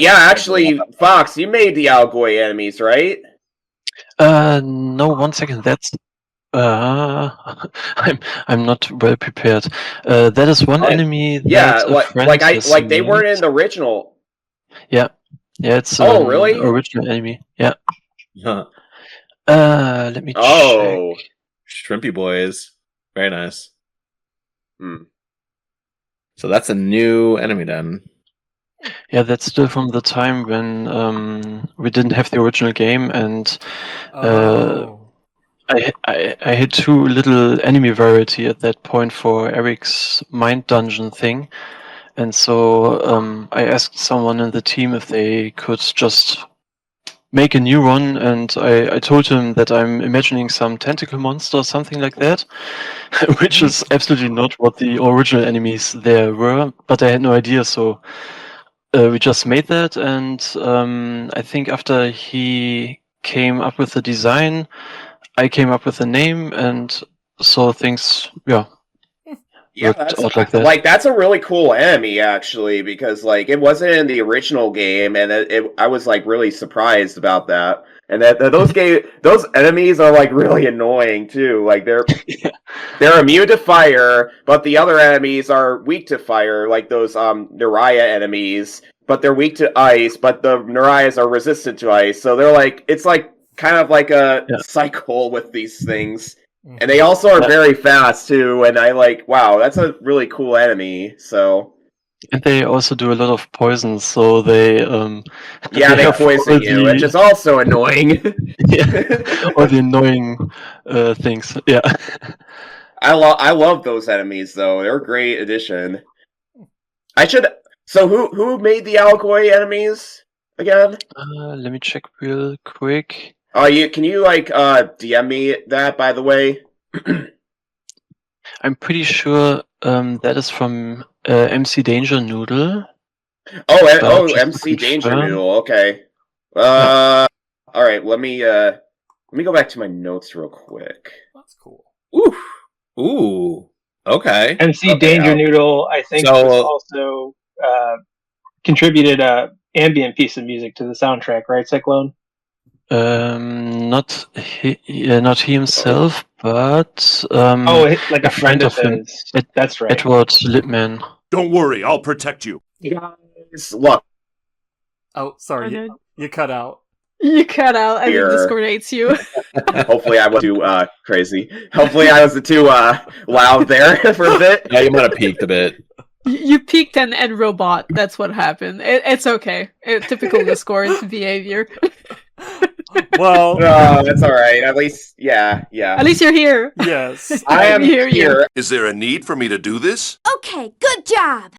Actually, Fox, you made the Algoy enemies, right? No, 1 second. That's I'm not well prepared. That is one enemy. Like they weren't in the original. Yeah, it's really original enemy. Yeah. Huh. Let me check. Shrimpy boys. Very nice. So that's a new enemy then. Yeah, that's still from the time when we didn't have the original game, and I had too little enemy variety at that point for Eric's mind dungeon thing, and so I asked someone in the team if they could just make a new one, and I told him that I'm imagining some tentacle monster or something like that, which is absolutely not what the original enemies there were, but I had no idea, so we just made that, and I think after he came up with the design, I came up with the name, and so things, worked out like that. Like, that's a really cool enemy, actually, because, like, it wasn't in the original game, and I was, like, really surprised about that. And that those enemies are, like, really annoying, too. Like, they're immune to fire, but the other enemies are weak to fire, like those Nuraya enemies, but they're weak to ice, but the Nurayas are resistant to ice. So they're like, it's like kind of like a cycle with these things. And they also are very fast too, and wow, that's a really cool enemy, so. And they also do a lot of poison, so they they poison you, which is also annoying. All the annoying things. Yeah. I love those enemies though. They're a great addition. So who made the Algoy enemies again? Let me check real quick. Can you DM me that, by the way? I'm pretty sure that is from MC Danger Noodle. MC Danger Noodle. Okay. All right. Let me go back to my notes real quick. That's cool. Ooh. Okay. MC Danger Noodle, I think, also contributed a ambient piece of music to the soundtrack, right, Cyclone? Not he himself, but like a friend of him. That's right. Edward Lippman. Don't worry, I'll protect you. Guys, look. Oh, sorry, you cut out. You cut out. I think Discord hates you. Hopefully, I was too crazy. Hopefully, I was too loud there for a bit. Yeah, you might have peaked a bit. You peaked and robot. That's what happened. It's okay. Typical Discord behavior. Well, that's all right. At least, yeah. At least you're here. Yes, I am here. Is there a need for me to do this? Okay, good job.